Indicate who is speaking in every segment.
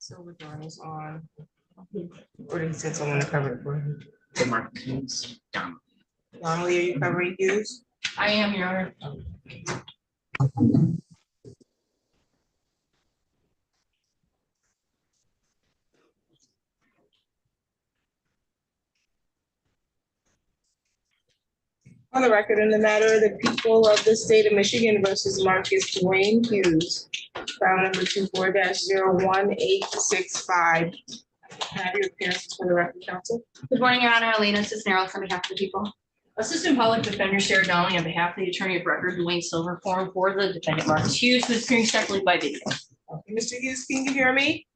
Speaker 1: Silverthorne is on. Or did he send someone to cover it for him?
Speaker 2: Hughes, down.
Speaker 1: Donnelly, are you covering Hughes?
Speaker 2: I am, Your Honor.
Speaker 1: On the record, in the matter of the people of the state of Michigan versus Marcus Dwayne Hughes, file number 24-01865. Have your appearances for the record, counsel.
Speaker 3: Good morning, Your Honor. Elena Cisneros on behalf of the people. Assistant Public Defender Sarah Donnelly on behalf of the Attorney of Record Dwayne Silverthorne for the defendant Marcus Hughes, who is appearing separately by video.
Speaker 1: Okay, Mr. Hughes, can you hear me?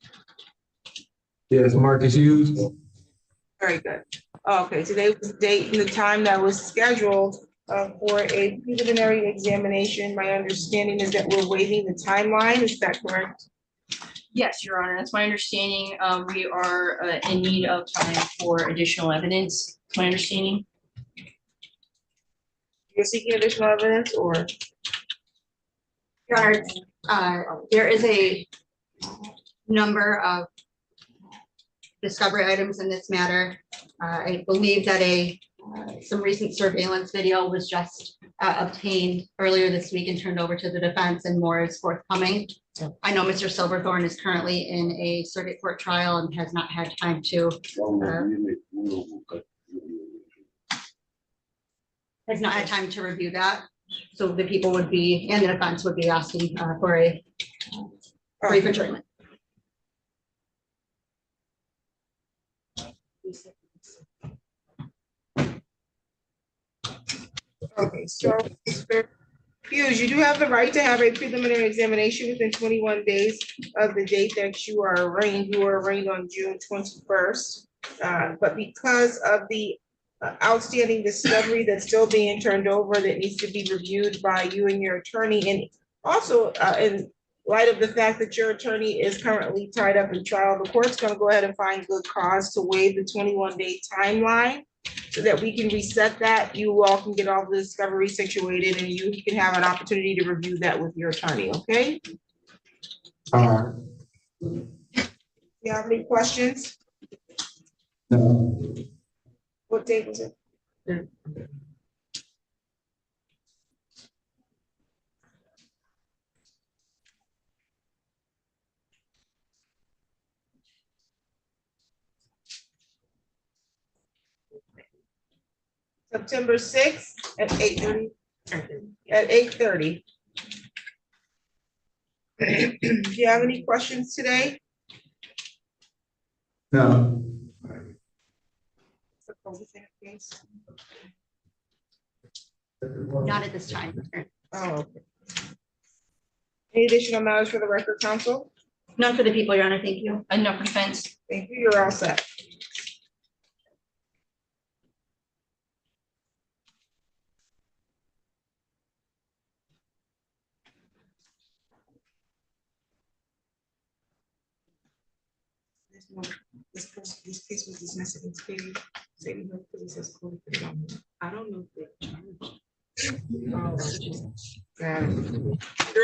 Speaker 4: Yes, Marcus Hughes.
Speaker 1: Very good. Okay, today was the date and the time that was scheduled for a preliminary examination. My understanding is that we're waiving the timeline. Is that correct?
Speaker 3: Yes, Your Honor. That's my understanding. We are in need of time for additional evidence. That's my understanding.
Speaker 1: You're seeking additional evidence, or?
Speaker 5: Your Honor, there is a number of discovery items in this matter. I believe that some recent surveillance video was just obtained earlier this week and turned over to the defense, and more is forthcoming. I know Mr. Silverthorne is currently in a circuit court trial and has not had time to review that. So the people would be, and the defense would be asking for a brief adjournment.
Speaker 1: Okay, so Mr. Hughes, you do have the right to have a preliminary examination within 21 days of the date that you are arraigned. You were arraigned on June 21st. But because of the outstanding discovery that's still being turned over that needs to be reviewed by you and your attorney, and also in light of the fact that your attorney is currently tied up in trial, the court's going to go ahead and find good cause to waive the 21-day timeline so that we can reset that. You all can get all the discovery situated, and you can have an opportunity to review that with your attorney, okay?
Speaker 4: All
Speaker 1: You have any questions?
Speaker 4: right. No.
Speaker 1: What date was it? September 6th at 8:30. At 8:30. Do you have any questions today?
Speaker 4: No.
Speaker 5: Not at this time.
Speaker 1: Oh, okay. Any additional matters for the record, counsel?
Speaker 5: None for the people, Your Honor. Thank you.
Speaker 3: And no for defense.
Speaker 1: Thank you. You're all set. This case was dismissed against Katie. I don't know if they're charged. You're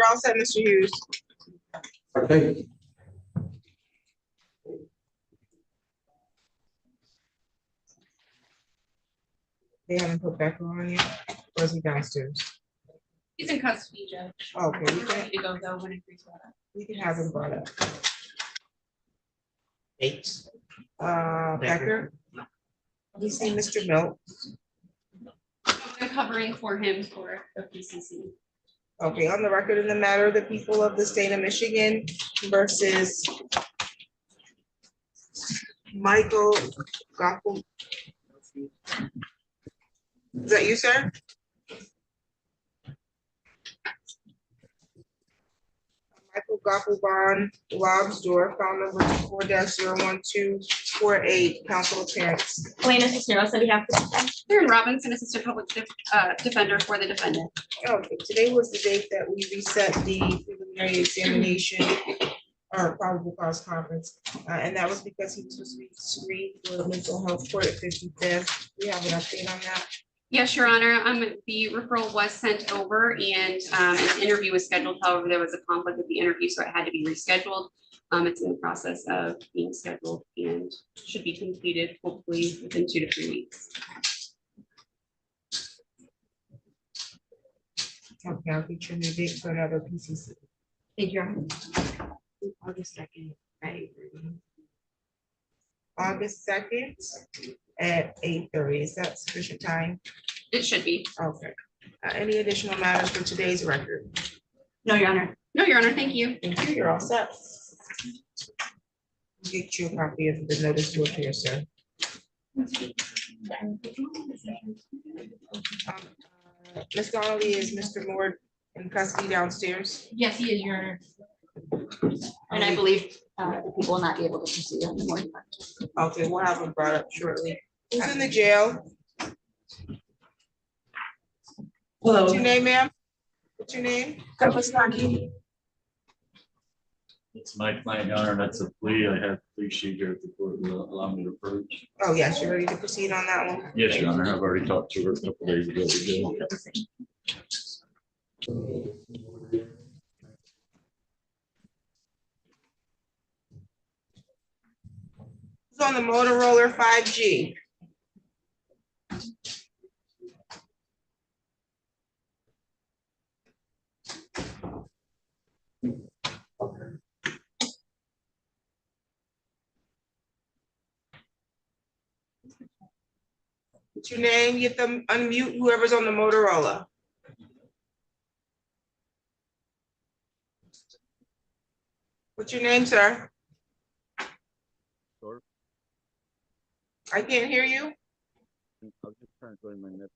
Speaker 1: all set, Mr. Hughes.
Speaker 4: Okay.
Speaker 1: They haven't put Becker on yet, or is he downstairs?
Speaker 3: He's in custody, Judge.
Speaker 1: Okay,
Speaker 3: We're ready to go though when it agrees with that.
Speaker 1: we can have him brought up.
Speaker 2: Bates.
Speaker 1: Becker? We see Mr. Milt.
Speaker 3: I'm covering for him for the PCC.
Speaker 1: Okay, on the record in the matter of the people of the state of Michigan versus Michael Goppel. Is that you, sir? Michael Goppelbon, Lobsdorff, file number 4-01248, counsel appearance.
Speaker 5: Elena Cisneros on behalf of the defense.
Speaker 6: Karen Robinson, Assistant Public Defender for the defendant.
Speaker 1: Okay, today was the date that we reset the preliminary examination or probable cause conference. And that was because he was supposed to be screened for the mental health court at 55th. We have an update on that.
Speaker 6: Yes, Your Honor. The referral was sent over and an interview was scheduled. However, there was a conflict with the interview, so it had to be rescheduled. It's in the process of being scheduled and should be completed hopefully within 2 to 3 weeks.
Speaker 1: Okay, I'll get your new date for another PCC.
Speaker 5: Thank you, Your Honor.
Speaker 1: August 2nd. August 2nd at 8:30. Is that sufficient time?
Speaker 6: It should be.
Speaker 1: Okay. Any additional matters for today's record?
Speaker 5: No, Your Honor.
Speaker 6: No, Your Honor, thank you.
Speaker 1: Thank you. You're all set. Get you a copy of the notice to appear, sir. Ms. Donnelly, is Mr. Moore in custody downstairs?
Speaker 3: Yes, he is, Your Honor.
Speaker 5: And I believe the people will not be able to proceed on the morning.
Speaker 1: Okay, we'll have him brought up shortly. Who's in the jail? What's your name, ma'am? What's your name?
Speaker 7: It's my client, Your Honor, that's a plea. I have plea sheet here at the court. Will allow me to approach.
Speaker 1: Oh, yes, you're ready to proceed on that one?
Speaker 7: Yes, Your Honor, I've already talked to her a couple days ago.
Speaker 1: Who's on the Motorola 5G? What's your name? You have to unmute whoever's on the Motorola. What's your name, sir?
Speaker 7: Sure.
Speaker 1: I can't hear you.
Speaker 7: I was just trying to join my nephew.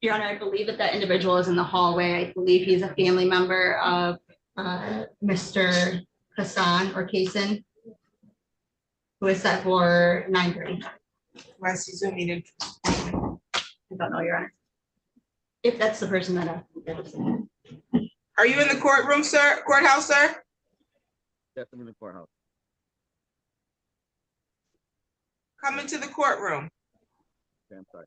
Speaker 5: Your Honor, I believe that individual is in the hallway. I believe he's a family member of Mr. Hassan or Kaysen, who is set for 9:30.
Speaker 1: Unless he's zooming in.
Speaker 5: I don't know, Your Honor. If that's the person that
Speaker 1: Are you in the courtroom, sir? Courthouse, sir?
Speaker 7: Yes, I'm in the courthouse.
Speaker 1: Come into the courtroom.
Speaker 7: Okay, I'm sorry.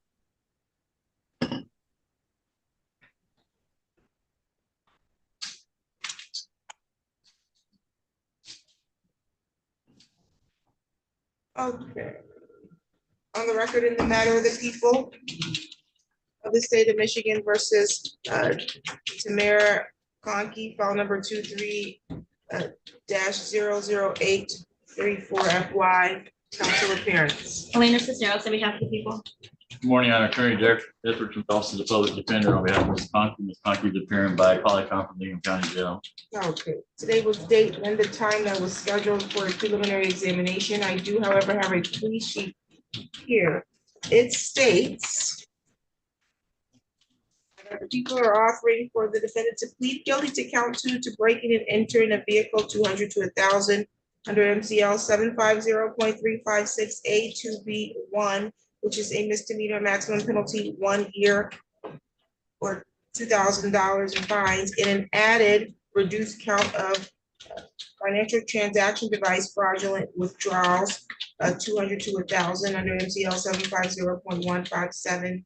Speaker 1: Okay. On the record in the matter of the people of the state of Michigan versus Tamra Cony, file number 23-00834FY, council appearance.
Speaker 5: Elena Cisneros on behalf of the people.
Speaker 7: Good morning, Honor. Attorney Decker, Edri Trust, Office of the Public Defender, on behalf of Ms. Cony. Ms. Cony is appearing by Polycom from Lincoln County Jail.
Speaker 1: Okay, today was the date and the time that was scheduled for a preliminary examination. I do, however, have a plea sheet here. It states that the people are offering for the defendant to plead guilty to count 2 to breaking and entering a vehicle 200 to 1,000 under MCL 750.356A2B1, which is a misdemeanor, maximum penalty 1 year or $2,000 in fines, and an added reduced count of financial transaction device fraudulent withdrawals, 200 to 1,000 under MCL 750.157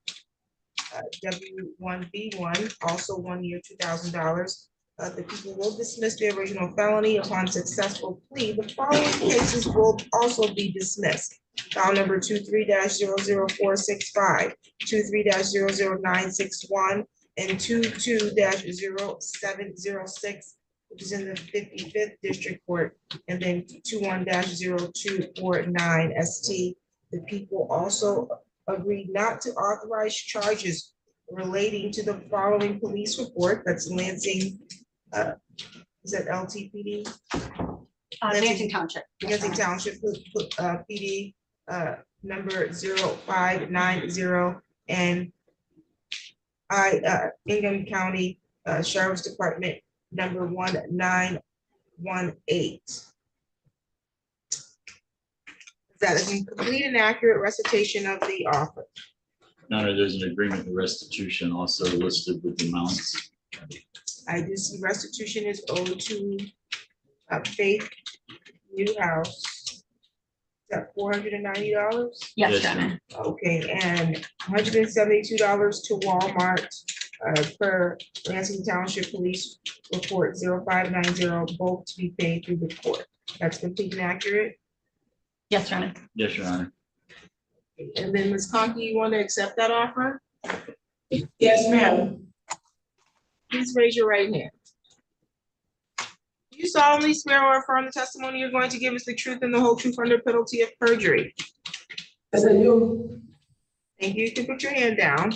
Speaker 1: W1B1, also 1 year, $2,000. The people will dismiss the original felony upon successful plea. The following cases will also be dismissed. File number 23-00465, 23-00961, and 22-0706, which is in the 55th District Court, and then 21-0249 ST. The people also agreed not to authorize charges relating to the following police report. That's Lansing, is that LTPD?
Speaker 5: Lansing Township.
Speaker 1: Lansing Township PD number 0590, and Ingham County Sheriff's Department number 1918. That is a complete and accurate recitation of the offer.
Speaker 7: Your Honor, there's an agreement to restitution also listed with the amounts.
Speaker 1: I do see restitution is owed to Faith Newhouse. Is that $490?
Speaker 5: Yes,
Speaker 7: Yes,
Speaker 5: Your Honor.
Speaker 1: Okay, and $172 to Walmart, per Lansing Township Police Report 0590, both to be paid through the court. That's complete and accurate.
Speaker 3: Yes, Your Honor.
Speaker 7: Yes, Your Honor.
Speaker 1: And then Ms. Conkey, you want to accept that offer?
Speaker 8: Yes, ma'am.
Speaker 1: Please raise your right hand. Do you solemnly swear or affirm the testimony you're going to give us the truth and the whole truth under penalty of perjury?
Speaker 8: Yes, I do.
Speaker 1: Thank you. You can put your hand down.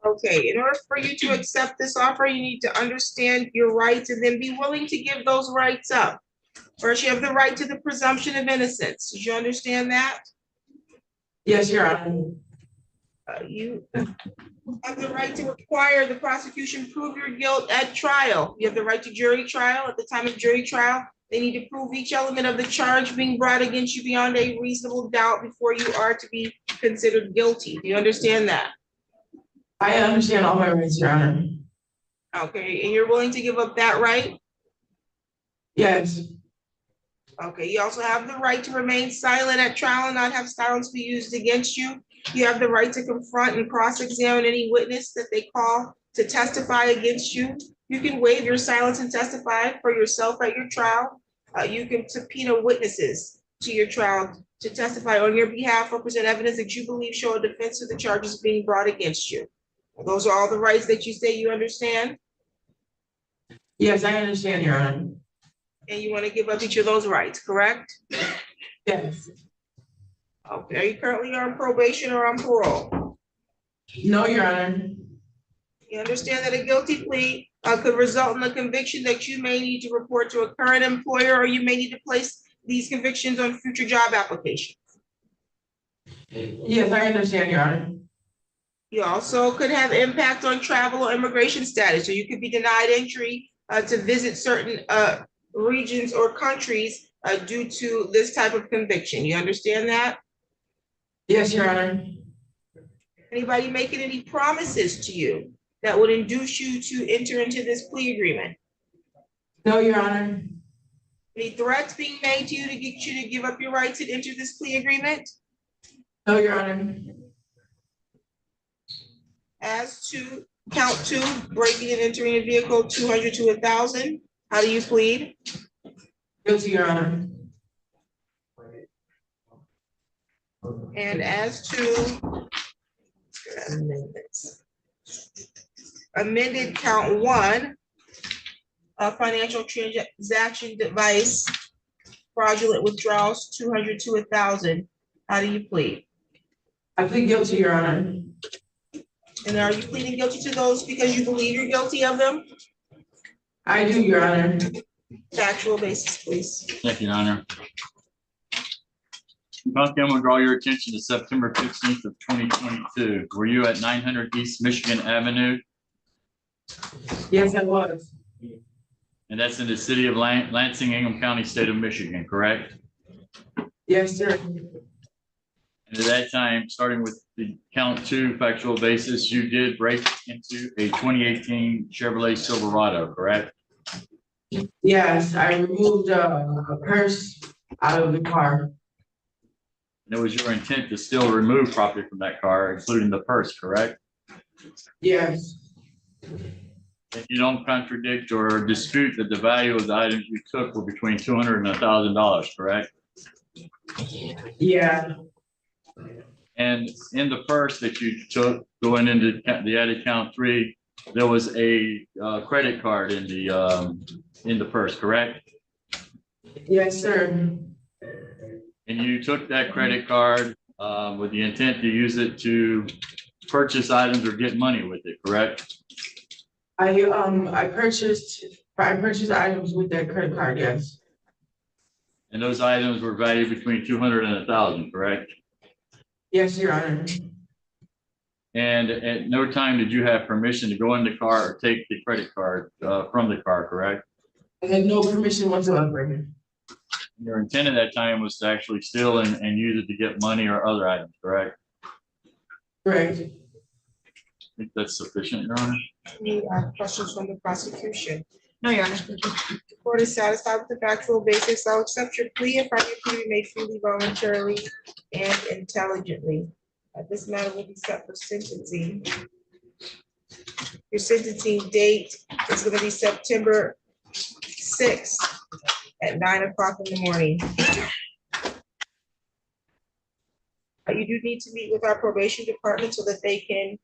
Speaker 1: Okay, in order for you to accept this offer, you need to understand your rights and then be willing to give those rights up. First, you have the right to the presumption of innocence. Did you understand that?
Speaker 8: Yes, Your Honor.
Speaker 1: You have the right to require the prosecution prove your guilt at trial. You have the right to jury trial. At the time of jury trial, they need to prove each element of the charge being brought against you beyond a reasonable doubt before you are to be considered guilty. Do you understand that?
Speaker 8: I understand all my rights, Your Honor.
Speaker 1: Okay, and you're willing to give up that right?
Speaker 8: Yes,
Speaker 1: Okay, you also have the right to remain silent at trial and not have silence be used against you. You have the right to confront and cross-examine any witness that they call to testify against you. You can waive your silence and testify for yourself at your trial. You can subpoena witnesses to your trial to testify on your behalf or present evidence that you believe show a defense of the charges being brought against you. Those are all the rights that you say you understand,
Speaker 8: yes, I understand, Your Honor.
Speaker 1: and you want to give up each of those rights, correct?
Speaker 8: Yes.
Speaker 1: Okay, are you currently on probation or on parole?
Speaker 8: No, Your Honor.
Speaker 1: You understand that a guilty plea could result in a conviction that you may need to report to a current employer, or you may need to place these convictions on future job applications.
Speaker 8: Yes, I understand, Your Honor.
Speaker 1: You also could have impact on travel or immigration status, so you could be denied entry to visit certain regions or countries due to this type of conviction. You understand that?
Speaker 8: Yes, Your Honor.
Speaker 1: Anybody making any promises to you that would induce you to enter into this plea agreement?
Speaker 8: No, Your Honor.
Speaker 1: Any threats being made to you to get you to give up your rights and enter this plea agreement?
Speaker 8: No, Your Honor.
Speaker 1: As to count 2, breaking and entering a vehicle, 200 to 1,000, how do you plead?
Speaker 8: Guilty, Your Honor.
Speaker 1: And as to amended count 1, a financial transaction device, fraudulent withdrawals, 200 to 1,000, how do you plead?
Speaker 8: I plead guilty, Your Honor.
Speaker 1: And are you pleading guilty to those because you believe you're guilty of them?
Speaker 8: I do, Your Honor.
Speaker 1: Factual basis, please.
Speaker 7: Thank you, Your Honor. County, I'm gonna draw your attention to September 15th of 2022. Were you at 900 East Michigan Avenue?
Speaker 8: Yes, I was.
Speaker 7: And that's in the city of Lansing, Ingham County, state of Michigan, correct?
Speaker 8: Yes, sir.
Speaker 7: And at that time, starting with the count 2 factual basis, you did break into a 2018 Chevrolet Silverado, correct?
Speaker 8: Yes, I removed a purse out of the car.
Speaker 7: And it was your intent to still remove property from that car, including the purse, correct?
Speaker 8: Yes,
Speaker 7: If you don't contradict or dispute that the value of the items you took were between $200 and $1,000, correct?
Speaker 8: yeah,
Speaker 7: And in the purse that you took going into the added count 3, there was a credit card in the purse, correct?
Speaker 8: yes, sir.
Speaker 7: And you took that credit card with the intent to use it to purchase items or get money with it, correct?
Speaker 8: I purchased items with that credit card, yes.
Speaker 7: And those items were valued between $200 and $1,000, correct?
Speaker 8: Yes, Your Honor.
Speaker 7: And at no time did you have permission to go in the car or take the credit card from the car, correct?
Speaker 8: I had no permission whatsoever.
Speaker 7: Your intent at that time was to actually steal and use it to get money or other items, correct?
Speaker 8: Correct.
Speaker 7: I think that's sufficient, Your Honor.
Speaker 1: Any questions from the prosecution?
Speaker 3: No, Your Honor.
Speaker 1: The court is satisfied with the factual basis. I'll accept your plea and find your plea made freely, voluntarily, and intelligently. This matter will be set for sentencing Your sentencing date is gonna be September 6th at 9 o'clock in the morning. You do need to meet with our probation department so that they can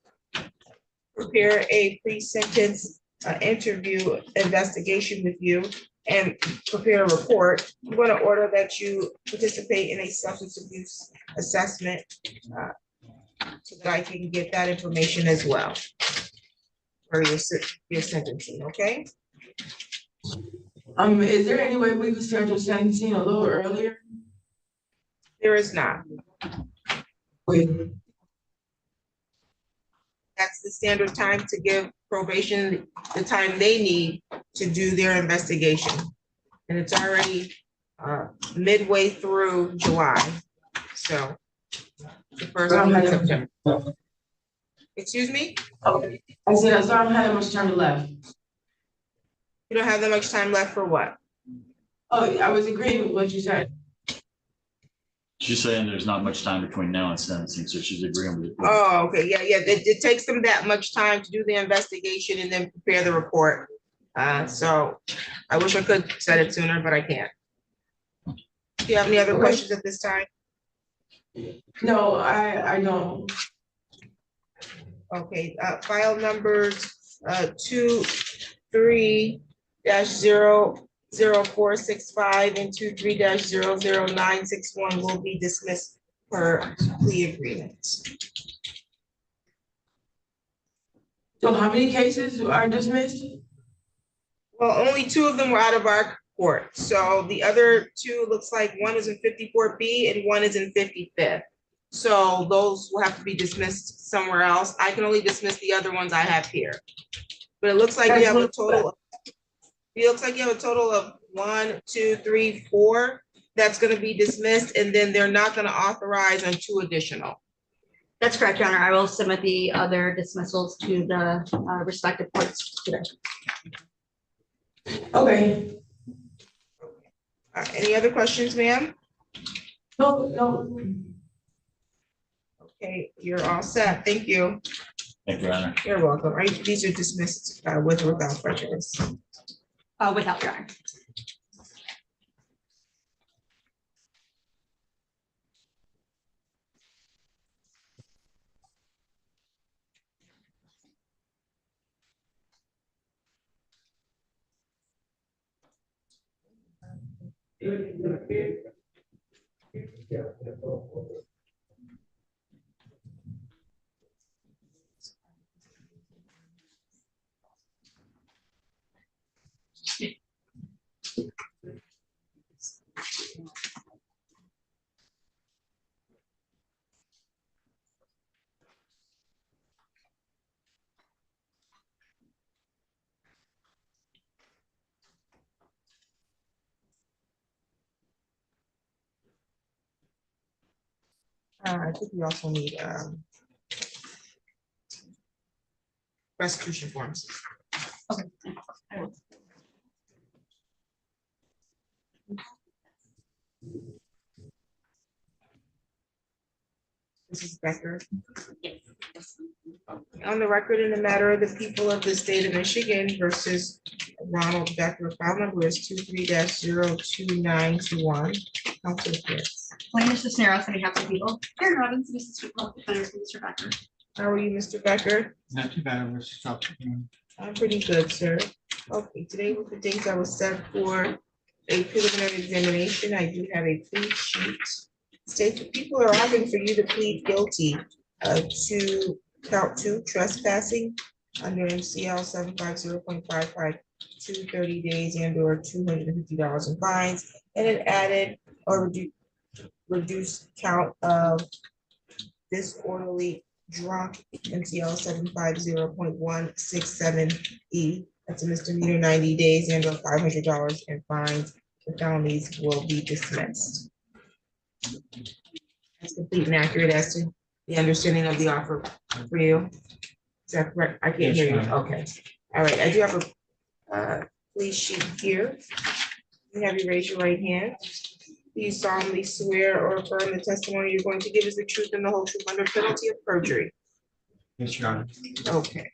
Speaker 1: prepare a pre-sentence interview investigation with you and prepare a report. I'm going to order that you participate in a substance abuse assessment so that I can get that information as well for your sentencing, okay?
Speaker 8: Is there any way we could schedule sentencing a little earlier?
Speaker 1: There is not.
Speaker 8: Wait,
Speaker 1: That's the standard time to give probation the time they need to do their investigation. And it's already midway through July, so. The first
Speaker 8: I don't
Speaker 1: week of
Speaker 8: have-
Speaker 1: September. Excuse me?
Speaker 8: I said, I don't have that much time left.
Speaker 1: You don't have that much time left for what?
Speaker 8: Oh, I was agreeing with what you said.
Speaker 7: She's saying there's not much time between now and sentencing, so she's agreeing with it.
Speaker 1: Oh, okay, yeah, it takes them that much time to do the investigation and then prepare the report. So I wish I could set it sooner, but I can't. Do you have any other questions at this time?
Speaker 8: No, I don't.
Speaker 1: Okay, file numbers 23-00465 and 23-00961 will be dismissed per plea agreement.
Speaker 8: So how many cases are dismissed?
Speaker 1: Well, only 2 of them were out of our court. So the other 2 looks like one is in 54B and one is in 55th. So those will have to be dismissed somewhere else. I can only dismiss the other ones I have here. But it looks like you have a total of, it looks like you have a total of 1, 2, 3, 4 that's gonna be dismissed, and then they're not gonna authorize on 2 additional.
Speaker 5: That's correct, Your Honor. I will submit the other dismissals to the respective courts today.
Speaker 8: Okay,
Speaker 1: Any other questions, ma'am?
Speaker 8: no.
Speaker 1: Okay, you're all set. Thank you.
Speaker 7: Thank you, Your Honor.
Speaker 1: You're welcome. Right, these are dismissed with or without prejudice.
Speaker 5: Without, Your Honor.
Speaker 1: I think we also need restitution forms. Mrs. Becker. On the record in the matter of the people of the state of Michigan versus Ronald Becker, file number is 23-02921. Council appears.
Speaker 5: Plaintiff Cisneros, on behalf of the people.
Speaker 6: Karen Robbins, Mrs. Defender, Mr. Becker.
Speaker 1: How are you, Mr. Becker?
Speaker 9: Not too bad, I was stopped.
Speaker 1: I'm pretty good, sir. Okay, today with the dates I was set for a preliminary examination, I do have a plea sheet. State the people are offering for you to plead guilty to count 2 trespassing under MCL 750.55 to 30 days and or $250 in fines, and an added or reduced count of disorderly drunk MCL 750.167E. That's a misdemeanor, 90 days and or $500 in fines. The felonies will be dismissed. That's complete and accurate as to the understanding of the offer for you. Is that correct? I can't hear you. Okay. All right. I do have a plea sheet here. You have you raise your right hand. Do you solemnly swear or affirm the testimony you're going to give is the truth and the whole truth under penalty of perjury?
Speaker 9: Yes, Your Honor.
Speaker 1: Okay.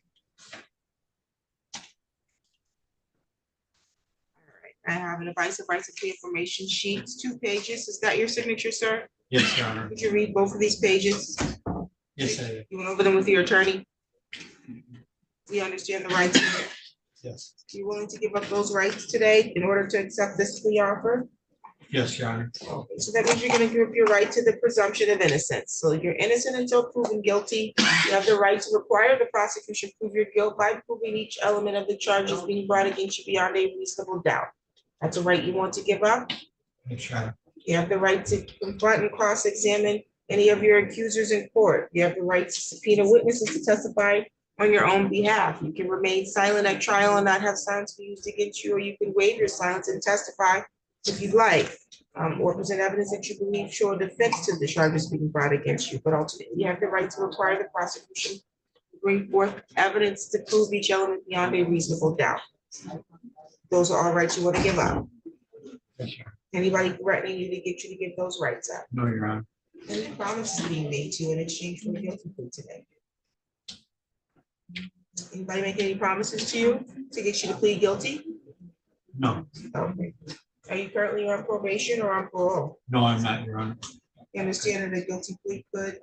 Speaker 1: All right, I have an advice of rights of plea information sheets, 2 pages. Is that your signature, sir?
Speaker 9: Yes, Your Honor.
Speaker 1: Could you read both of these pages?
Speaker 9: Yes, I did.
Speaker 1: You went over them with your attorney? Do you understand the rights?
Speaker 9: Yes.
Speaker 1: You willing to give up those rights today in order to accept this plea offer?
Speaker 9: Yes, Your Honor.
Speaker 1: Okay, so that means you're gonna give up your right to the presumption of innocence. So you're innocent until proven guilty. You have the right to require the prosecution prove your guilt by proving each element of the charges being brought against you beyond a reasonable doubt. That's a right you want to give up.
Speaker 9: Yes, Your Honor.
Speaker 1: You have the right to confront and cross-examine any of your accusers in court. You have the right to subpoena witnesses to testify on your own behalf. You can remain silent at trial and not have silence be used against you, or you can waive your silence and testify if you'd like, or present evidence that you believe show a defense to the charges being brought against you. But ultimately, you have the right to require the prosecution to bring forth evidence to prove each element beyond a reasonable doubt. Those are all rights you want to give up.
Speaker 9: Yes, Your Honor.
Speaker 1: Anybody threatening you to get you to give those rights up?
Speaker 9: No, Your Honor.
Speaker 1: Any promises being made to you in exchange for a guilty plea today? Anybody make any promises to you to get you to plead guilty?
Speaker 9: No,
Speaker 1: Okay. Are you currently on probation or on parole?
Speaker 9: no, I'm not, Your Honor.
Speaker 1: You understand that a guilty plea could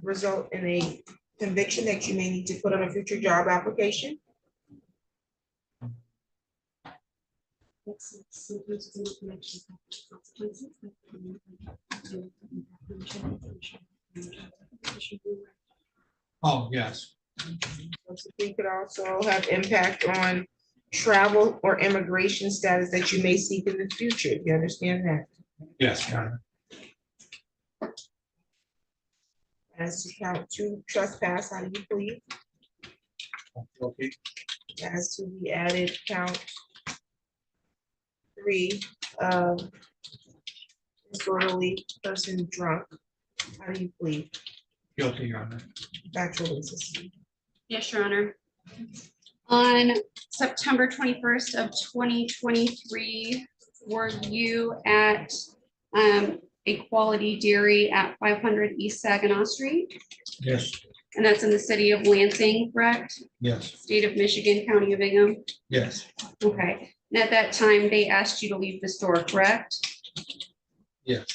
Speaker 1: result in a conviction that you may need to put on a future job application?
Speaker 9: Oh, yes.
Speaker 1: Guilty plea could also have impact on travel or immigration status that you may seek in the future. You understand that?
Speaker 9: Yes, Your Honor.
Speaker 1: As to count 2 trespass, how do you plead?
Speaker 9: Okay.
Speaker 1: As to the added count 3, disorderly person drunk, how do you plead?
Speaker 9: Guilty, Your Honor.
Speaker 1: Factual basis.
Speaker 6: Yes, Your Honor. On September 21st of 2023, were you at a Quality Dairy at 500 East Saginaw Street?
Speaker 9: Yes,
Speaker 6: And that's in the city of Lansing, correct?
Speaker 9: yes,
Speaker 6: State of Michigan, County of Ingham?
Speaker 9: yes,
Speaker 6: Okay. And at that time, they asked you to leave the store, correct?
Speaker 9: yes,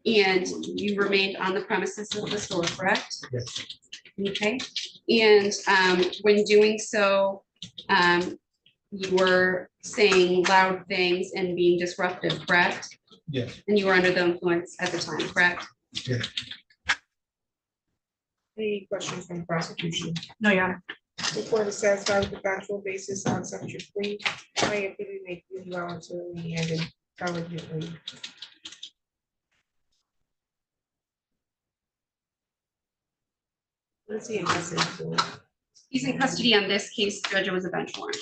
Speaker 6: And you remained on the premises of the store, correct?
Speaker 9: yes,
Speaker 6: Okay, and when doing so, you were saying loud things and being disruptive, correct?
Speaker 9: yes,
Speaker 6: And you were under the influence at the time, correct?
Speaker 9: yes.
Speaker 1: Any questions from the prosecution?
Speaker 6: No, Your Honor.
Speaker 1: The court is satisfied with the factual basis on such a plea. I am to make you voluntarily and intelligently. Let's see if that's it.
Speaker 6: He's in custody on this case, Judge. It was a bench warrant.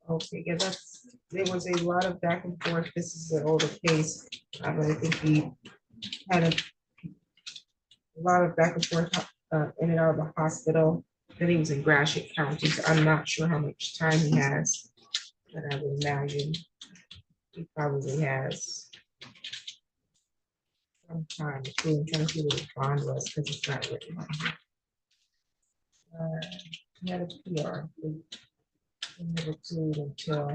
Speaker 1: Okay, yeah, there was a lot of back and forth. This is an older case. But I think he had a lot of back and forth in and out of the hospital. Then he was in Gratiot County, so I'm not sure how much time he has. But I would imagine he probably has some time. I'm trying to see what the bond was, because it's not written on here. He had a PR. He never sued until.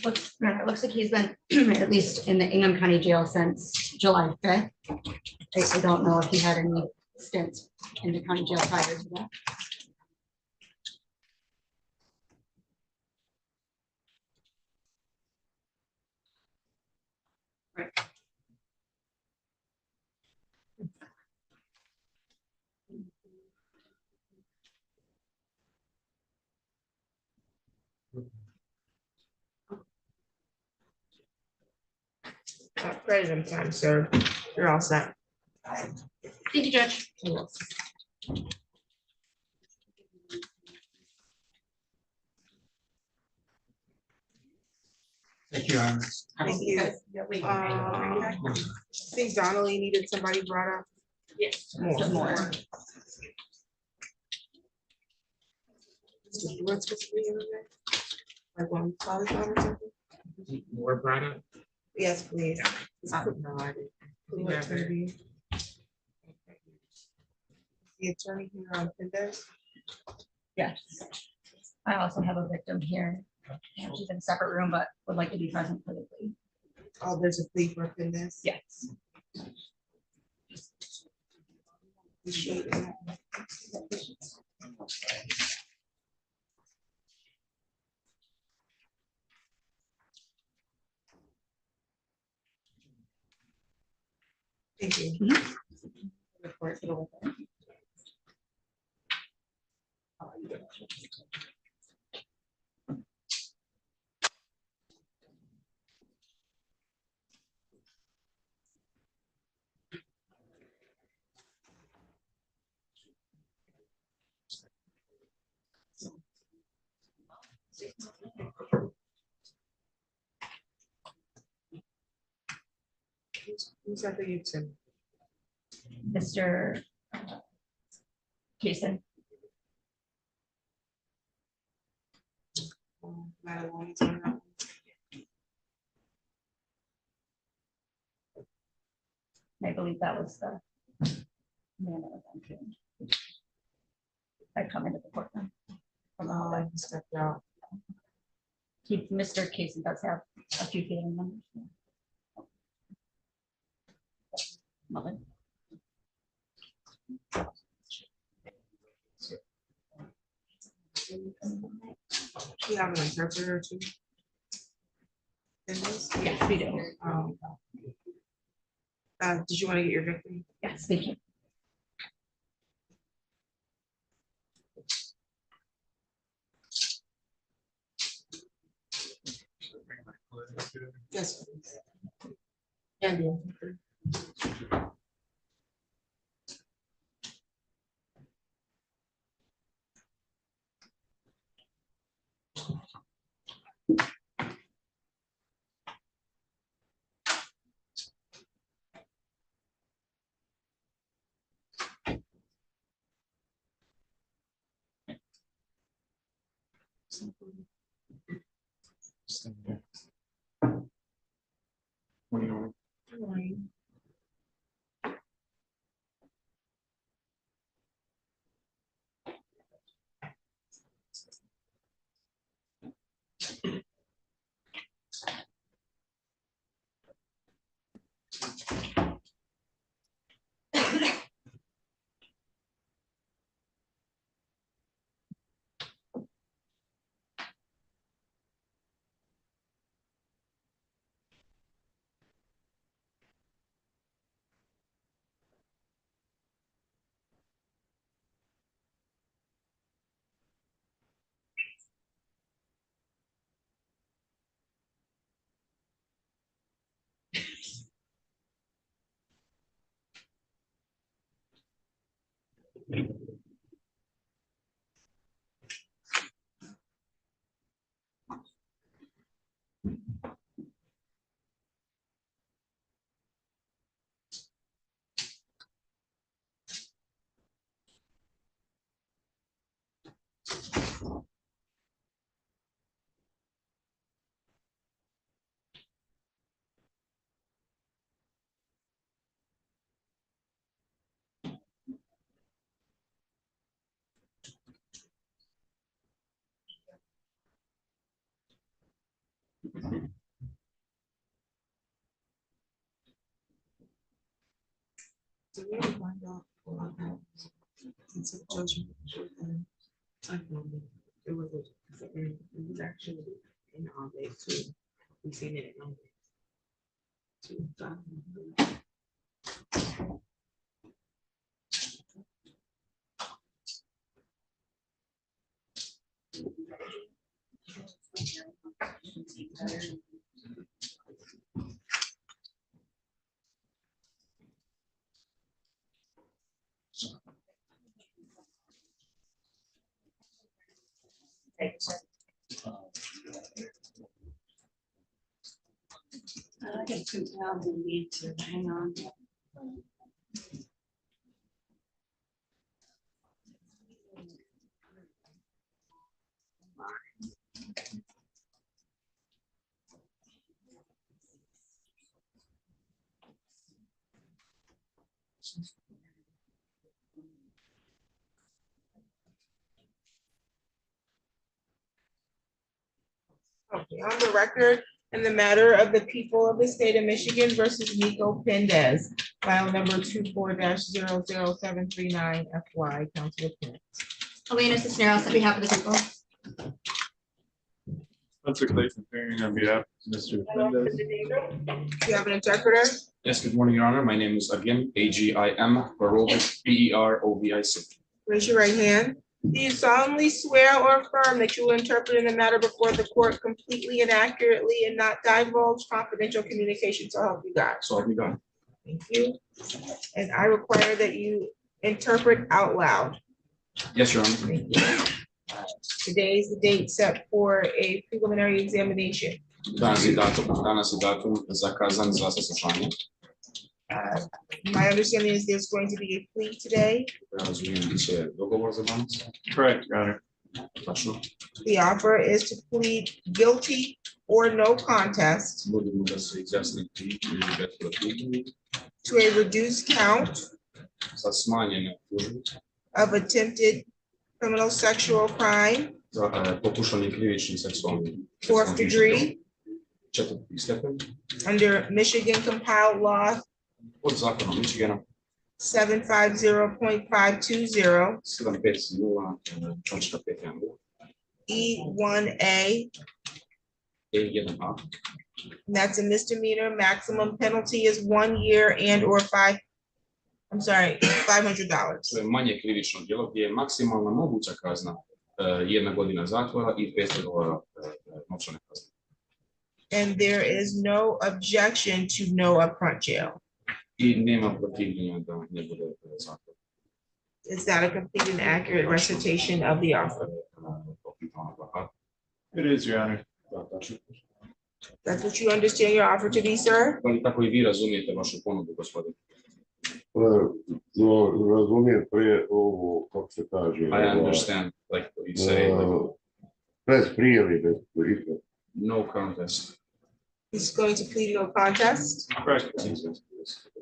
Speaker 5: Looks, yeah, it looks like he's been at least in the Ingham County Jail since July 5th. I don't know if he had any stints in the county jail prior to that.
Speaker 1: Credit him time, sir. You're all set.
Speaker 6: Thank you, Judge.
Speaker 1: You're welcome.
Speaker 9: Thank you, Your Honor.
Speaker 1: Thank you. I think Donnelly needed somebody brought up.
Speaker 3: Yes.
Speaker 1: More. What's supposed to be in there? Like one solid or something?
Speaker 2: More brought up.
Speaker 1: Yes, please.
Speaker 2: No, I didn't.
Speaker 1: Who it's gonna be? The attorney here on Pendes.
Speaker 5: Yes. I also have a victim here. She's in a separate room, but would like to be present for the plea.
Speaker 1: Oh, there's a plea for Pendes.
Speaker 5: Yes.
Speaker 1: Appreciate it. Thank you.
Speaker 5: Report to the witness.
Speaker 1: Who's at the YouTube?
Speaker 5: Mr. Jason.
Speaker 1: Madeline, on that one.
Speaker 5: I believe that was the man that was entering. I come into the courtroom. From the hallway.
Speaker 1: Stepped out.
Speaker 5: Mr. Casey does have a few family members. Mother.
Speaker 1: We have an interpreter too. Pendes?
Speaker 5: Yes, we do.
Speaker 1: Did you want to get your victim?
Speaker 5: Yes, thank you.
Speaker 1: Yes. Please. And the interpreter. So we have find out about that. It's a judgment. I found it. It was actually in all day too. We seen it in all day.
Speaker 3: I think we need to hang on.
Speaker 1: Okay, on the record, in the matter of the people of the state of Michigan versus Nico Pendes, file number 24-00739 FY, Council Pendes.
Speaker 5: Elena Cisneros on behalf of the people.
Speaker 7: Spencer Clayton appearing on behalf of Mr. Pendes.
Speaker 1: Do you have an interpreter?
Speaker 10: Yes, good morning, Your Honor. My name is Agim, A-G-I-M, Perovic, P-E-R-O-V-I-C.
Speaker 1: Raise your right hand. Do you solemnly swear or affirm that you will interpret in the matter before the court completely and accurately and not divulge confidential communication to help you God?
Speaker 10: So I'll be done.
Speaker 1: Thank you. And I require that you interpret out loud.
Speaker 10: Yes, Your Honor.
Speaker 1: Thank you. Today is the date set for a preliminary examination.
Speaker 10: Danas je datum zakazan za saslušanje.
Speaker 1: My understanding is there's going to be a plea today.
Speaker 10: Ja razumijem, bit će dogovor za danas.
Speaker 7: Correct, Your Honor.
Speaker 10: Tačno.
Speaker 1: The offer is to plead guilty or no contest
Speaker 10: Nudimo da se izjasni kriv ili besprotivni
Speaker 1: to a reduced count
Speaker 10: za smanjene optužbe
Speaker 1: of attempted criminal sexual crime,
Speaker 10: za pokušani krivični seksualni
Speaker 1: fourth degree,
Speaker 10: četvrti stepen
Speaker 1: under Michigan compiled law
Speaker 10: pod zakonom Michigana
Speaker 1: 750.520
Speaker 10: 750.5
Speaker 1: E1A,
Speaker 10: E1A.
Speaker 1: and that's a misdemeanor. Maximum penalty is 1 year and or $500.
Speaker 10: To je manje krivično djelo gdje je maksimalna moguća kazna 1 godina zatvora i $500 novčane kazne.
Speaker 1: And there is no objection to no upfront jail.
Speaker 10: I nema protivljenja da ne bude zatvor.
Speaker 1: Is that a complete and accurate recitation of the offer?
Speaker 7: It is, Your Honor.
Speaker 1: That's what you understand your offer to be, sir?
Speaker 10: Da li tako i vi razumijete vašu ponudu, gospodine?
Speaker 11: No, razumijem pre ovo, kako se kaže.
Speaker 10: I understand, like what you say, like,
Speaker 11: Bez prijave, bez prijave.
Speaker 10: no contest.
Speaker 1: He's going to plead no contest.
Speaker 7: Correct.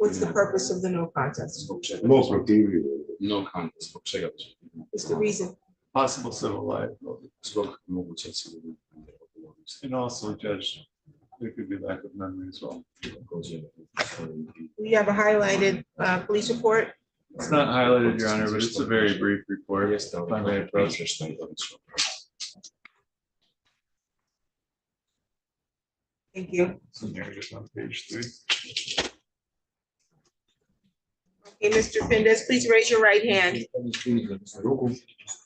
Speaker 1: What's the purpose of the no contest?
Speaker 10: Zbog čega?
Speaker 11: No protivljivo.
Speaker 10: No contest, zbog čega?
Speaker 1: What's the reason?
Speaker 7: Possible civil liability.
Speaker 10: Zbog moguće civilne odgovornosti.
Speaker 7: And also, Judge, there could be lack of memory as well.
Speaker 10: Također,
Speaker 1: You have a highlighted police report.
Speaker 7: It's not highlighted, Your Honor, but it's a very brief report.
Speaker 10: jeste,
Speaker 7: If I may
Speaker 10: ali
Speaker 7: approach.
Speaker 10: izvještaj odlično.
Speaker 1: Thank you.
Speaker 7: It's in there, just on page 3.
Speaker 1: Okay, Mr. Pendes, please raise your right hand.
Speaker 10: Ruku.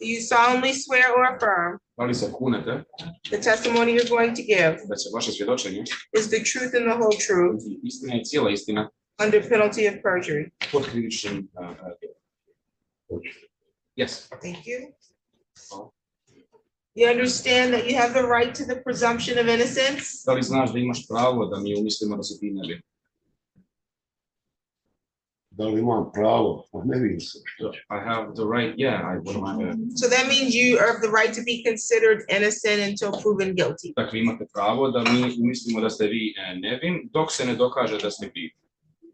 Speaker 1: Do you solemnly swear or affirm
Speaker 10: Da li se kunete
Speaker 1: the testimony you're going to give
Speaker 10: da će vaše svjedočenje
Speaker 1: is the truth and the whole truth
Speaker 10: biti istina i cijela istina
Speaker 1: under penalty of perjury?
Speaker 10: pod krivičnim djelom? Yes.
Speaker 1: Thank you. You understand that you have the right to the presumption of innocence?
Speaker 10: Da li znaš da imaš pravo da mi umislimo da si ti nevin?
Speaker 11: Da li imam pravo? Pa ne vidim se.
Speaker 10: I have the right, yeah, I would.
Speaker 1: So that means you have the right to be considered innocent until proven guilty.
Speaker 10: Dakle, imate pravo da mi umislimo da ste vi nevin dok se ne dokaže da ste krivi.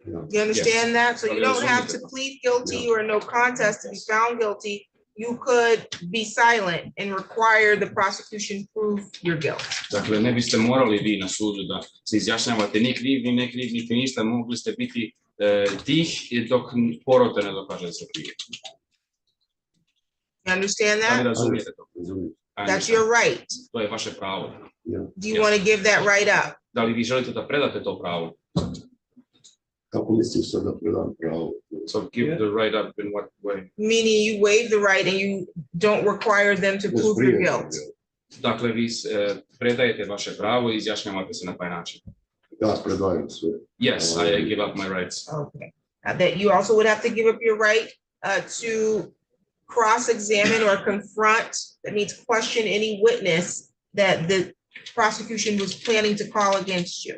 Speaker 1: You understand that? So you don't have to plead guilty or no contest to be found guilty. You could be silent and require the prosecution prove your guilt.
Speaker 10: Dakle, ne biste morali vi na sudu da se izjašnjavate ni kriv, ni ne kriv, niti ništa, mogli ste biti tih dok porota ne dokaže da ste krivi.
Speaker 1: You understand
Speaker 10: Da li
Speaker 1: that?
Speaker 10: razumijete to?
Speaker 11: Razumijem.
Speaker 1: That's your right.
Speaker 10: To je vaše pravo.
Speaker 1: Do you want to give that right up?
Speaker 10: Da li vi želite da predate to pravo?
Speaker 11: Kako misliš sad da predam pravo?
Speaker 10: So give the right up in what way?
Speaker 1: Meaning you waive the right and you don't require them to
Speaker 11: Bez
Speaker 1: prove your
Speaker 11: prijave.
Speaker 1: guilt.
Speaker 10: Dakle, vi predajete vaše pravo i izjašnjavate se na taj način.
Speaker 11: Ja predajem sve.
Speaker 10: Yes, I give up my rights.
Speaker 1: Okay. That you also would have to give up your right to cross-examine or confront, that means question any witness that the prosecution was planning to call against you.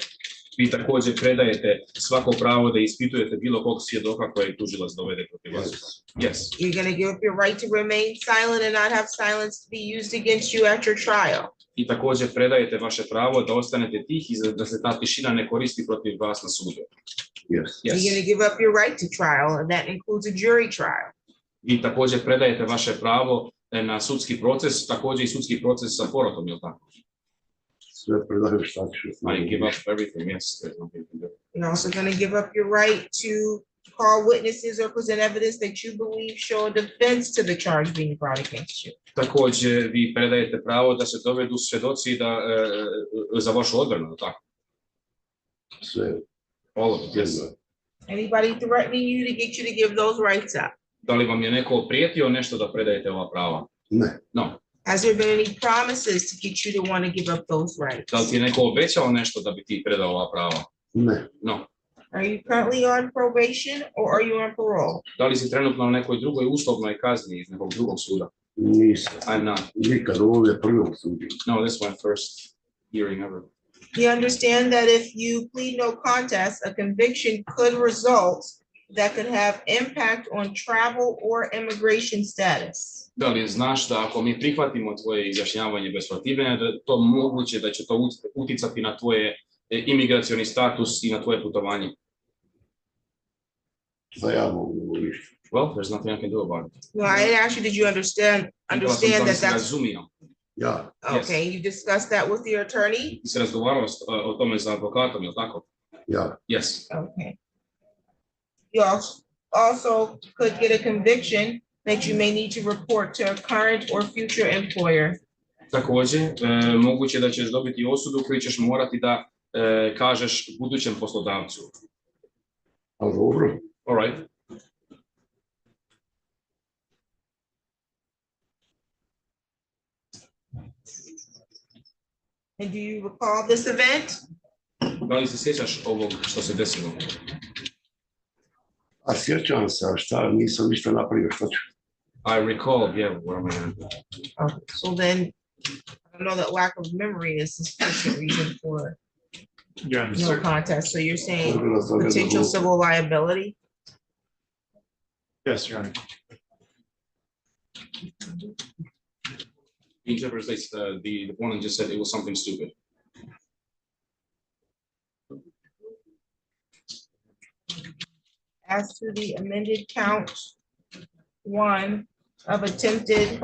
Speaker 10: Vi također predajete svako pravo da ispitujete bilo kog svjedoka kojeg tužilac dovede protiv vas. Yes.
Speaker 1: You're going to give up your right to remain silent and not have silence to be used against you at your trial.
Speaker 10: I također predajete vaše pravo da ostanete tihi, da se ta tišina ne koristi protiv vas na sudu.
Speaker 11: Yes.
Speaker 10: Yes.
Speaker 1: You're going to give up your right to trial, and that includes a jury trial.
Speaker 10: Vi također predajete vaše pravo na sudski proces, također i sudski proces sa porotom, je li tako?
Speaker 11: sve predaješ, šta ćeš?
Speaker 10: I give up everything, yes. There's nothing you can do.
Speaker 1: You're also gonna give up your right to call witnesses or present evidence that you believe show a defense to the charge being brought against you.
Speaker 10: Također, vi predajete pravo da se dovedu svjedoci da, za vašu odbranu, tako?
Speaker 11: Sve.
Speaker 10: All of it, yes.
Speaker 1: Anybody threatening you to get you to give those rights up?
Speaker 10: Da li vam je neko prijetio nešto da predajete ova prava?
Speaker 11: Ne.
Speaker 10: No.
Speaker 1: Has there been any promises to get you to want to give up those rights?
Speaker 10: Da li ti je neko obećao nešto da bi ti predao ova prava?
Speaker 11: Ne.
Speaker 10: No.
Speaker 1: Are you currently on probation or are you on parole?
Speaker 10: Da li si trenutno na nekoj drugoj uslovnoj kazni iz nekog drugog suda?
Speaker 11: Nisam.
Speaker 10: I'm not.
Speaker 11: Nikad, ovo je prvog suđenja.
Speaker 10: No, this is my first hearing ever.
Speaker 1: You understand that if you plead no contest, a conviction could result that could have impact on travel or immigration status.
Speaker 10: Da li znaš da ako mi prihvatimo tvoje izjašnjavanje bez protivljenja, da je to moguće da će to uticati na tvoje imigracioni status i na tvoje putovanje?
Speaker 11: Šta ja mogu govoriti?
Speaker 10: Well, there's nothing I can do about it.
Speaker 1: Well, I asked you, did you understand that that's,
Speaker 10: Razumio.
Speaker 11: Ja.
Speaker 1: okay, you discussed that with your attorney?
Speaker 10: Ti se razgovarao o tome sa advokatom, je li tako?
Speaker 11: Ja.
Speaker 10: Yes.
Speaker 1: Okay. You also could get a conviction that you may need to report to a current or future employer.
Speaker 10: Također, moguće da ćeš dobiti osudu koju ćeš morati da kažeš budućem poslodavcu.
Speaker 11: A dobro.
Speaker 10: All right.
Speaker 1: And do you recall this event?
Speaker 10: Da li se sjećaš ovog što se desilo?
Speaker 11: A sjećam se, a šta, nisam ništa napravio, šta ću?
Speaker 10: I recall, yeah, what am I gonna do?
Speaker 1: Okay, so then, I know that lack of memory is sufficient reason for no contest. So you're saying potential civil liability?
Speaker 9: Yes, Your Honor.
Speaker 10: Interprets the opponent just said it was something stupid.
Speaker 1: As to the amended count 1 of attempted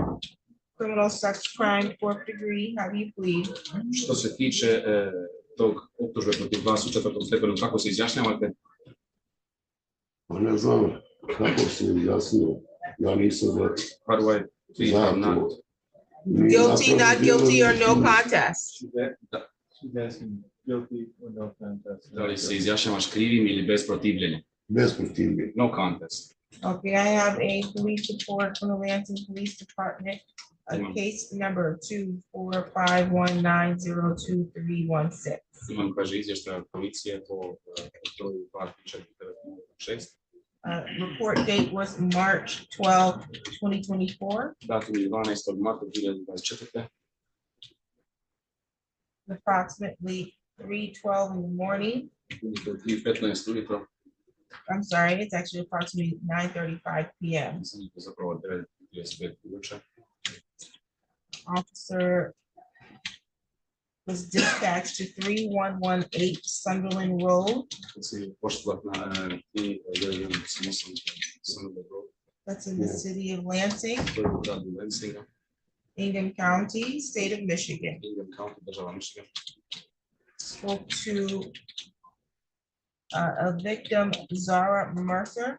Speaker 1: criminal sex crime, 4th degree, how do you plead?
Speaker 10: Što se tiče tog optužbe protiv vas u 4. stepenu, kako se izjašnjavate?
Speaker 11: Pa ne znam kako se izjasnio. Ja nisam za...
Speaker 10: How do I plead? I'm not.
Speaker 1: Guilty, not guilty, or no contest?
Speaker 4: She's asking guilty or no contest.
Speaker 10: Da li se izjašnjavaš krivim ili bez protivljenja?
Speaker 11: Bez protivljenja.
Speaker 10: No contest.
Speaker 1: Okay, I have a police report from the Lansing Police Department, case number 24519023116.
Speaker 10: Imam, kaže, izvještaj policije po broju 2496.
Speaker 1: Report date was March 12, 2024.
Speaker 10: Datum je 12. marta 2024.
Speaker 1: Approximately 3:12 in the morning.
Speaker 10: 3:15 ujutro.
Speaker 1: I'm sorry, it's actually approximately 9:35 p.m.
Speaker 10: Zapravo 9:35 uveče.
Speaker 1: Officer was dispatched to 3118 Sunderland Road.
Speaker 10: Pošla na 3118 Sunderland Road.
Speaker 1: That's in the city of Lansing,
Speaker 10: To je u gradu Lansinga,
Speaker 1: Ingham County, state of Michigan.
Speaker 10: Ingham County, država Michigan.
Speaker 1: Spoke to a victim, Zara Mercer,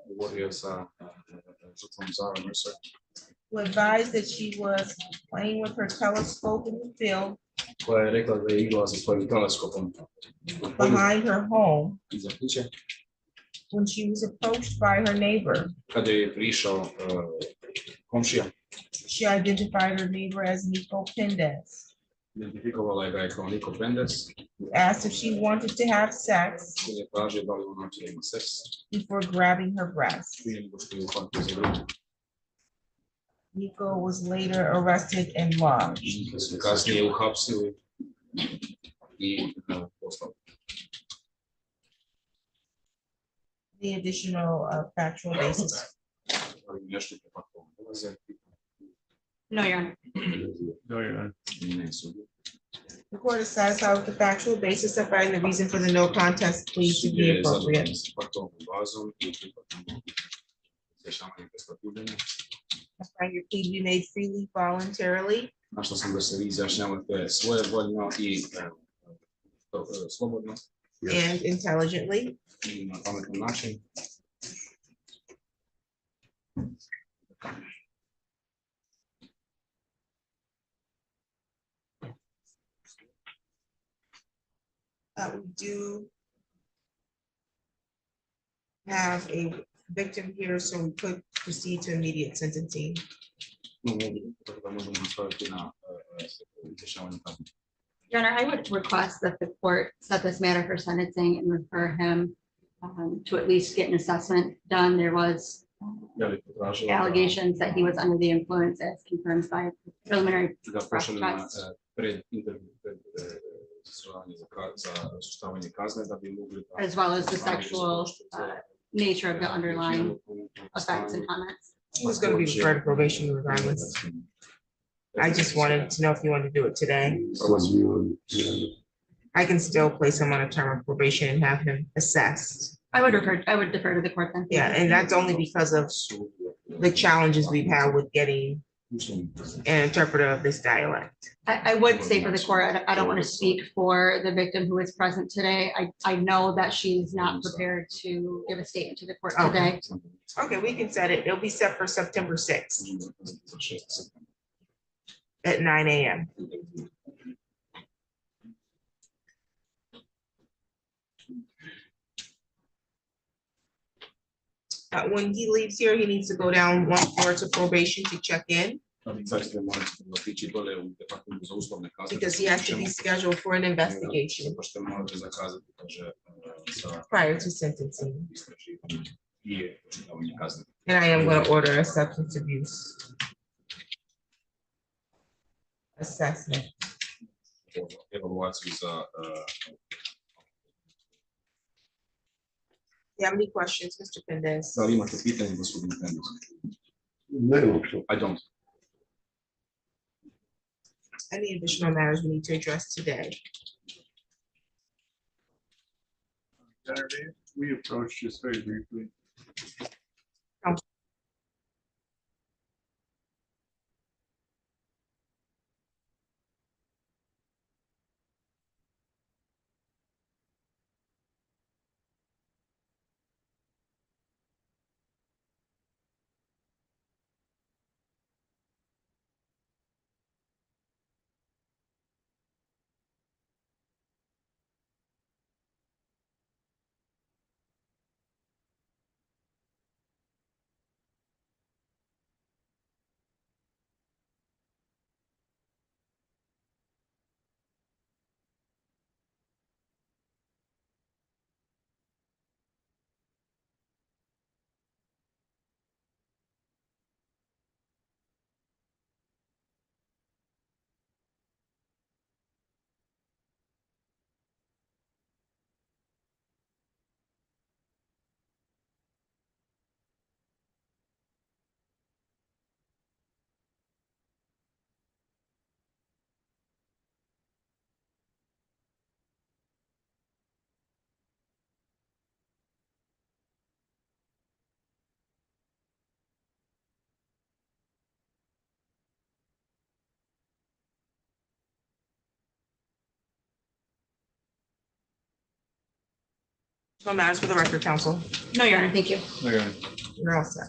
Speaker 10: Govorio sa žrtvom Zara Mercer,
Speaker 1: who advised that she was playing with her telescope in the field
Speaker 10: koja je rekla da je igrala sa svojim teleskopom
Speaker 1: behind her home
Speaker 10: iza kuće,
Speaker 1: when she was approached by her neighbor.
Speaker 10: kada je prišao komšija.
Speaker 1: She identified her neighbor as Nico Pendes.
Speaker 10: Identifikovala je ga kao Nico Pendes,
Speaker 1: Asked if she wanted to have sex
Speaker 10: koji je tražio da li ona će ima seks
Speaker 1: before grabbing her breast.
Speaker 10: prije nego što je uhvatio za ruku.
Speaker 1: Nico was later arrested and lodged.
Speaker 10: Da su kasnije uhapsili i poslali.
Speaker 1: The additional factual basis.
Speaker 10: Ali nešto je tako dolaze.
Speaker 3: No, Your Honor.
Speaker 4: No, Your Honor.
Speaker 10: Ne sudu.
Speaker 1: The court is satisfied with the factual basis of finding the reason for the no contest plea to
Speaker 10: Sud
Speaker 1: be
Speaker 10: je
Speaker 1: appropriate.
Speaker 10: zadovoljan s faktom bazom i prihvatamo izjašnjavanje bez protivljenja.
Speaker 1: Find your plea to be made freely, voluntarily,
Speaker 10: Našla sam da se vi izjašnjavate svojevoljno i slobodno
Speaker 1: and intelligently.
Speaker 10: i na pametan način.
Speaker 1: We do have a victim here, so we could proceed to immediate sentencing.
Speaker 10: No mogu, tako da možemo nastaviti na izjašnjavanje kazne.
Speaker 5: Your Honor, I would request that the court set this matter for sentencing and refer him to at least get an assessment done. There was
Speaker 10: Ja bih potražila da-
Speaker 5: allegations that he was under the influence as confirmed by preliminary
Speaker 10: da pošaljem na
Speaker 5: tests.
Speaker 10: pred intervju, pred za sustavanje kazne da bi mogli da-
Speaker 5: As well as the sexual nature of the underlying offense and comments.
Speaker 1: He was gonna be referred to probation regardless. I just wanted to know if you wanted to do it today. I can still place him on a term of probation and have him assessed.
Speaker 5: I would defer to the court then.
Speaker 1: Yeah, and that's only because of the challenges we've had with getting an interpreter of this dialect.
Speaker 5: I would say for the court, I don't want to speak for the victim who is present today. I know that she's not prepared to give a statement to the court
Speaker 1: Okay.
Speaker 5: today.
Speaker 1: Okay, we can set it. It'll be set for September sixth at 9 a.m. When he leaves here, he needs to go down one floor to probation to check in
Speaker 10: Zaista moram se otići dole u departamentu za uslovne kazne.
Speaker 1: because he has to be scheduled for an investigation
Speaker 10: Pošto morate zakazati, kaže, sa
Speaker 1: prior to sentencing.
Speaker 10: istraživanjem i očitavanje kazne.
Speaker 1: And I am going to order a substance abuse assessment.
Speaker 10: Evaluaciju za
Speaker 1: Do you have any questions, Mr. Pendes?
Speaker 10: da li imate pitanje, gospodin Pendes?
Speaker 11: Nemam što.
Speaker 10: I don't.
Speaker 1: Any additional matters we need to address today?
Speaker 4: Saturday, we approached just very briefly.
Speaker 1: No matters for the record, counsel.
Speaker 5: No, Your Honor, thank you.
Speaker 1: You're all set.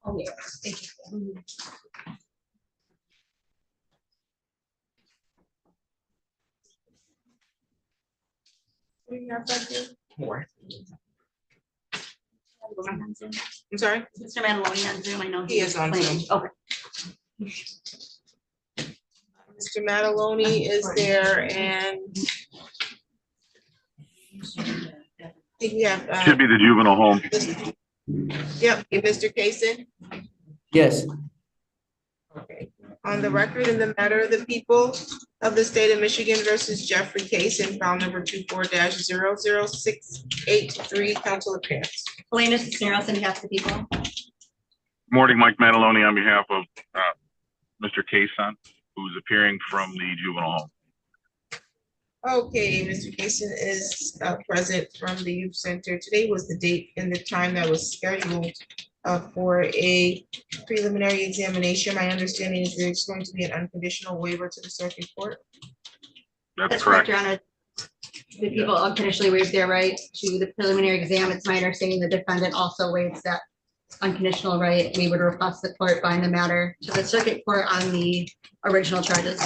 Speaker 5: Oh, yeah, thank you.
Speaker 1: What do you have back there? More.
Speaker 5: On Zoom.
Speaker 1: I'm sorry?
Speaker 5: Mr. Manaloni on Zoom, I know.
Speaker 1: He is on
Speaker 5: playing.
Speaker 1: Zoom.
Speaker 5: Okay.
Speaker 1: Mr. Mataloni is there and I think we have.
Speaker 12: Should be the juvenile home.
Speaker 1: Yep, and Mr. Kaysen?
Speaker 13: Yes.
Speaker 1: Okay. On the record in the matter of the people of the state of Michigan versus Jeffrey case in file number 24-00683, counsel appearance.
Speaker 5: Elena Cisneros on behalf of the people.
Speaker 12: Morning, Mike Mataloni on behalf of Mr. Kason, who's appearing from the juvenile home.
Speaker 1: Okay, Mr. Kason is present from the youth center. Today was the date and the time that was scheduled for a preliminary examination. My understanding is there's going to be an unconditional waiver to the circuit court.
Speaker 12: That's
Speaker 5: correct,
Speaker 12: correct.
Speaker 5: Your Honor. The people unconditionally waive their right to the preliminary exam. It's my understanding the defendant also waives that unconditional right. We would request the court bind the matter to the circuit court on the original charges.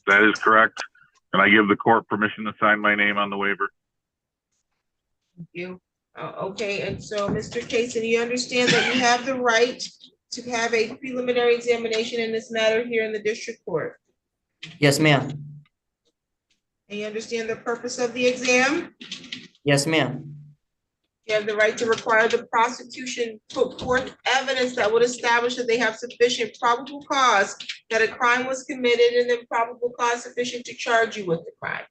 Speaker 12: That is correct. And I give the court permission to sign my name on the waiver.
Speaker 1: Thank you. Okay, and so Mr. Kason, you understand that you have the right to have a preliminary examination in this matter here in the district court?
Speaker 13: Yes, ma'am.
Speaker 1: And you understand the purpose of the exam?
Speaker 13: Yes, ma'am.
Speaker 1: You have the right to require the prosecution put forth evidence that would establish that they have sufficient probable cause that a crime was committed and then probable cause sufficient to charge you with the crime.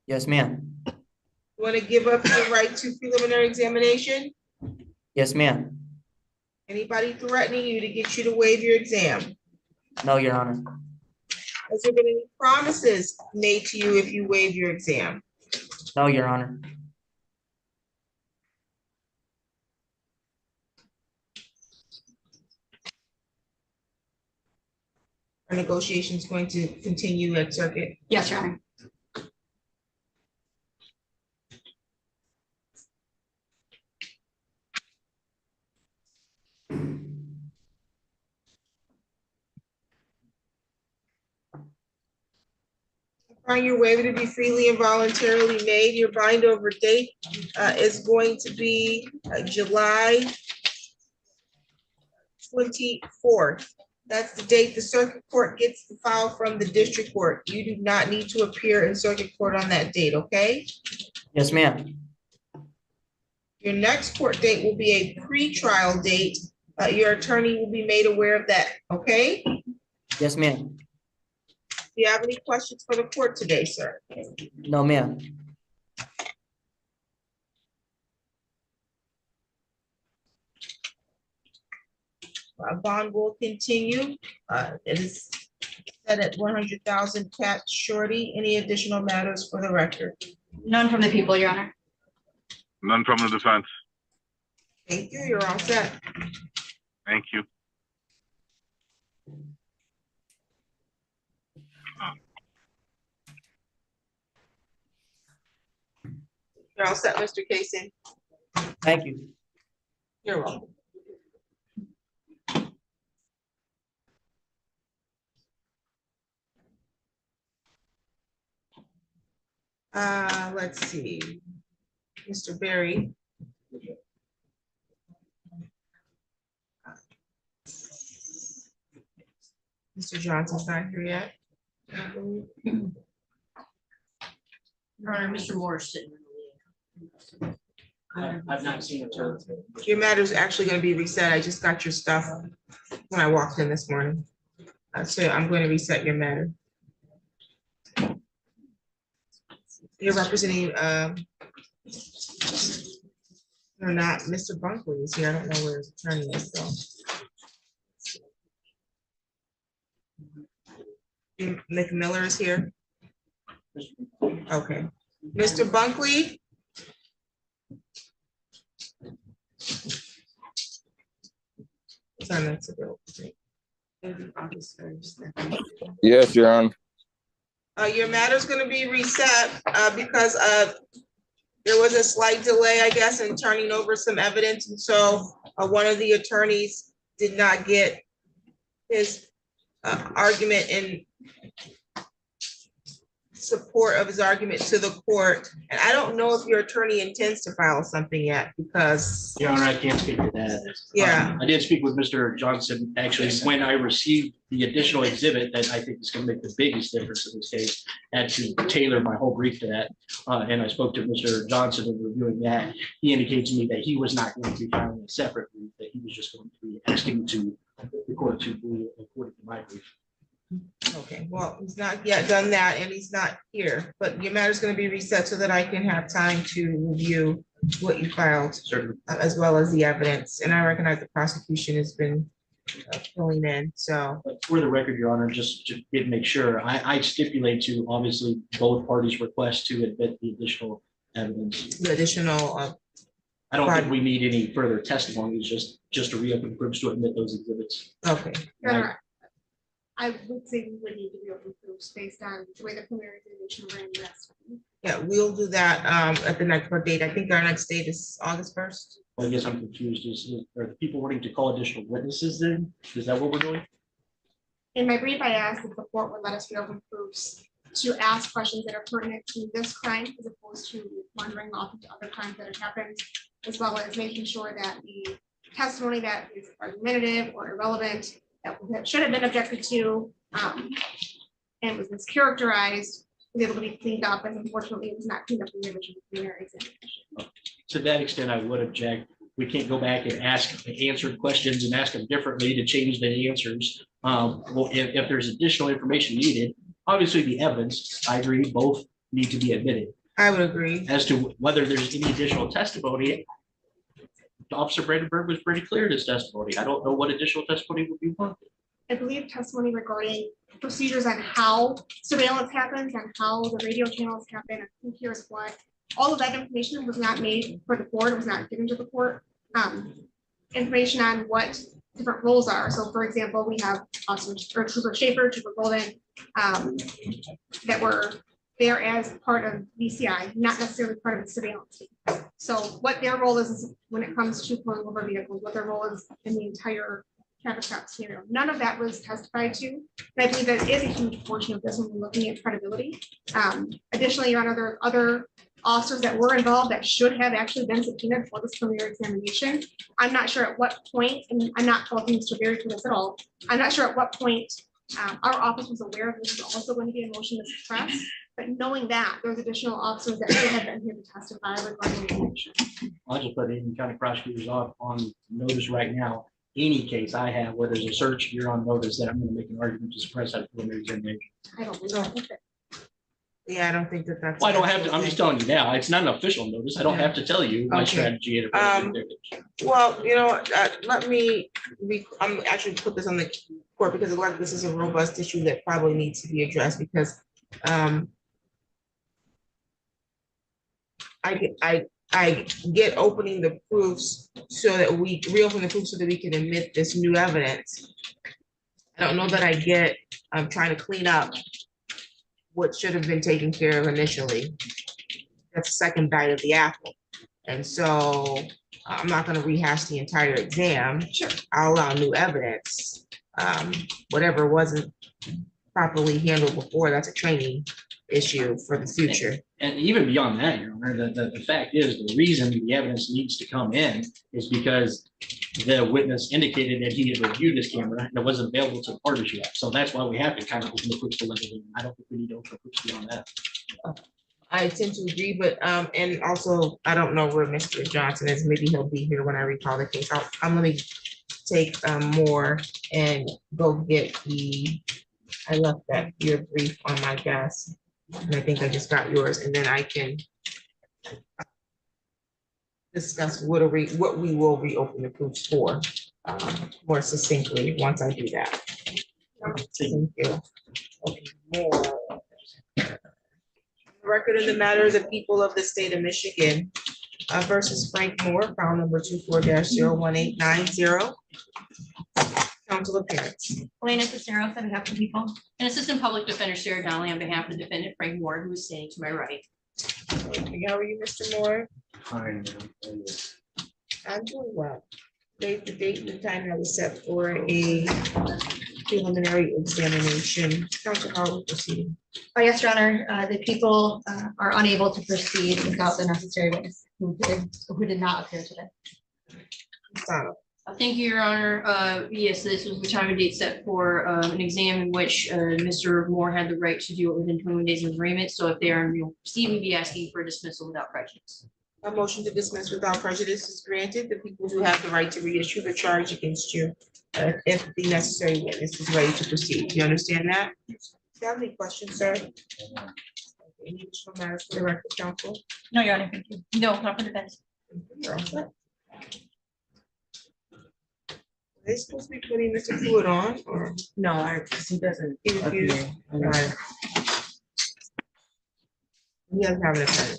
Speaker 13: Yes, ma'am.
Speaker 1: You want to give up your right to preliminary examination?
Speaker 13: Yes, ma'am.
Speaker 1: Anybody threatening you to get you to waive your exam?
Speaker 13: No, Your Honor.
Speaker 1: Has there been any promises made to you if you waive your exam?
Speaker 13: No, Your Honor.
Speaker 1: Are negotiations going to continue at circuit?
Speaker 5: Yes, Your Honor.
Speaker 1: Find your waiver to be freely and voluntarily made. Your bind over date is going to be July 24th. That's the date the circuit court gets the file from the district court. You do not need to appear in circuit court on that date, okay?
Speaker 13: Yes, ma'am.
Speaker 1: Your next court date will be a pre-trial date. Your attorney will be made aware of that, okay? Do
Speaker 13: Yes, ma'am.
Speaker 1: you have any questions for the court today, sir?
Speaker 13: No, ma'am.
Speaker 1: Bond will continue. It is set at 100,000 cat shorty. Any additional matters for the record?
Speaker 5: None from the people, Your Honor.
Speaker 12: None from the defense.
Speaker 1: Thank you. You're all set.
Speaker 12: Thank you.
Speaker 1: You're all set, Mr. Kason.
Speaker 13: Thank you.
Speaker 1: You're welcome. Let's see. Mr. Berry. Mr. Johnson's not here yet.
Speaker 3: Your Honor, Mr. Moore is sitting.
Speaker 2: I've not seen it.
Speaker 1: Your matter's actually gonna be reset. I just got your stuff when I walked in this morning. So I'm going to reset your matter. You're representing, or not, Mr. Bunkley is here. I don't know where his attorney is, so. McMiller is here? Okay. Mr. Bunkley?
Speaker 14: Yes, Your Honor.
Speaker 1: Your matter's gonna be reset because there was a slight delay, I guess, in turning over some evidence, and so one of the attorneys did not get his argument in support of his argument to the court. And I don't know if your attorney intends to file something yet because.
Speaker 2: Your Honor, I can't speak to that.
Speaker 1: Yeah.
Speaker 2: I did speak with Mr. Johnson, actually, when I received the additional exhibit that I think is gonna make the biggest difference in this case. I had to tailor my whole brief to that. And I spoke to Mr. Johnson in reviewing that. He indicated to me that he was not going to be filing a separate brief, that he was just going to be asking to the court to rule according to my brief.
Speaker 1: Okay, well, he's not yet done that and he's not here, but your matter's gonna be reset so that I can have time to review what you filed.
Speaker 2: Certainly.
Speaker 1: As well as the evidence, and I recognize the prosecution has been filling in, so.
Speaker 2: But for the record, Your Honor, just to make sure, I stipulate to obviously both parties' request to admit the additional evidence.
Speaker 1: The additional,
Speaker 2: I don't think we need any further testimony, it's just to reopen proofs to admit those exhibits.
Speaker 1: okay,
Speaker 5: Your Honor, I would say we would need to reopen proofs based on the way the preliminary examination ran last time.
Speaker 1: yeah, we'll do that at the next court date. I think our next date is August 1st.
Speaker 2: Well, I guess I'm confused, are the people wanting to call additional witnesses then? Is that what we're doing?
Speaker 5: In my brief, I asked if the court would let us reopen proofs to ask questions that are pertinent to this crime as opposed to wandering off into other crimes that have happened, as well as making sure that the testimony that is argumentative or irrelevant, that should have been objected to, and was mischaracterized, was able to be cleaned up, as unfortunately it was not cleaned up in the original preliminary examination.
Speaker 2: To that extent, I would object. We can't go back and answer questions and ask them differently to change the answers. Well, if there's additional information needed, obviously the evidence, I agree, both need to be admitted.
Speaker 1: I would agree.
Speaker 2: As to whether there's any additional testimony, Officer Brandenburg was pretty clear in his testimony. I don't know what additional testimony would be wanted.
Speaker 5: I believe testimony regarding procedures on how surveillance happens and how the radio channels happen and who hears what. All of that information was not made for the court, it was not given to the court. Information on what different roles are. So for example, we have Trooper Schaefer, Trooper Golden, that were there as part of VCI, not necessarily part of the surveillance team. So what their role is when it comes to pulling over vehicles, what their role is in the entire traffic stop scenario. None of that was testified to. And I believe that is a huge portion of this when we're looking at credibility. Additionally, Your Honor, there are other officers that were involved that should have actually been subpoenaed for this preliminary examination. I'm not sure at what point, and I'm not faulting Mr. Berry for this at all. I'm not sure at what point our office was aware of this is also going to be a motion to suppress. But knowing that, there's additional officers that should have been here to testify regarding the information.
Speaker 2: I'll just put Indian County prosecutors on notice right now. Any case I have where there's a search, you're on notice that I'm going to make an argument to suppress that preliminary examination.
Speaker 5: I don't believe that.
Speaker 1: Yeah, I don't think that that's.
Speaker 2: Well, I don't have to, I'm just telling you now, it's not an official notice. I don't have to tell you my
Speaker 1: Okay.
Speaker 2: strategy.
Speaker 1: Well, you know, let me, I'm actually put this on the court because this is a robust issue that probably needs to be addressed because I get opening the proofs so that we reopen the proofs so that we can admit this new evidence. I don't know that I get, I'm trying to clean up what should have been taken care of initially. That's the second bite of the apple. And so I'm not gonna rehash the entire exam. Sure. I'll allow new evidence. Whatever wasn't properly handled before, that's a training issue for the future.
Speaker 2: And even beyond that, Your Honor, the fact is, the reason the evidence needs to come in is because the witness indicated that he had reviewed this camera and it wasn't available to the parties yet. So that's why we have to kind of open the proofs to let it in. I don't think we need to open the proofs beyond that.
Speaker 1: I tend to agree, but, and also, I don't know where Mr. Johnson is. Maybe he'll be here when I recall the case. I'm gonna take more and go get I left your brief on my desk. And I think I just got yours, and then I can discuss what we will reopen the proofs for more succinctly once I do that. Thank you. Okay, more. Record of the matter of the people of the state of Michigan versus Frank Moore, file number 24-01890. Council appearance.
Speaker 3: Elena Cisneros on behalf of the people, and Assistant Public Defender Sarah Donnelly on behalf of the defendant Frank Moore, who is standing to my right.
Speaker 1: Okay, how are you, Mr. Moore?
Speaker 2: Fine.
Speaker 1: I'm doing well. The date and the time that was set for a preliminary examination. Council, how are we proceeding?
Speaker 5: Oh, yes, Your Honor, the people are unable to proceed without the necessary witness who did not appear today.
Speaker 3: Thank you, Your Honor. Yes, this was the time and date set for an exam in which Mr. Moore had the right to do it within 21 days of agreement. So if they are proceeding, we'd be asking for dismissal without prejudice.
Speaker 1: A motion to dismiss without prejudice is granted. The people who have the right to reissue the charge against you if the necessary witness is ready to proceed. You understand that? Do you have any questions, sir? Any additional matters for the record, counsel?
Speaker 3: No, Your Honor, thank you. No, not for defense.
Speaker 1: You're all set. Are they supposed to be putting Mr. Fluid on or?
Speaker 8: No, because he doesn't.
Speaker 1: He refused? Right. He doesn't have an attorney.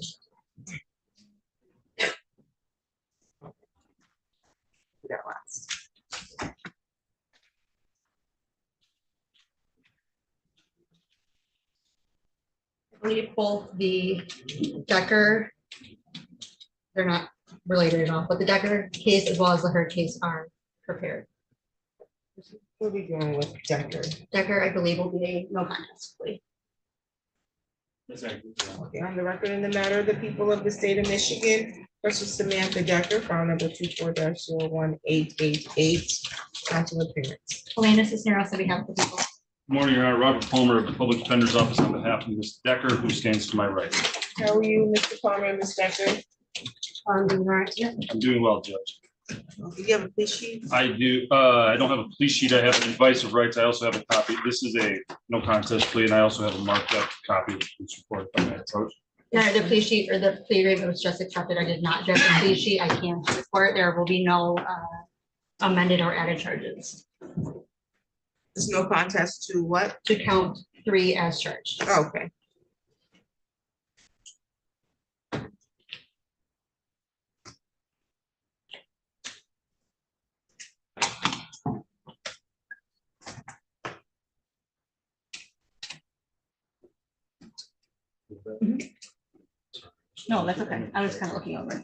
Speaker 1: That last.
Speaker 5: I believe both the Decker, they're not related at all, but the Decker case as well as the Hurd case are prepared.
Speaker 1: What are we doing with Decker?
Speaker 5: Decker, I believe, will be a no contest plea.
Speaker 1: Okay, on the record in the matter of the people of the state of Michigan versus Samantha Decker, file number 24-01888, counsel appearance.
Speaker 5: Elena Cisneros on behalf of the people.
Speaker 15: Morning, Your Honor. Robert Palmer of the Public Defender's Office on behalf of Ms. Decker, who stands to my right.
Speaker 1: How are you, Mr. Palmer and Ms. Decker?
Speaker 5: I'm doing all right. Yeah.
Speaker 15: I'm doing well, Judge.
Speaker 1: Do you have a plea sheet?
Speaker 15: I do. I don't have a police sheet. I have an advice of rights. I also have a copy. This is a no contest plea, and I also have a marked up copy of the police report if I may approach.
Speaker 5: Yeah, the plea sheet or the plea agreement was just accepted. I did not get the plea sheet. I can't report. There will be no amended or added charges.
Speaker 1: There's no contest to what?
Speaker 5: To count 3 as charged.
Speaker 1: Okay.
Speaker 3: No, that's okay. I was kind of looking over.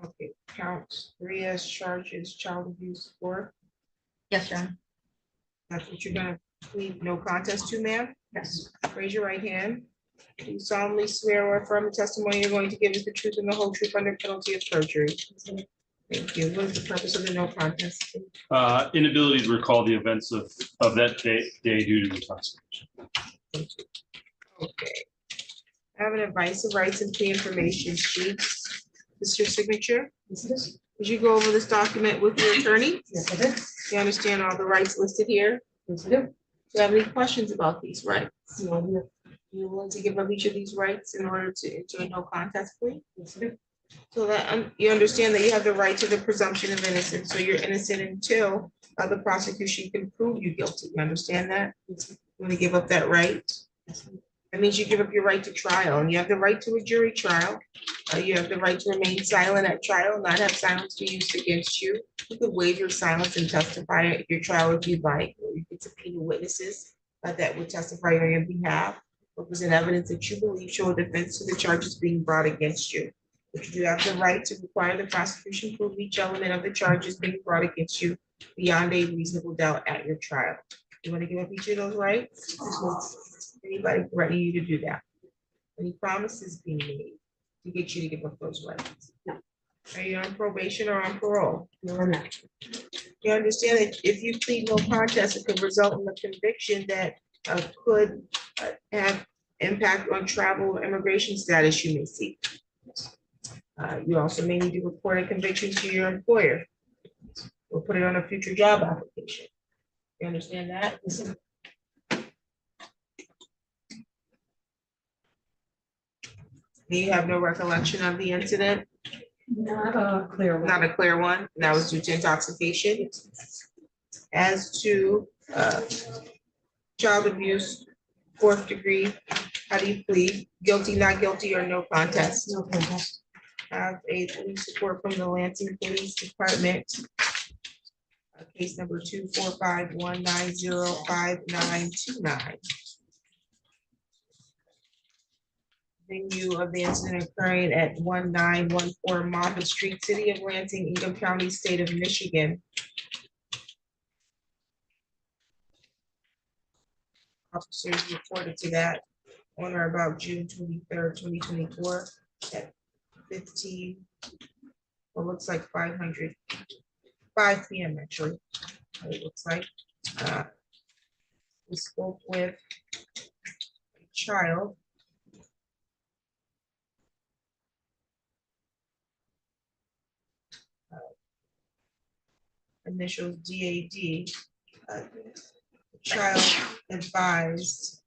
Speaker 1: Okay, count 3 as charges, child abuse 4.
Speaker 5: Yes, John.
Speaker 1: That's what you're gonna plead no contest to, ma'am?
Speaker 5: Yes.
Speaker 1: Raise your right hand. Do you solemnly swear or affirm the testimony you're going to give is the truth and the whole truth under penalty of perjury? Thank you. What is the purpose of the no contest?
Speaker 15: Inability to recall the events of that day due to intoxication.
Speaker 1: Okay. I have an advice of rights and plea information sheet. This is your signature? Did you go over this document with your attorney?
Speaker 8: Yes, I did.
Speaker 1: You understand all the rights listed here?
Speaker 8: Yes, I do.
Speaker 1: Do you have any questions about these rights? You willing to give up each of these rights in order to enter a no contest plea?
Speaker 8: Yes, I do.
Speaker 1: So that you understand that you have the right to the presumption of innocence, so you're innocent until the prosecution can prove you guilty. You understand that? You want to give up that right? That means you give up your right to trial, and you have the right to a jury trial. You have the right to remain silent at trial, not have silence be used against you. You could waive your silence and testify at your trial if you'd like, or you could subpoena witnesses that would testify on your behalf, or present evidence that you believe show a defense to the charges being brought against you. But you do have the right to require the prosecution prove each element of the charges being brought against you beyond a reasonable doubt at your trial. You want to give up each of those rights? Anybody threaten you to do that? Any promises being made to get you to give up those rights?
Speaker 5: No.
Speaker 1: Are you on probation or on parole?
Speaker 5: No, I'm not.
Speaker 1: You understand that if you plead no contest, it could result in a conviction that could have impact on travel or immigration status you may seek. You also may need to report a conviction to your employer or put it on a future job application. You understand that? You have no recollection of the incident?
Speaker 8: Not a clear one.
Speaker 1: Not a clear one. That was due to intoxication. As to child abuse, 4th degree, how do you plead? Guilty, not guilty, or no contest?
Speaker 8: No contest.
Speaker 1: Have a police report from the Lansing Police Department. Case number 24519055929. Venue of the incident occurring at 1914 Moffett Street, City of Lansing, Ingham County, State of Michigan. Officers reported to that on or about June 23rd, 2024 at 15 It looks like 5 PM actually. It looks like. We spoke with a child. Initials DAD. The child advised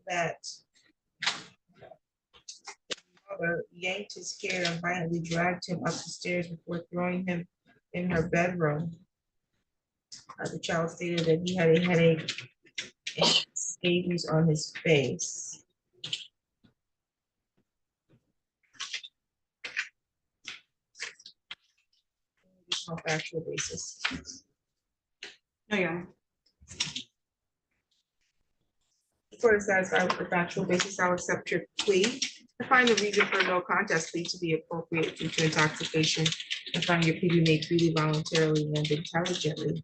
Speaker 1: that mother yanked his hair and violently dragged him up the stairs before throwing him in her bedroom. The child stated that he had a headache and scabies on his face. Additional factual basis.
Speaker 3: No, Your Honor.
Speaker 1: The court is satisfied with the factual basis. I'll accept your plea. I find the reason for no contest plea to be appropriate due to intoxication. I find your plea be made freely, voluntarily, and intelligently.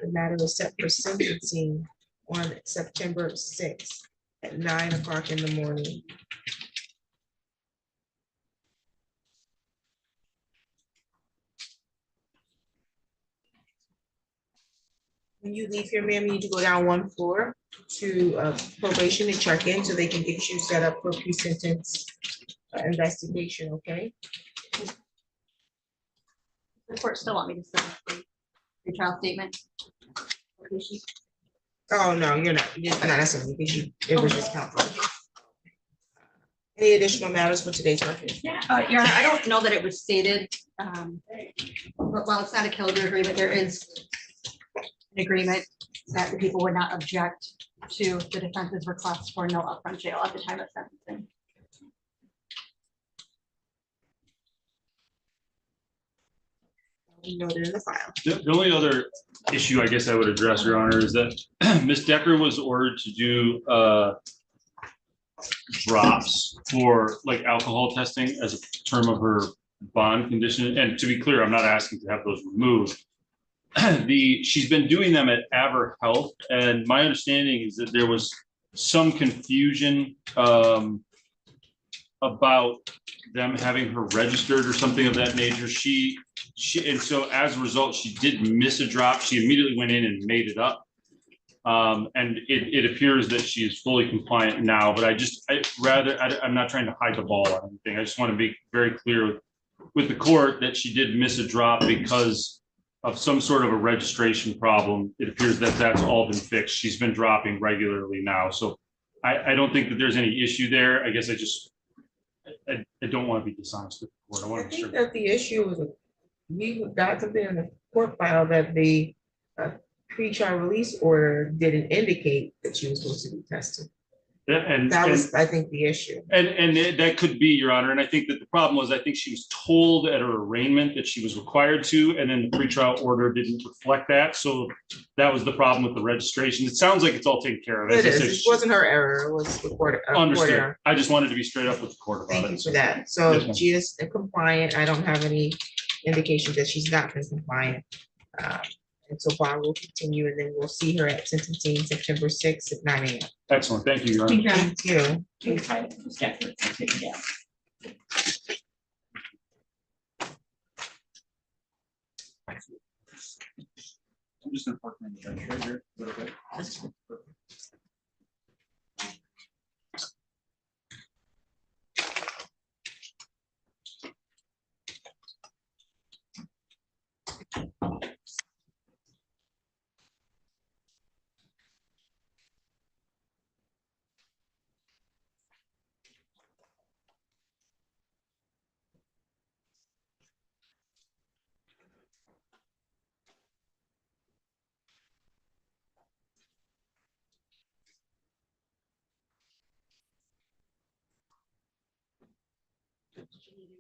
Speaker 1: The matter is set for sentencing on September 6th at 9 o'clock in the morning. When you leave here, ma'am, you need to go down one floor to probation and check in so they can get you set up for pre-sentence investigation, okay?
Speaker 5: The court still want me to submit the trial statement?
Speaker 1: Oh, no, you're not necessarily, because it was just counsel. Any additional matters for today's record?
Speaker 5: Your Honor, I don't know that it was stated, but while it's not a killer agreement, there is an agreement that the people would not object to the defense's request for no upfront jail at the time of sentencing.
Speaker 1: Noted in the file.
Speaker 15: The only other issue I guess I would address, Your Honor, is that Ms. Decker was ordered to do drops for like alcohol testing as a term of her bond condition. And to be clear, I'm not asking to have those removed. She's been doing them at Aver Health, and my understanding is that there was some confusion about them having her registered or something of that nature. And so as a result, she did miss a drop. She immediately went in and made it up. And it appears that she is fully compliant now, but I'm not trying to hide the ball or anything. I just want to be very clear with the court that she did miss a drop because of some sort of a registration problem. It appears that that's all been fixed. She's been dropping regularly now. So I don't think that there's any issue there. I guess I don't want to be dishonest with the court. I want to
Speaker 1: I think that the issue was we got something in the court file that the pre-trial release order didn't indicate that she was supposed to be tested.
Speaker 15: And
Speaker 1: that was, I think, the issue.
Speaker 15: And that could be, Your Honor. And I think that the problem was, I think she was told at her arraignment that she was required to, and then the pretrial order didn't reflect that. So that was the problem with the registration. It sounds like it's all taken care of.
Speaker 1: It is. It wasn't her error. It was the court.
Speaker 15: Understood.
Speaker 1: Court error.
Speaker 15: I just wanted to be straight up with the court about it.
Speaker 1: Thank you for that. So
Speaker 15: Yes,
Speaker 1: she is compliant. I don't have any indication that she's not been compliant. And so bond will continue, and then we'll see her at sentencing September 6th at 9 a.m.
Speaker 15: Excellent. Thank you, Your Honor.
Speaker 1: Thank you.
Speaker 15: I'm just gonna park my bench right here.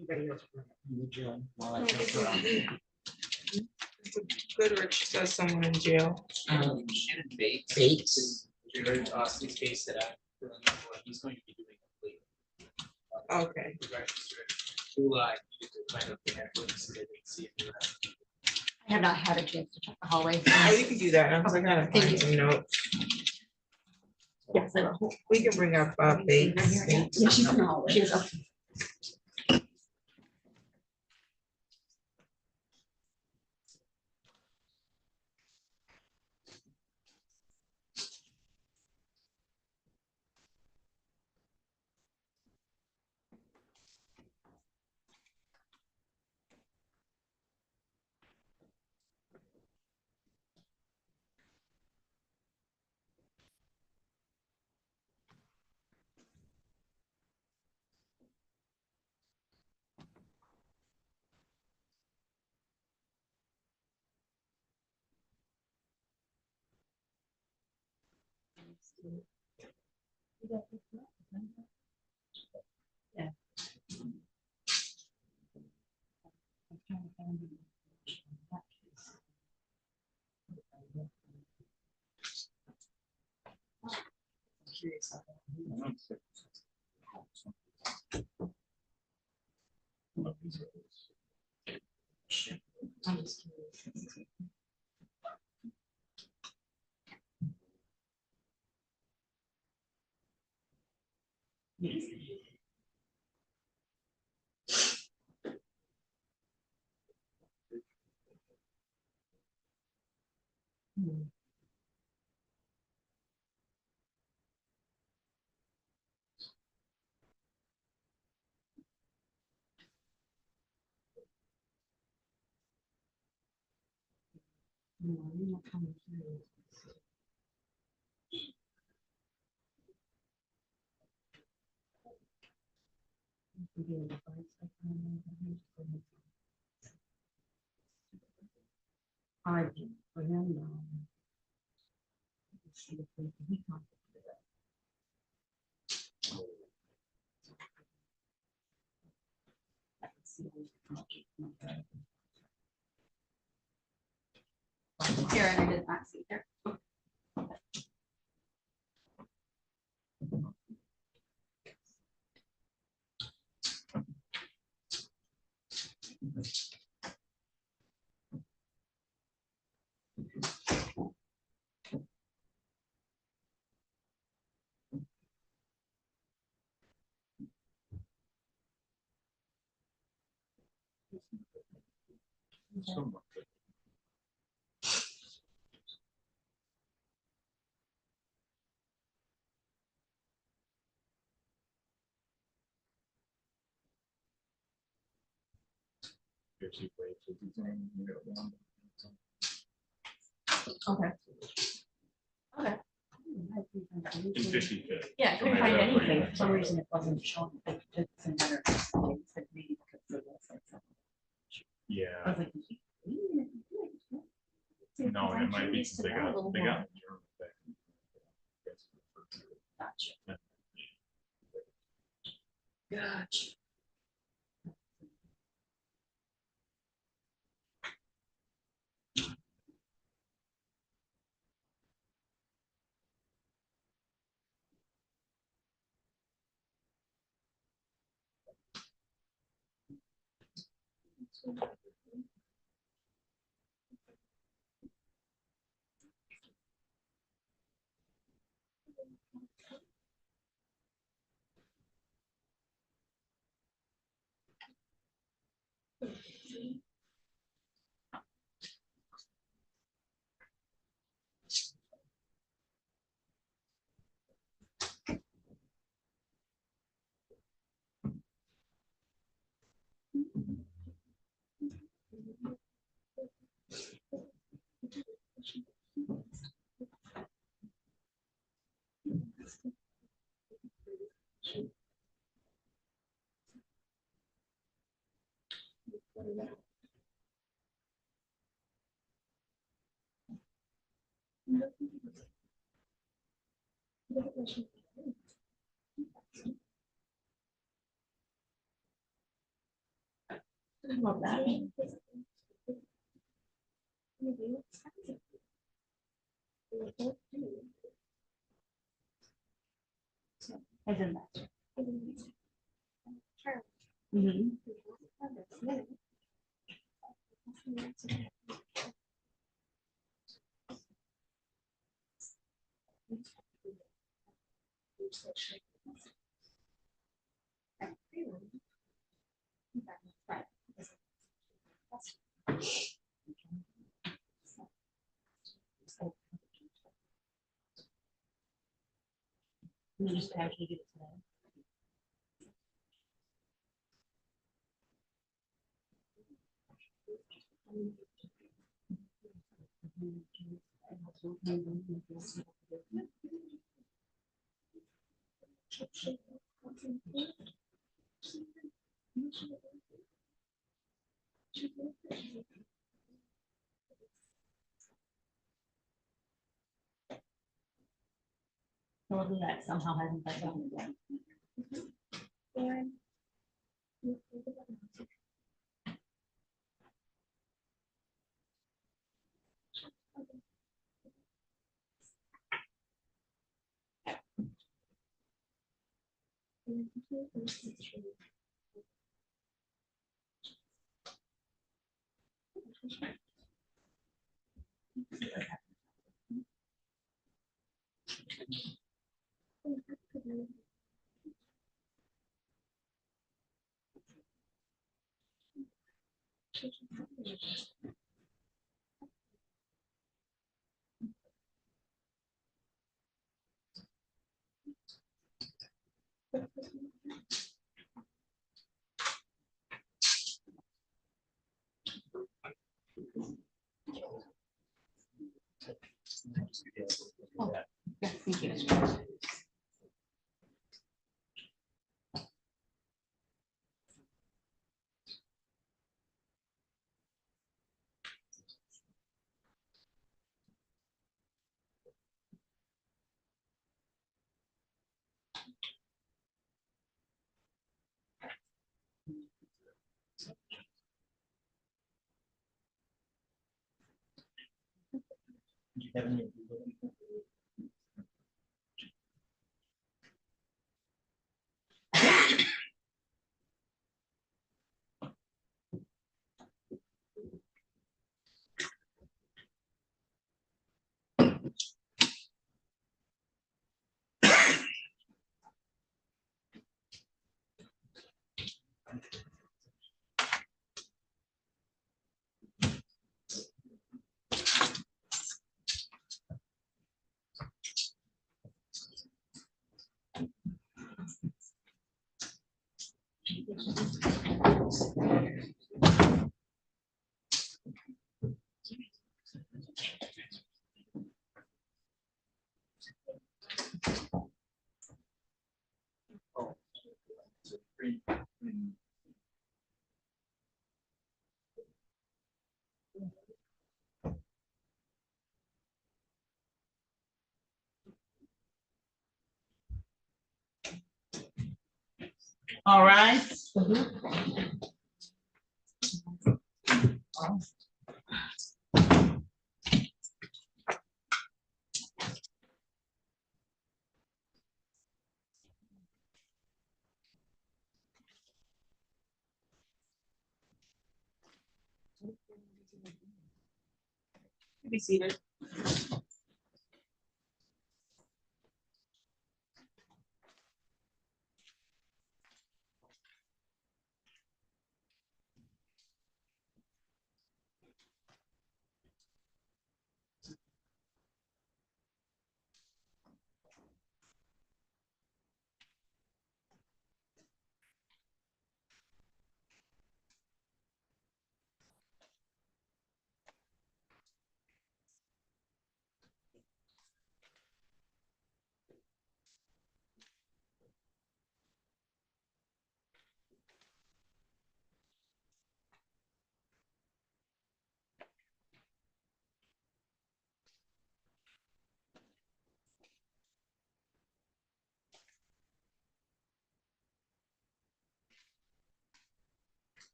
Speaker 15: Is that okay?
Speaker 1: Goodrich says someone in jail.
Speaker 16: Shannon Bates.
Speaker 1: Bates.
Speaker 16: Austin's case that he's going to be doing a plea.
Speaker 1: Okay.
Speaker 16: July, you get to find out the headlines so they can see if you're
Speaker 5: I have not had a chance to check the hallway.
Speaker 1: Oh, you can do that. I was like, I gotta
Speaker 5: Thank
Speaker 1: find
Speaker 5: you.
Speaker 1: some notes.
Speaker 5: Yes, I will.
Speaker 1: We can bring up Bates.
Speaker 5: Yeah, she's in the hallway. She is up.
Speaker 6: Karen, I did not see her.
Speaker 3: Okay. Okay.
Speaker 15: In 55th.
Speaker 3: Yeah, I couldn't find anything. For some reason, it wasn't showing. It doesn't matter. It's like maybe because it was like something. I
Speaker 15: Yeah,
Speaker 3: was like,
Speaker 15: no, it might be, 'cause they got.
Speaker 3: Gotcha. Gotcha. I love that. I did that. Mhm. You just actually get it today. Well, that somehow hasn't been done again. Oh, yeah, thank you.
Speaker 1: All right. Be seated.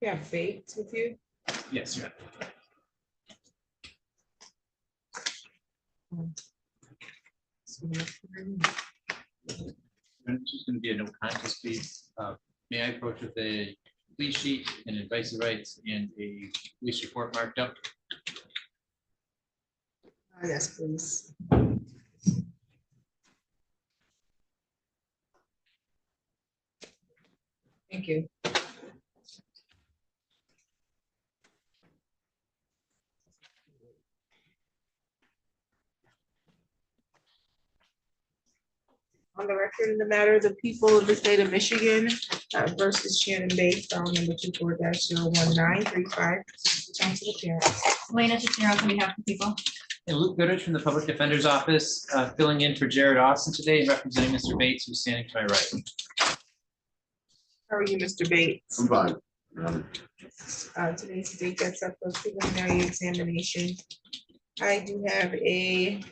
Speaker 1: You have Bates with you?
Speaker 16: Yes, yeah. It's just gonna be a no contest plea. May I approach with a plea sheet and advice of rights and a police report marked up?
Speaker 1: Yes, please. Thank you. On the record in the matter of the people of the state of Michigan versus Shannon Bates, file number 24-01935. Council appearance.
Speaker 3: Elena Cisneros on behalf of the people.
Speaker 16: And Luke Goodrich from the Public Defender's Office, filling in for Jared Austin today and representing Mr. Bates, who's standing to my right.
Speaker 1: How are you, Mr. Bates?
Speaker 11: I'm fine.
Speaker 1: Today's date that's up for preliminary examination. I do have a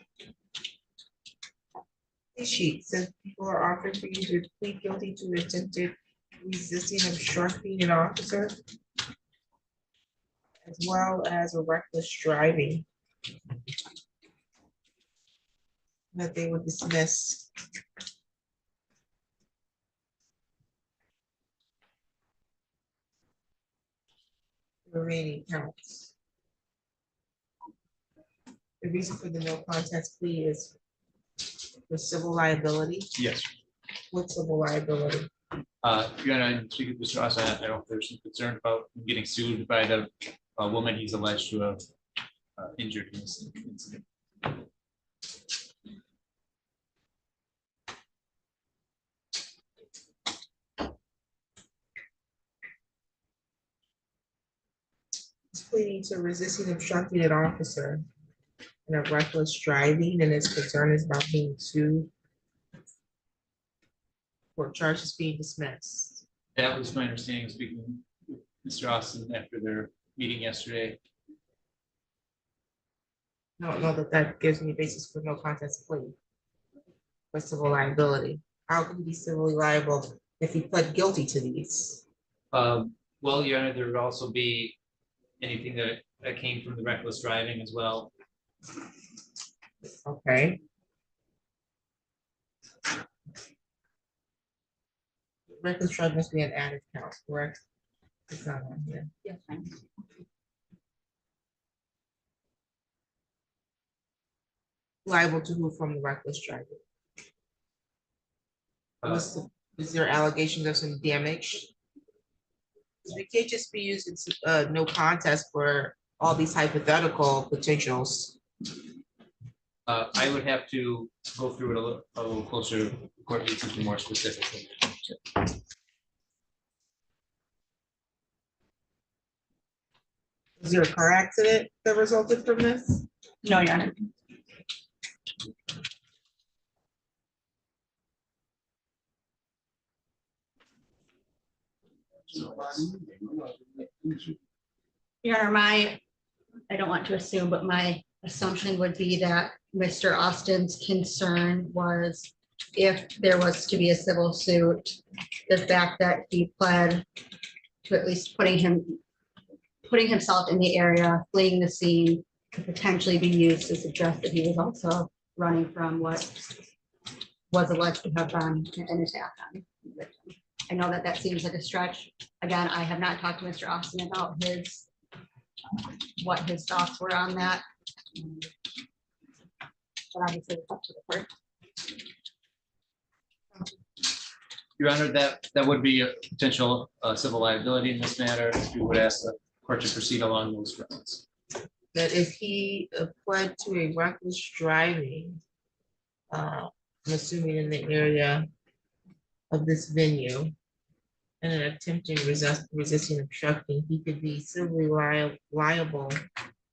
Speaker 1: sheet says people are offering for you to plead guilty to attempted resisting obstructing an officer, as well as a reckless driving, that they would dismiss. The remaining counts. The reason for the no contest plea is for civil liability.
Speaker 16: Yes.
Speaker 1: What civil liability?
Speaker 16: Your Honor, I'm speaking to Mr. Austin. I don't know if there's some concern about him getting sued by the woman he's alleged to have injured in this incident.
Speaker 1: He's pleading to resisting obstructing an officer and a reckless driving, and his concern is about being sued for charges being dismissed.
Speaker 16: That was my understanding, speaking with Mr. Austin after their meeting yesterday.
Speaker 1: I don't know that that gives me a basis for no contest plea for civil liability. How can he be civilly liable if he pled guilty to these?
Speaker 16: Well, Your Honor, there would also be anything that came from the reckless driving as well.
Speaker 1: Okay. Reckless driving must be an added count, correct? It's not on here.
Speaker 3: Yes, ma'am.
Speaker 1: Liable to who from the reckless driving? Is there allegations of some damage? We can't just be using no contest for all these hypothetical potentials.
Speaker 16: I would have to go through it a little closer. The court needs to be more specific.
Speaker 1: Is there a car accident that resulted from this?
Speaker 3: No, Your Honor. Your Honor, I don't want to assume, but my assumption would be that Mr. Austin's concern was if there was to be a civil suit, the fact that he pled to at least putting himself in the area, fleeing the scene, could potentially be used to suggest that he was also running from what was alleged to have been an attack on the victim. I know that that seems like a stretch. Again, I have not talked to Mr. Austin about what his thoughts were on that. But obviously it's up to the court.
Speaker 16: Your Honor, that would be a potential civil liability in this matter. We would ask the court to proceed along those lines.
Speaker 1: That if he pled to a reckless driving, I'm assuming in the area of this venue, and an attempting resisting obstructing, he could be civilly liable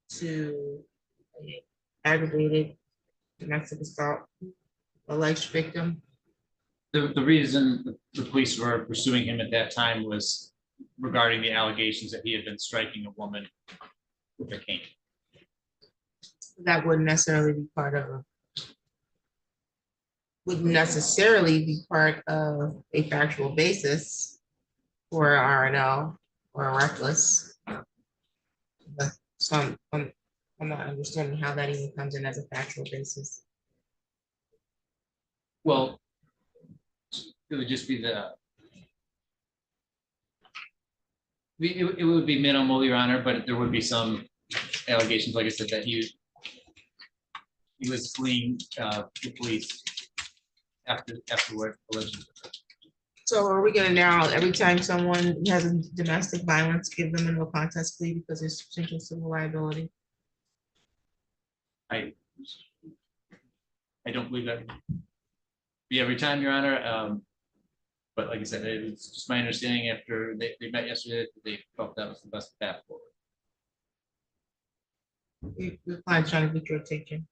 Speaker 1: to a aggravated domestic assault alleged victim.
Speaker 16: The reason the police were pursuing him at that time was regarding the allegations that he had been striking a woman with a cane.
Speaker 1: That wouldn't necessarily be part of a factual basis for an R&L or a reckless. But so I'm not understanding how that even comes in as a factual basis.
Speaker 16: Well, it would just be the. It would be minimal, Your Honor, but there would be some allegations, like I said, that he was fleeing the police afterward allegedly.
Speaker 1: So are we gonna now, every time someone has a domestic violence, give them a no contest plea because there's potential civil liability?
Speaker 16: I don't believe that would be every time, Your Honor. But like I said, it's just my understanding after they met yesterday, that they felt that was the best path forward.
Speaker 1: Your client's trying to get your attention.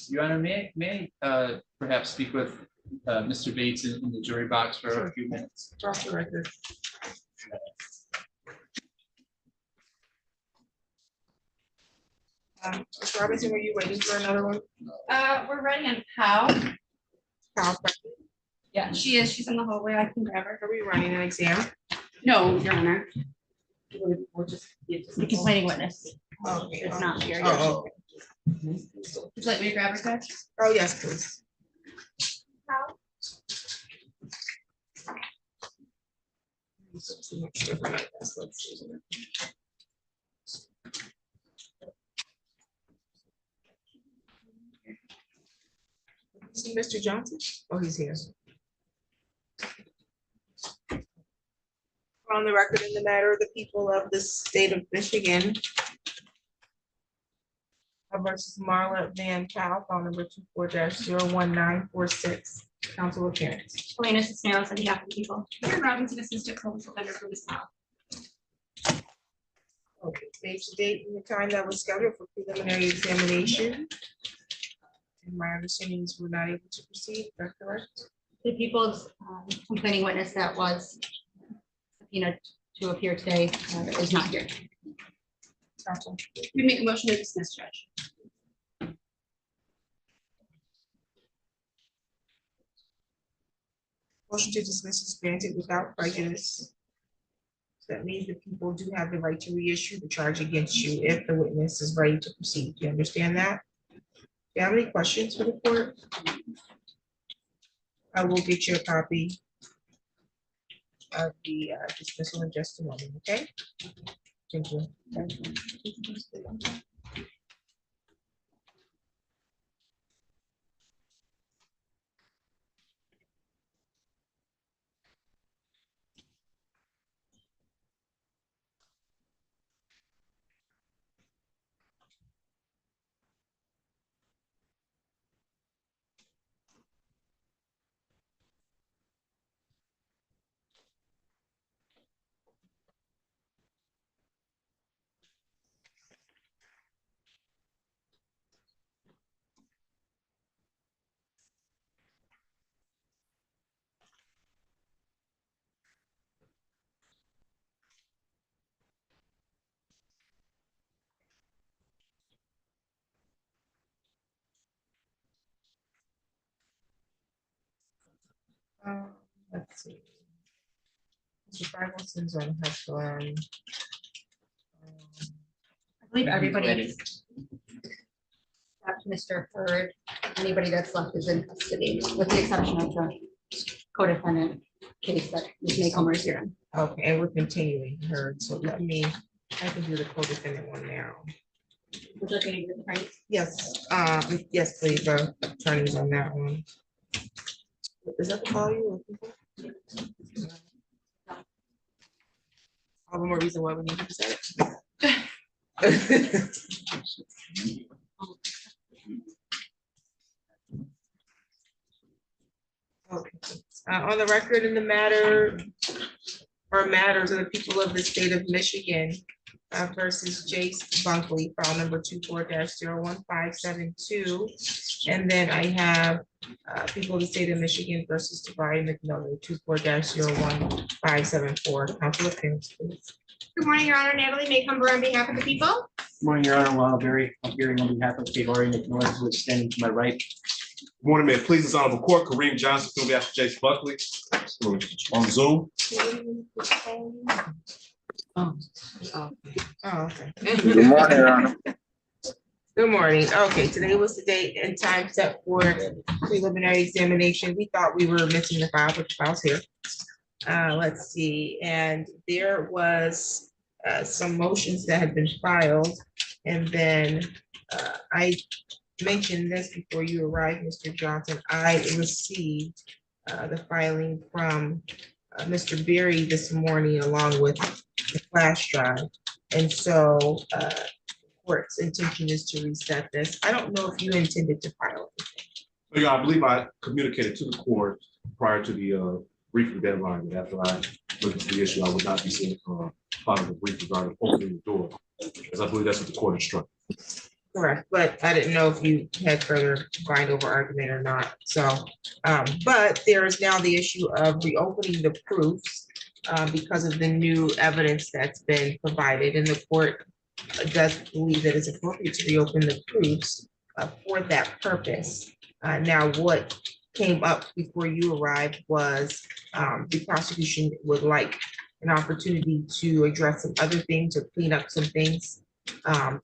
Speaker 16: Your Honor, may I perhaps speak with Mr. Bates in the jury box for a few minutes?
Speaker 1: Off the record. Ms. Robinson, were you waiting for another one?
Speaker 6: We're ready on Powell.
Speaker 1: Powell,
Speaker 6: Yeah, she is. She's in the hallway. I can grab her.
Speaker 1: are we running an exam?
Speaker 6: No, Your Honor.
Speaker 1: We're just.
Speaker 3: The complaining witness
Speaker 1: Okay.
Speaker 3: is not here.
Speaker 1: Oh,
Speaker 6: Would you like me to grab her, guys?
Speaker 1: oh, yes, please. See Mr. Johnson? Oh, he's here. On the record in the matter of the people of the state of Michigan versus Marla Van Cal, phone number 24-01946. Council appearance.
Speaker 5: Elena Cisneros on behalf of the people.
Speaker 6: Karen Robinson, Assistant Public Defender for Ms. Powell.
Speaker 1: Okay, state the date and the time that was scheduled for preliminary examination. And my understanding is we're not able to proceed, is that correct?
Speaker 5: The people's complaining witness that was subpoenaed to appear today is not here.
Speaker 1: Council.
Speaker 6: We make a motion to dismiss, Judge.
Speaker 1: Motion to dismiss is granted without prejudice. So that means the people do have the right to reissue the charge against you if the witness is ready to proceed. Do you understand that? Do you have any questions for the court? I will get you a copy of the dismissal in just a moment, okay? Thank you. Let's see. Mr. Ferguson's on hotline.
Speaker 5: I believe everybody except Mr. Hurd, anybody that's left is in custody, with the exception of the co-defendant case that Ms. Maycomer is here.
Speaker 1: Okay, and we're continuing her, so let me, I can do the co-defendant one now.
Speaker 5: Would you like me to do the right?
Speaker 1: Yes, yes, please, the attorneys on that one. Is that the call you? All the more reason why we need to set it. Okay, on the record in the matter or matters of the people of the state of Michigan versus Jace Bunkley, file number 24-01572. And then I have people of the state of Michigan versus Tabari McMillan, 24-01574. Council appearance, please.
Speaker 17: Good morning, Your Honor. Natalie Maycomber on behalf of the people.
Speaker 2: Good morning, Your Honor. Ronald Becker, I'm hearing on behalf of Tabari McMillan, who is standing to my right.
Speaker 10: Good morning, Mayor. Please, this honorable court, Kareem Johnson, on behalf of Jace Buckley, on Zoom.
Speaker 1: Oh, okay.
Speaker 14: Good morning, Your Honor.
Speaker 1: Good morning. Okay, today was the date and time set for preliminary examination. We thought we were missing the file, but the file's here. Let's see, and there was some motions that had been filed, and then I mentioned this before you arrived, Mr. Johnson. I received the filing from Mr. Berry this morning along with the flash drive, and so court's intention is to reset this. I don't know if you intended to file anything.
Speaker 10: Yeah, I believe I communicated to the court prior to the briefing deadline, that after I looked at the issue, I would not be seeing filing a brief regarding opening the door, as I believe that's what the court instructed.
Speaker 1: Correct, but I didn't know if you had further bind over argument or not. So, but there is now the issue of reopening the proofs because of the new evidence that's been provided, and the court does believe that it's appropriate to reopen the proofs for that purpose. Now, what came up before you arrived was the prosecution would like an opportunity to address some other things or clean up some things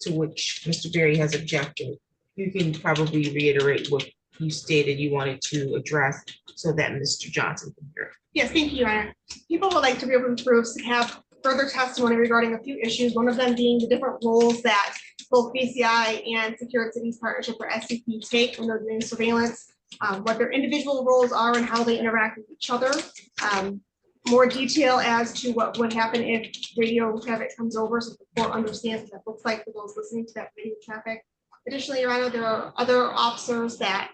Speaker 1: to which Mr. Berry has objected. You can probably reiterate what you stated you wanted to address so that Mr. Johnson can hear.
Speaker 17: Yes, thank you, Your Honor. People would like to reopen proofs to have further testimony regarding a few issues, one of them being the different roles that both BCI and Secured Cities Partnership or SCP take when they're doing surveillance, what their individual roles are and how they interact with each other. More detail as to what would happen if radio traffic comes over, so the court understands what that looks like for those listening to that radio traffic. Additionally, Your Honor, there are other officers that,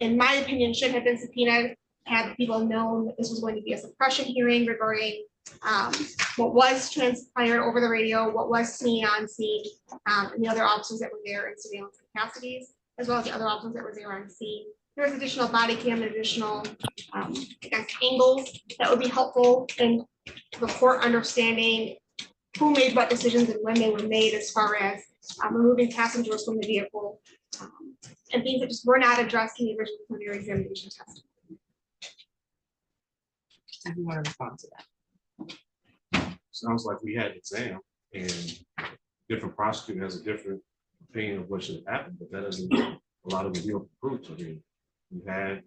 Speaker 17: in my opinion, should have been subpoenaed had people known that this was going to be a suppression hearing regarding what was transpired over the radio, what was seen on scene, and the other officers that were there in surveillance capacities, as well as the other officers that were there on scene. There's additional body cam and additional angles that would be helpful in the court understanding who made what decisions and when they were made, as far as removing passengers from the vehicle and things that just were not addressed in the original preliminary examination test.
Speaker 1: If you want to respond to that.
Speaker 10: Sounds like we had an exam and different prosecutor has a different opinion of what should have happened, but that doesn't a lot of the real proofs. I mean, we had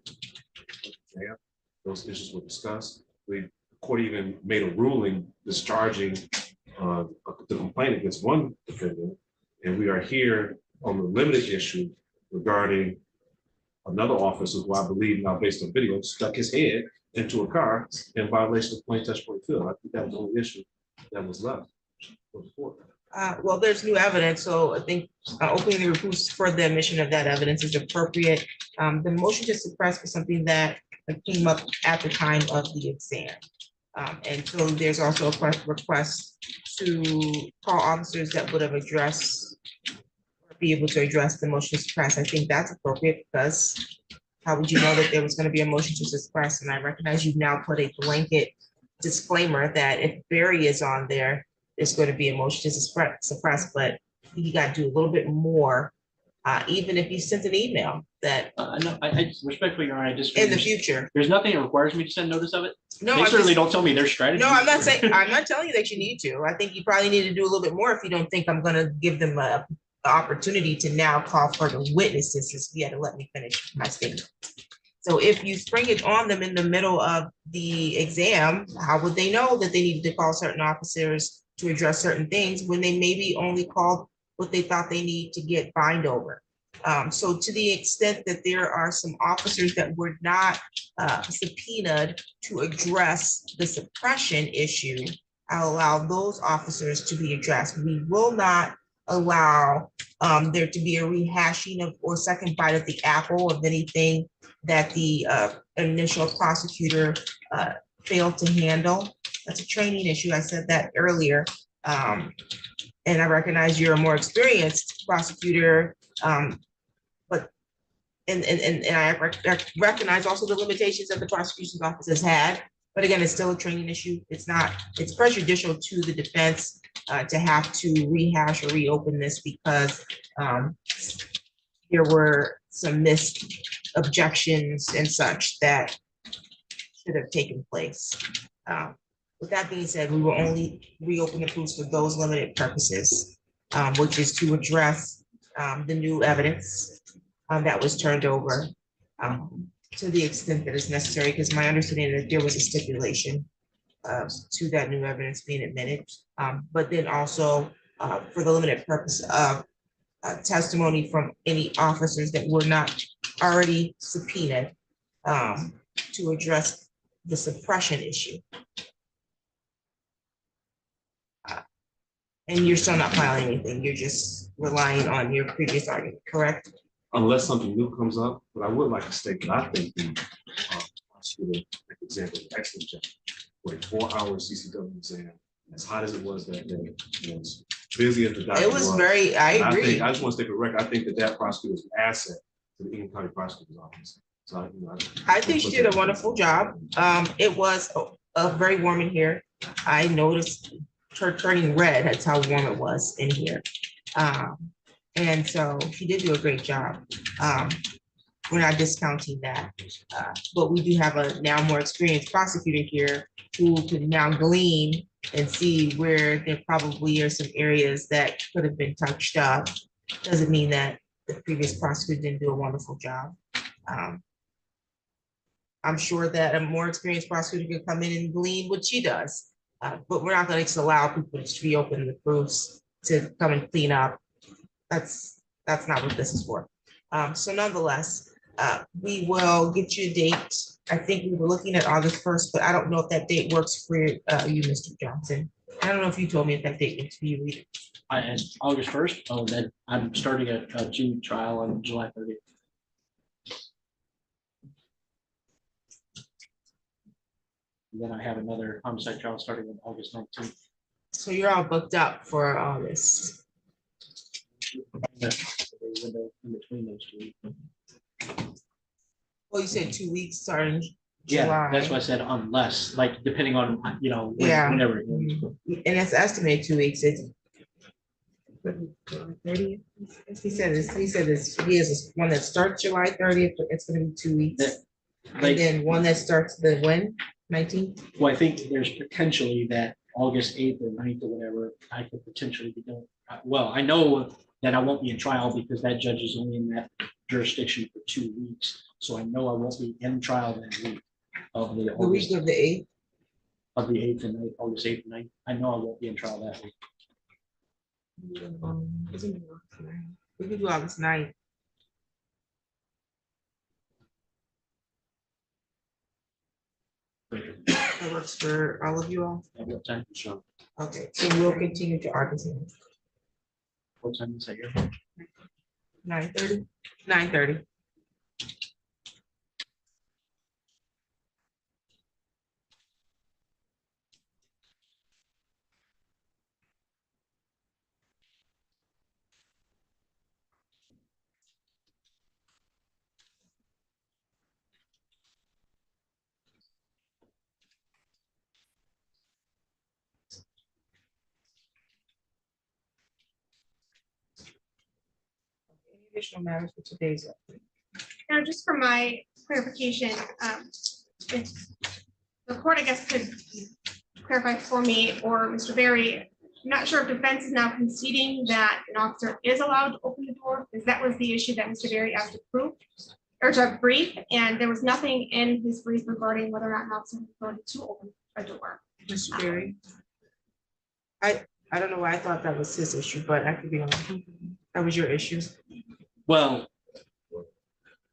Speaker 10: exam, those issues were discussed. The court even made a ruling discharging the complaint against one defendant, and we are here on the limited issue regarding another officer who I believe now, based on video, stuck his head into a car in violation of plain testimony field. I think that was the only issue that was left for the court.
Speaker 1: Well, there's new evidence, so I think opening the proofs for the admission of that evidence is appropriate. The motion to suppress was something that came up at the time of the exam. And so there's also a request to call officers that would have addressed or be able to address the motion to suppress. I think that's appropriate because how would you know that there was going to be a motion to suppress? And I recognize you've now put a blanket disclaimer that if Barry is on there, there's going to be a motion to suppress, but you got to do a little bit more, even if you sent an email that.
Speaker 2: No, I respectfully, Your Honor, I disagree.
Speaker 1: In the future.
Speaker 2: There's nothing that requires me to send notice of it.
Speaker 1: No,
Speaker 2: they certainly don't tell me their strategy.
Speaker 1: No, I'm not saying, I'm not telling you that you need to. I think you probably need to do a little bit more if you don't think I'm going to give them a opportunity to now call for the witnesses, since you had to let me finish my statement. So if you spring it on them in the middle of the exam, how would they know that they needed to call certain officers to address certain things when they maybe only called what they thought they need to get bind over? So to the extent that there are some officers that were not subpoenaed to address the suppression issue, I'll allow those officers to be addressed. We will not allow there to be a rehashing of or second bite of the apple of anything that the initial prosecutor failed to handle. That's a training issue. I said that earlier. And I recognize you're a more experienced prosecutor, but and I recognize also the limitations that the prosecution's office has had. But again, it's still a training issue. It's prejudicial to the defense to have to rehash or reopen this because there were some missed objections and such that should have taken place. With that being said, we will only reopen the proofs for those limited purposes, which is to address the new evidence that was turned over to the extent that is necessary, because my understanding is that there was a stipulation to that new evidence being admitted, but then also for the limited purpose of testimony from any officers that were not already subpoenaed to address the suppression issue. And you're still not filing anything, you're just relying on your previous argument, correct?
Speaker 10: Unless something new comes up, but I would like to state that I think the prosecutor, for example, excellent job. For a 4-hour CCW exam, as hot as it was that day, was busy as the doctor
Speaker 1: It was very, I
Speaker 10: And
Speaker 1: agree.
Speaker 10: I just want to state a record. I think that prosecutor is an asset to the English County Prosecutor's Office. So
Speaker 1: I think she did a wonderful job. It was very warm in here. I noticed her turning red, that's how warm it was in here. And so she did do a great job. We're not discounting that. But we do have a now more experienced prosecutor here who can now glean and see where there probably are some areas that could have been touched up. Doesn't mean that the previous prosecutor didn't do a wonderful job. I'm sure that a more experienced prosecutor can come in and glean what she does. But we're not going to allow people to reopen the proofs to come and clean up. That's not what this is for. So nonetheless, we will get you a date. I think we were looking at August 1st, but I don't know if that date works for you, Mr. Johnson. I don't know if you told me if that date works for you either.
Speaker 2: August 1st, oh, then I'm starting a June trial on July 30th. And then I have another homicide trial starting on August 19th.
Speaker 1: So you're all booked up for August.
Speaker 2: Window in between those two.
Speaker 1: Well, you said 2 weeks starting
Speaker 2: Yeah,
Speaker 1: July.
Speaker 2: that's what I said, unless, like, depending on,
Speaker 1: Yeah.
Speaker 2: whenever.
Speaker 1: And it's estimated 2 weeks. It's 30th. He said this, he has one that starts July 30th, but it's gonna be 2 weeks. And then one that starts the when, 19th?
Speaker 2: Well, I think there's potentially that August 8th or 9th or whatever, I could potentially be done. Well, I know that I won't be in trial because that judge is only in that jurisdiction for 2 weeks. So I know I won't be in trial that week of the
Speaker 1: week of the 8th?
Speaker 2: Of the 8th and 9th, August 8th and 9th. I know I won't be in trial that week.
Speaker 1: We could do August 9th. That works for all of you all?
Speaker 2: At what time?
Speaker 10: Sure.
Speaker 1: Okay, so we'll continue to August 9th.
Speaker 2: What time is that here?
Speaker 1: 9:30? 9:30. Any additional matters for today's update?
Speaker 17: Now, just for my clarification, if the court, I guess, could clarify for me or Mr. Berry, I'm not sure if defense is now conceding that an officer is allowed to open the door, because that was the issue that Mr. Berry asked to prove or to brief, and there was nothing in his brief regarding whether or not an officer was going to open a door.
Speaker 1: Mr. Berry? I don't know why I thought that was his issue, but I could be wrong. That was your issue.
Speaker 2: Well,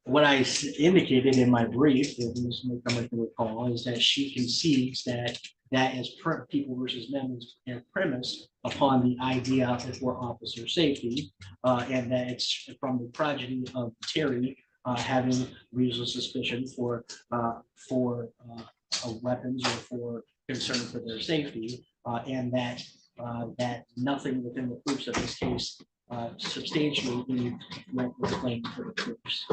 Speaker 2: what I indicated in my brief, if Ms. Montgomery can recall, is that she concedes that is People versus Men is premised upon the idea for officer safety, and that it's from the progeny of Terry having reasonable suspicion for weapons or for concern for their safety, and that that nothing within the proofs of this case substantially went with claim for the proofs.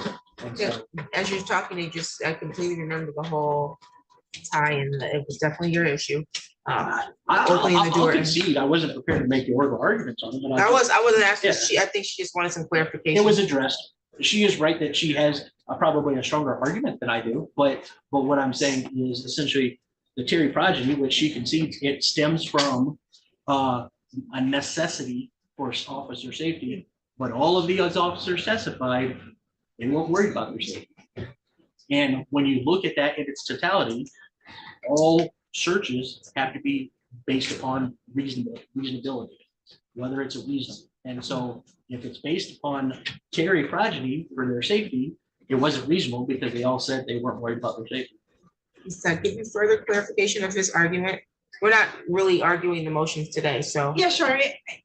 Speaker 2: And so,
Speaker 1: As you're talking, I completely remember the whole tie, and it was definitely your issue. Opening the
Speaker 2: I'll
Speaker 1: door.
Speaker 2: concede, I wasn't prepared to make the oral arguments on it. But
Speaker 1: I wasn't asking,
Speaker 2: Yeah.
Speaker 1: I think she just wanted some clarification.
Speaker 2: It was addressed. She is right that she has probably a stronger argument than I do, but what I'm saying is essentially the Terry progeny, which she concedes, it stems from a necessity for officer safety, but all of these officers testified they weren't worried about their safety. And when you look at that in its totality, all searches have to be based upon reasonability, whether it's a reason. And so if it's based upon Terry progeny for their safety, it wasn't reasonable because they all said they weren't worried about their safety.
Speaker 1: So give you further clarification of his argument. We're not really arguing the motions today, so.
Speaker 17: Yeah, sure.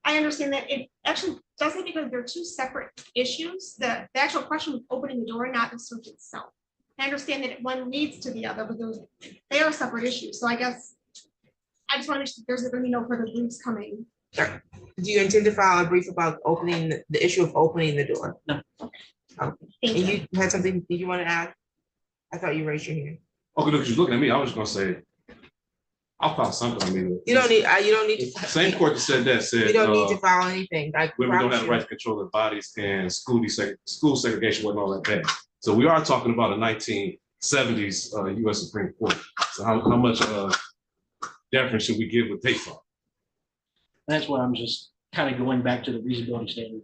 Speaker 17: I understand that it actually doesn't, because they're two separate issues. The actual question of opening the door, not the search itself. I understand that one leads to the other, but they are separate issues. So I guess I just want to make sure there's going to be no further briefs coming.
Speaker 1: Sure. Do you intend to file a brief about opening the issue of opening the door?
Speaker 2: No.
Speaker 1: Okay. And you had something, did you want to add? I thought you raised your hand.
Speaker 10: Okay, look, she's looking at me. I was just gonna say, I'll file something. I mean,
Speaker 1: You don't need to.
Speaker 10: same court that said that said.
Speaker 1: You don't need to file anything. I
Speaker 10: Women don't
Speaker 1: promise
Speaker 10: have the
Speaker 1: you.
Speaker 10: right to control their bodies, and school segregation wasn't all that bad. So we are talking about a 1970s US Supreme Court. So how much deference should we give with Tate law?
Speaker 2: That's what I'm just kind of going back to the reasonability standard.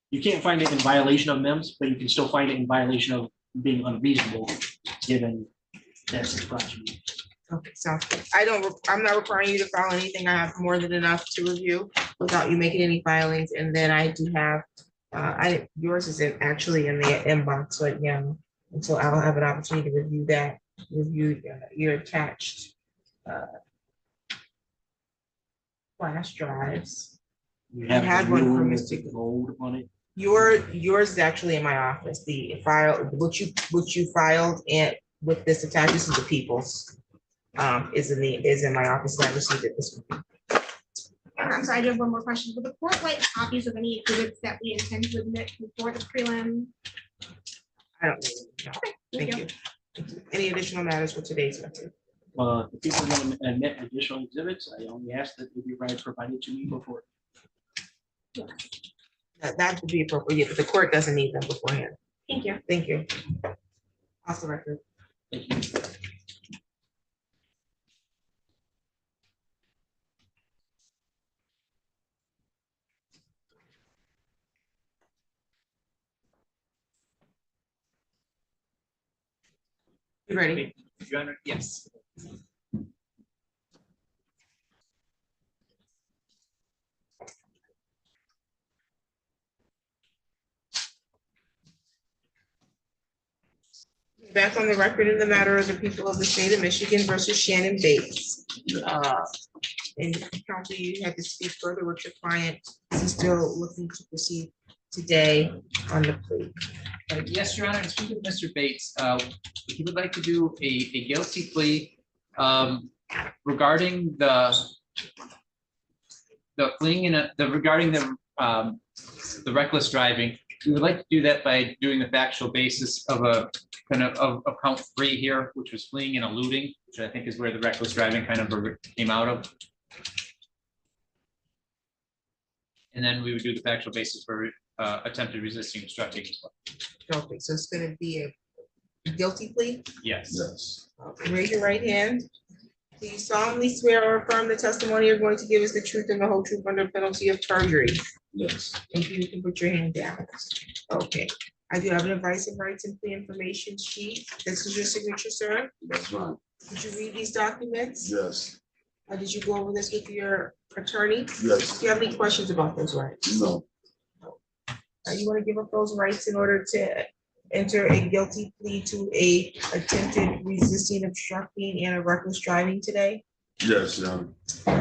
Speaker 2: You can't find it in violation of MEMS, but you can still find it in violation of being unreasonable, given that's the progeny.
Speaker 1: Okay, so I'm not requiring you to file anything. I have more than enough to review without you making any filings. And then I do have, yours is actually in the inbox right now. And so I'll have an opportunity to review that, your attached flash drives.
Speaker 2: You
Speaker 1: I had one for Mr.
Speaker 2: Gold on it.
Speaker 1: Yours is actually in my office. The file, what you filed and with this attached, this is the people's, is in my office. And I received it this week.
Speaker 17: I'm sorry, I do have one more question. Will the court like copies of any exhibits that we intend to admit before the prelim?
Speaker 1: I don't know. Thank you. Any additional matters for today's meeting?
Speaker 2: If people want to admit additional exhibits, I only ask that they be provided to me before.
Speaker 1: That would be appropriate, but the court doesn't need them beforehand.
Speaker 17: Thank you.
Speaker 1: Thank you. Off the record.
Speaker 2: Thank you.
Speaker 1: You ready?
Speaker 16: Yes.
Speaker 1: Back on the record in the matter of the people of the state of Michigan versus Shannon Bates. And counsel, you had to speak further with your client. He's still looking to proceed today on the plea.
Speaker 16: Yes, Your Honor, speaking of Mr. Bates, he would like to do a guilty plea regarding the fleeing in regarding the reckless driving. We would like to do that by doing the factual basis of a kind of count 3 here, which was fleeing and eluding, which I think is where the reckless driving kind of came out of. And then we would do the factual basis for attempted resisting obstructing as well.
Speaker 1: Okay, so it's gonna be a guilty plea?
Speaker 16: Yes.
Speaker 11: Yes.
Speaker 1: Raise your right hand. Do you solemnly swear or affirm the testimony you're going to give is the truth and the whole truth under penalty of perjury?
Speaker 11: Yes.
Speaker 1: Thank you. You can put your hand down. Okay. I do have an advice of rights and plea information sheet. This is your signature, sir.
Speaker 11: That's right.
Speaker 1: Did you read these documents?
Speaker 11: Yes.
Speaker 1: Did you go over this with your attorney?
Speaker 11: Yes.
Speaker 1: Do you have any questions about those rights?
Speaker 11: No.
Speaker 1: You want to give up those rights in order to enter a guilty plea to a attempted resisting, obstructing, and a reckless driving today?
Speaker 11: Yes, yeah.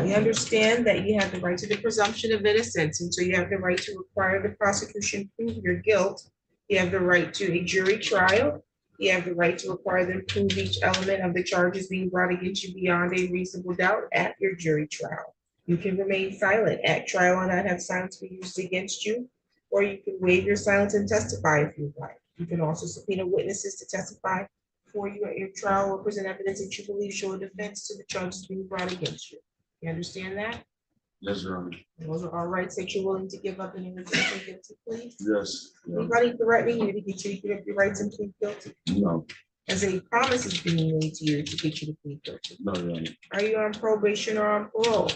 Speaker 1: You understand that you have the right to the presumption of innocence, and so you have the right to require the prosecution prove your guilt. You have the right to a jury trial. You have the right to require them prove each element of the charges being brought against you beyond a reasonable doubt at your jury trial. You can remain silent at trial and not have silence be used against you, or you can waive your silence and testify if you'd like. You can also subpoena witnesses to testify for you at your trial or present evidence that you believe show a defense to the charges being brought against you. You understand that?
Speaker 11: Yes, Your Honor.
Speaker 1: Those are all rights that you're willing to give up in your guilty plea.
Speaker 11: Yes.
Speaker 1: Anybody threatening you to get you to give up your rights and plead guilty?
Speaker 11: No,
Speaker 1: Has any promises been made to you to get you to plead guilty?
Speaker 11: no, Your Honor.
Speaker 1: Are you on probation or on parole?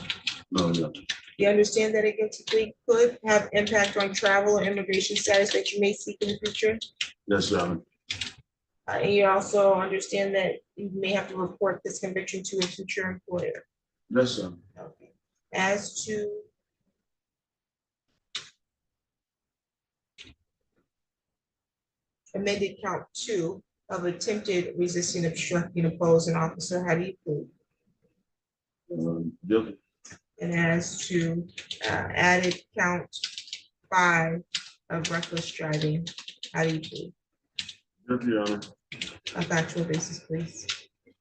Speaker 11: No, Your Honor.
Speaker 1: You understand that a guilty plea could have impact on travel or immigration status that you may seek in the future?
Speaker 11: Yes, Your Honor.
Speaker 1: And you also understand that you may have to report this conviction to a future employer.
Speaker 11: Yes, Your Honor.
Speaker 1: Okay. As to amended count 2 of attempted resisting, obstructing, opposing officer, how do you plead?
Speaker 11: Guilty.
Speaker 1: And as to added count 5 of reckless driving, how do you plead?
Speaker 11: Guilty, Your Honor.
Speaker 1: On factual basis, please.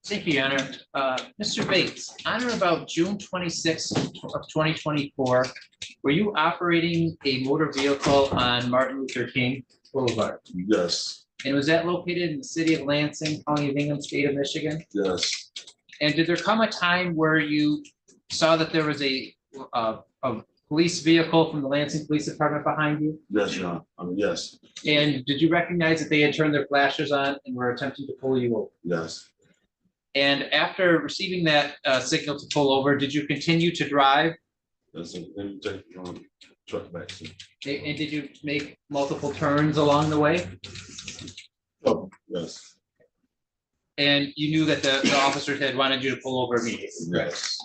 Speaker 16: Thank you, Your Honor. Mr. Bates, on or about June 26th of 2024, were you operating a motor vehicle on Martin Luther King Boulevard?
Speaker 11: Yes.
Speaker 16: And was that located in the city of Lansing, County of Hingham, state of Michigan?
Speaker 11: Yes.
Speaker 16: And did there come a time where you saw that there was a police vehicle from the Lansing Police Department behind you?
Speaker 11: Yes, Your Honor. Yes.
Speaker 16: And did you recognize that they had turned their flashers on and were attempting to pull you over?
Speaker 11: Yes.
Speaker 16: And after receiving that signal to pull over, did you continue to drive?
Speaker 11: Yes, and then take truck back.
Speaker 16: And did you make multiple turns along the way?
Speaker 11: Oh, yes.
Speaker 16: And you knew that the officers had wanted you to pull over immediately?
Speaker 11: Yes.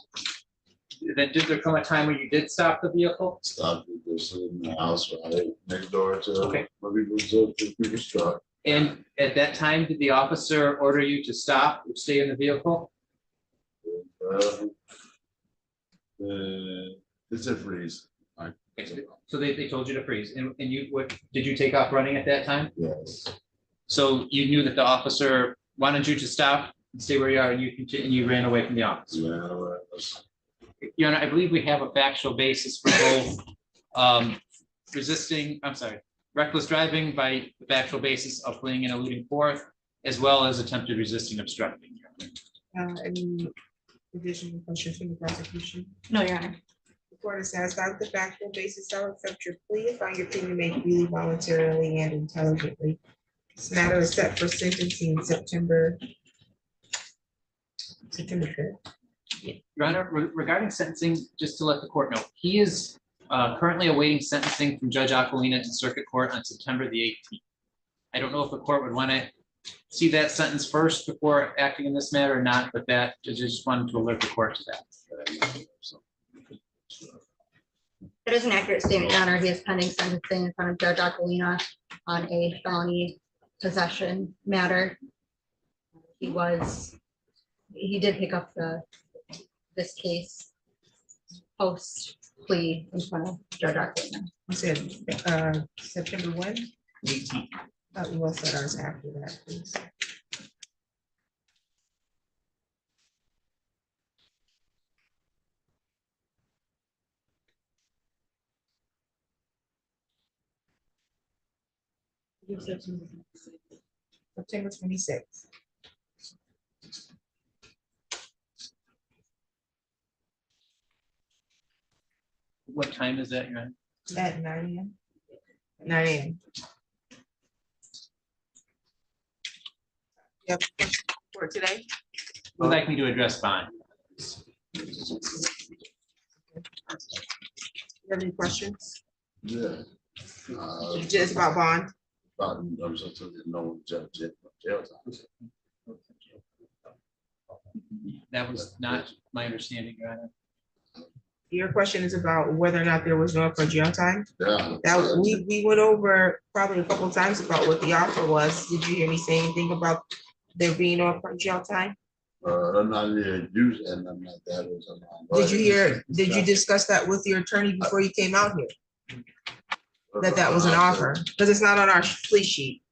Speaker 16: Then did there come a time where you did stop the vehicle?
Speaker 11: Stopped at this in the house right next door to
Speaker 16: Okay.
Speaker 11: where we was up to people's truck.
Speaker 16: And at that time, did the officer order you to stop or stay in the vehicle?
Speaker 11: It's a freeze.
Speaker 16: So they told you to freeze, and you, did you take off running at that time?
Speaker 11: Yes.
Speaker 16: So you knew that the officer wanted you to stop and stay where you are, and you ran away from the officer?
Speaker 11: Yeah.
Speaker 16: Your Honor, I believe we have a factual basis for both reckless driving by the factual basis of fleeing and eluding forth, as well as attempted resisting obstructing.
Speaker 1: Any additional questions from the prosecution?
Speaker 5: No, Your Honor.
Speaker 1: The court is satisfied with the factual basis. I'll accept your plea if I your plea made freely, voluntarily, and intelligently. This matter is set for sentencing September 5th.
Speaker 16: Your Honor, regarding sentencing, just to let the court know, he is currently awaiting sentencing from Judge Aquilina in Circuit Court on September the 18th. I don't know if the court would want to see that sentence first before acting in this matter or not, but that I just wanted to alert the court to that.
Speaker 5: That is an accurate statement, Your Honor. He is pending sentencing in front of Judge Aquilina on a felony possession matter. He did pick up this case post plea in front of Judge Aquilina.
Speaker 1: You said September when?
Speaker 16: 18th.
Speaker 1: We will set ours after that, please. September 26th.
Speaker 16: What time is that, Your Honor?
Speaker 1: At 9 a.m. 9 a.m. Yep. For today.
Speaker 16: Would like me to address bond?
Speaker 1: You have any questions?
Speaker 11: Yeah.
Speaker 1: Just about bond?
Speaker 11: I'm just no jail time.
Speaker 16: That was not my understanding, Your Honor.
Speaker 1: Your question is about whether or not there was no upfront jail time?
Speaker 11: Yeah.
Speaker 1: That we went over probably a couple of times about what the offer was. Did you hear me say anything about there being no upfront jail time?
Speaker 11: I'm not really used and I'm not that.
Speaker 1: Did you discuss that with your attorney before you came out here? That was an offer, because it's not on our plea sheet.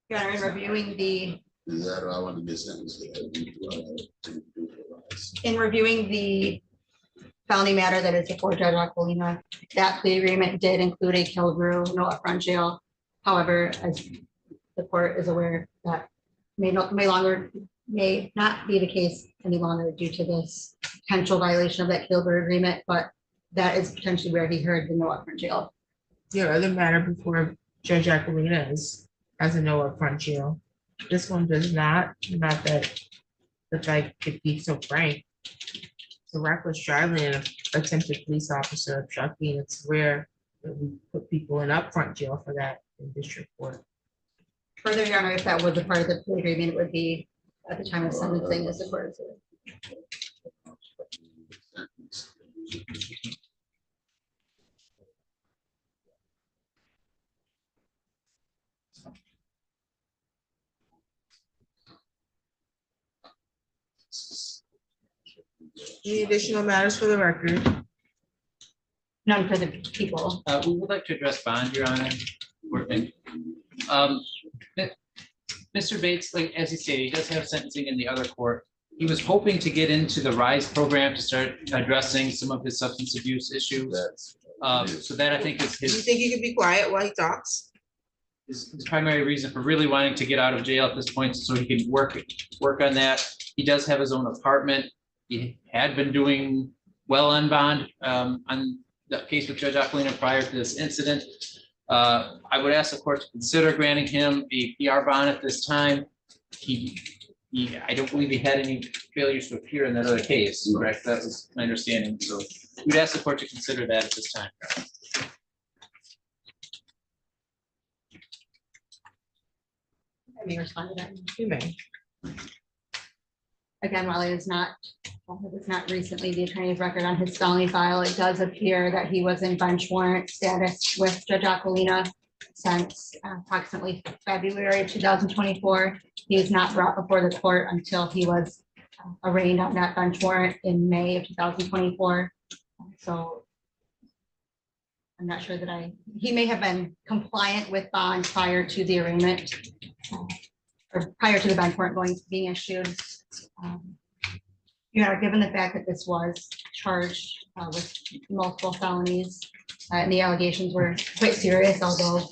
Speaker 5: Your Honor, in reviewing the
Speaker 11: Is that I want to get sentenced?
Speaker 5: In reviewing the felony matter that is before Judge Aquilina, that plea agreement did include a kill rule, no upfront jail. However, as the court is aware, that may not be the case any longer due to this potential violation of that kill rule agreement, but that is potentially where he heard the no upfront jail.
Speaker 8: Your other matter before Judge Aquilina is as a no upfront jail. This one does not that I could be so frank. It's a reckless driving and attempted police officer obstructing. It's rare that we put people in upfront jail for that in district court.
Speaker 5: Further, Your Honor, if that was a part of the plea agreement, it would be at the time of sentencing as the court is.
Speaker 1: Any additional matters for the record?
Speaker 5: None for the people.
Speaker 16: We would like to address bond, Your Honor. Mr. Bates, like as he stated, he does have sentencing in the other court. He was hoping to get into the RISE program to start addressing some of his substance abuse issues. So that I think is
Speaker 1: Do you
Speaker 16: his
Speaker 1: think you can be quiet while he talks?
Speaker 16: his primary reason for really wanting to get out of jail at this point, so he can work on that. He does have his own apartment. He had been doing well on bond on the case with Judge Aquilina prior to this incident. I would ask the court to consider granting him a PR bond at this time. I don't believe he had any failures to appear in that other case, correct? That was my understanding. So we'd ask the court to consider that at this time.
Speaker 5: Let me respond to that.
Speaker 8: You may.
Speaker 5: Again, while it was not recently the attorney's record on his felony file, it does appear that he was in bench warrant status with Judge Aquilina since approximately February of 2024. He was not brought before the court until he was arraigned on that bench warrant in May of 2024. So I'm not sure that he may have been compliant with bond prior to the arraignment or prior to the bench warrant being issued. Given the fact that this was charged with multiple felonies and the allegations were quite serious, although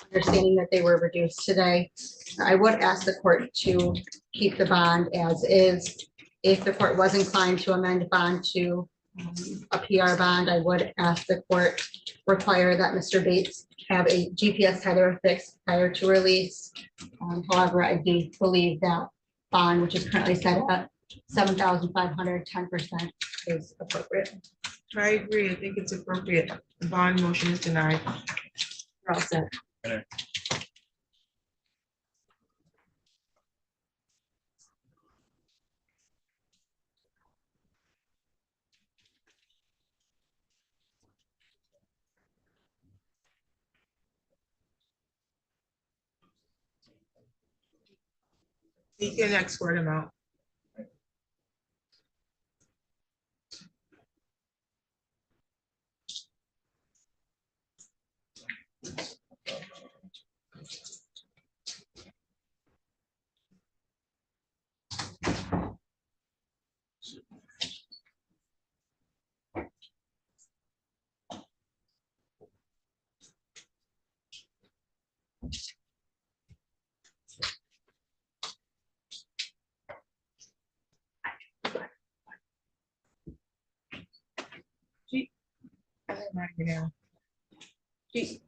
Speaker 5: understanding that they were reduced today, I would ask the court to keep the bond as is. If the court was inclined to amend bond to a PR bond, I would ask the court require that Mr. Bates have a GPS tether fixed prior to release. However, I do believe that bond, which is currently set at 7,500, 10% is appropriate.
Speaker 8: I agree. I think it's appropriate. The bond motion is denied. You're all set. You can export them out.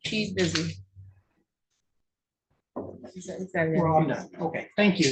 Speaker 8: She's busy.
Speaker 2: Well, I'm done. Okay, thank you.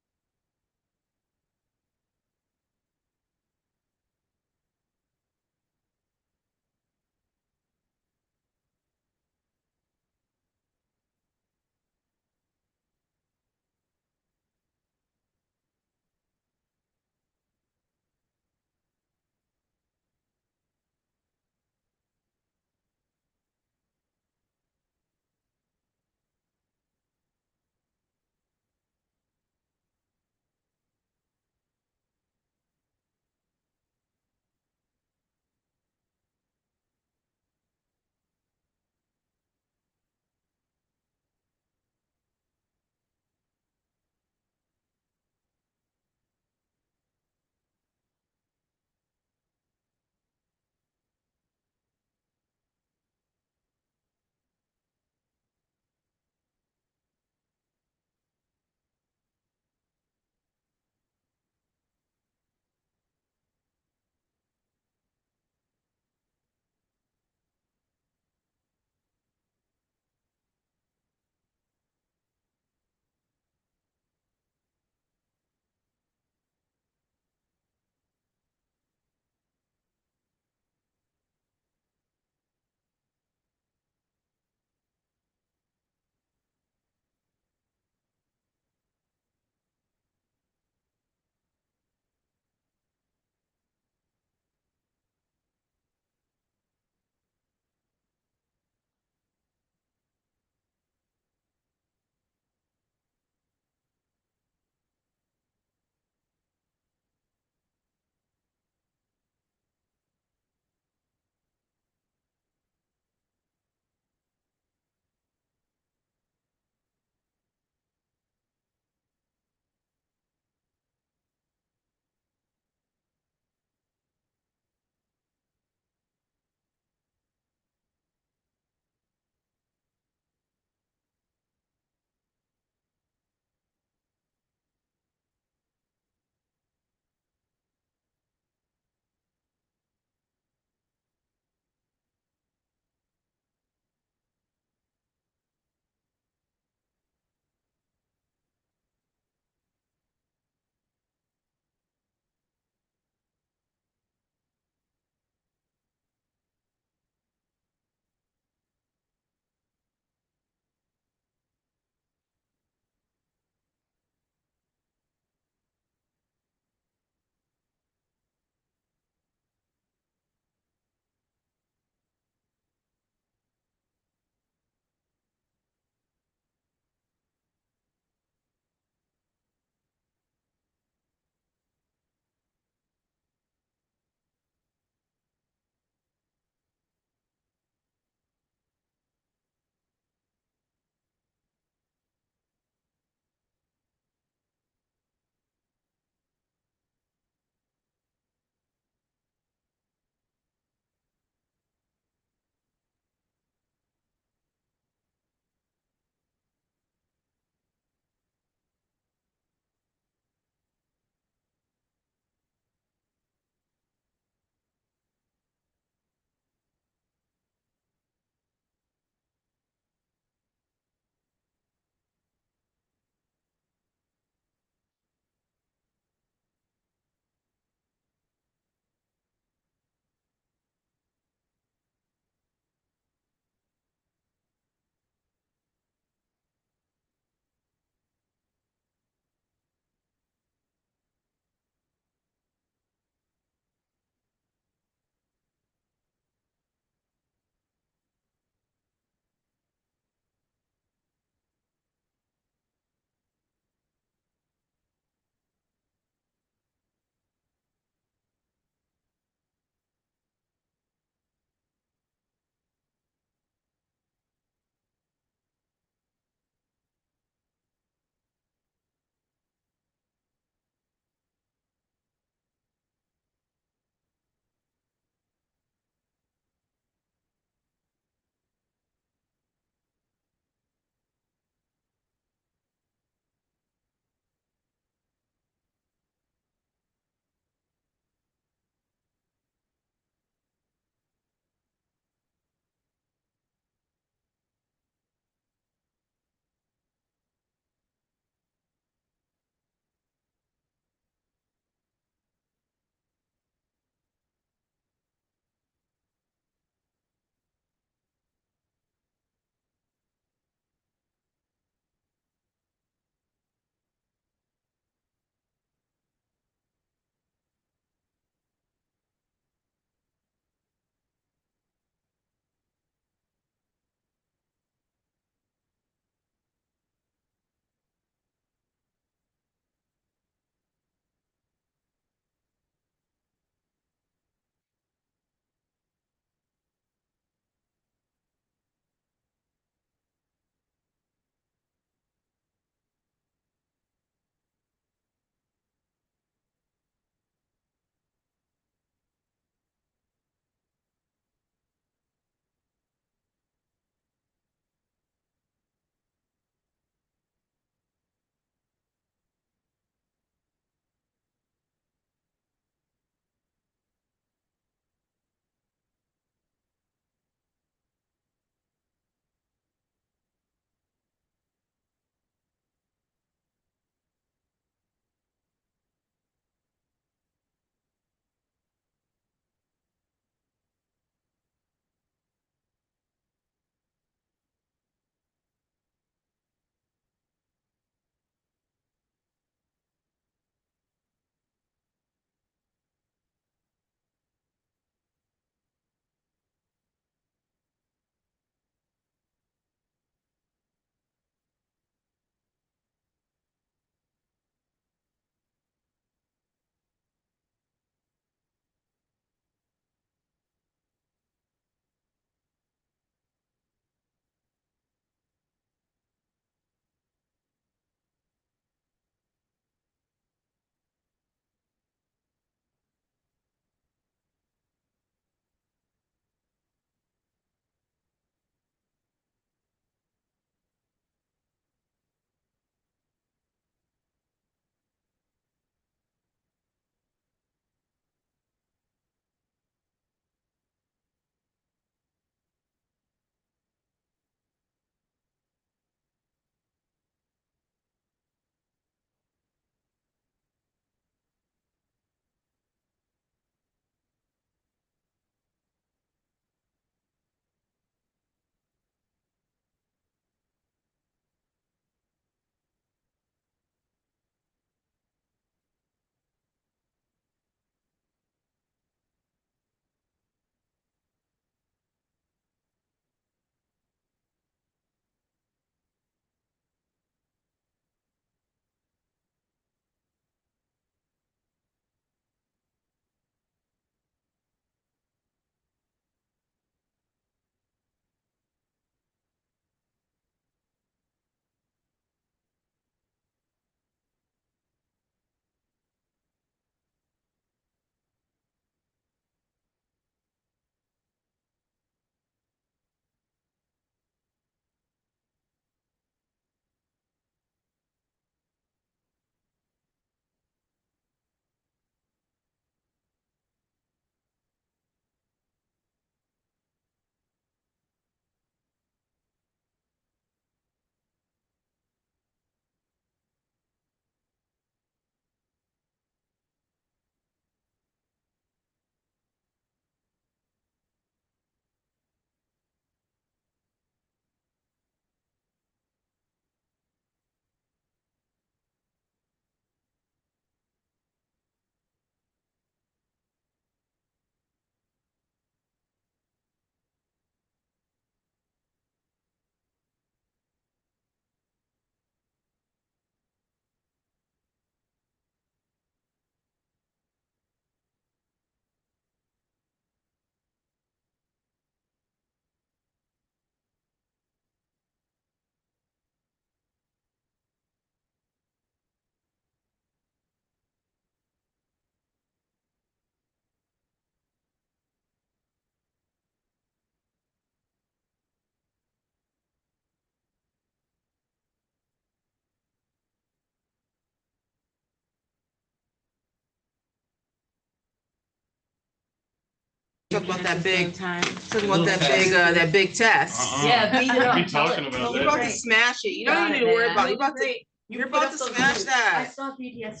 Speaker 1: Talk about that big time. Talk about that big test.
Speaker 3: Yeah, beat it up.
Speaker 15: We talking about
Speaker 1: You're about to
Speaker 3: Great.
Speaker 1: smash it. You don't
Speaker 3: Got
Speaker 1: even
Speaker 3: it,
Speaker 1: need to worry
Speaker 3: man.
Speaker 1: about it. You're about to smash
Speaker 3: I
Speaker 1: that.
Speaker 3: still have PTSD.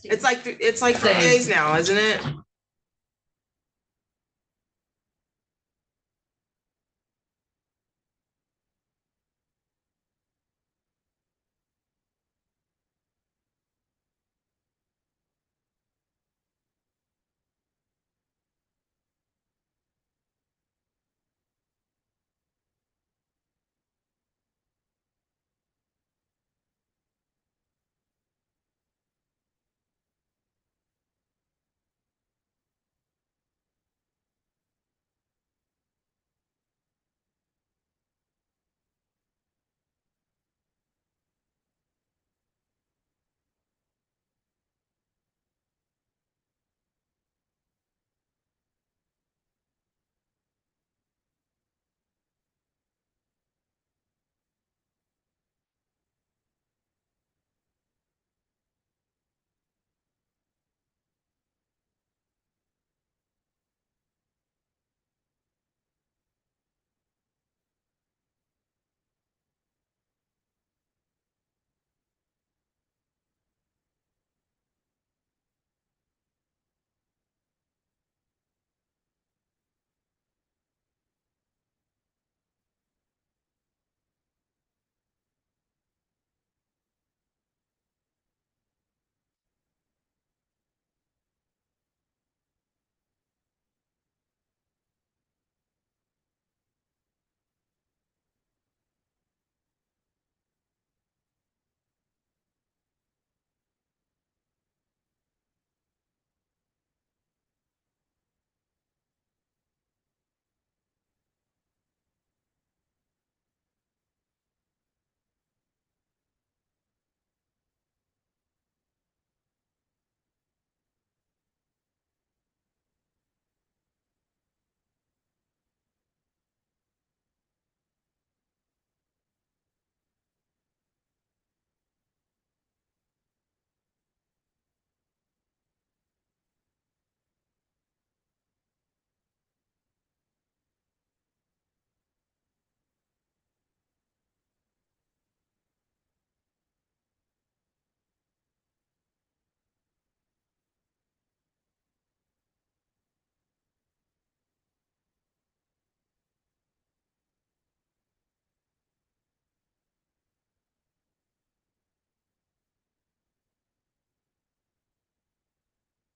Speaker 1: It's like 3 days now, isn't it?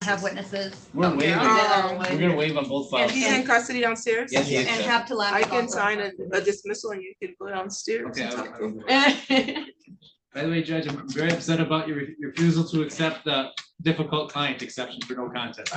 Speaker 3: Have witnesses.
Speaker 16: We're
Speaker 1: Okay,
Speaker 16: gonna waive on both files.
Speaker 1: He's in custody downstairs?
Speaker 16: Yes, he is.
Speaker 3: And have to let.
Speaker 1: I can sign a dismissal and you can go downstairs.
Speaker 16: Okay,
Speaker 1: and
Speaker 16: I
Speaker 1: talk
Speaker 16: will-
Speaker 1: to
Speaker 16: I
Speaker 1: him.
Speaker 16: By the way, Judge, I'm very upset about your refusal to accept the difficult client exception for no contest.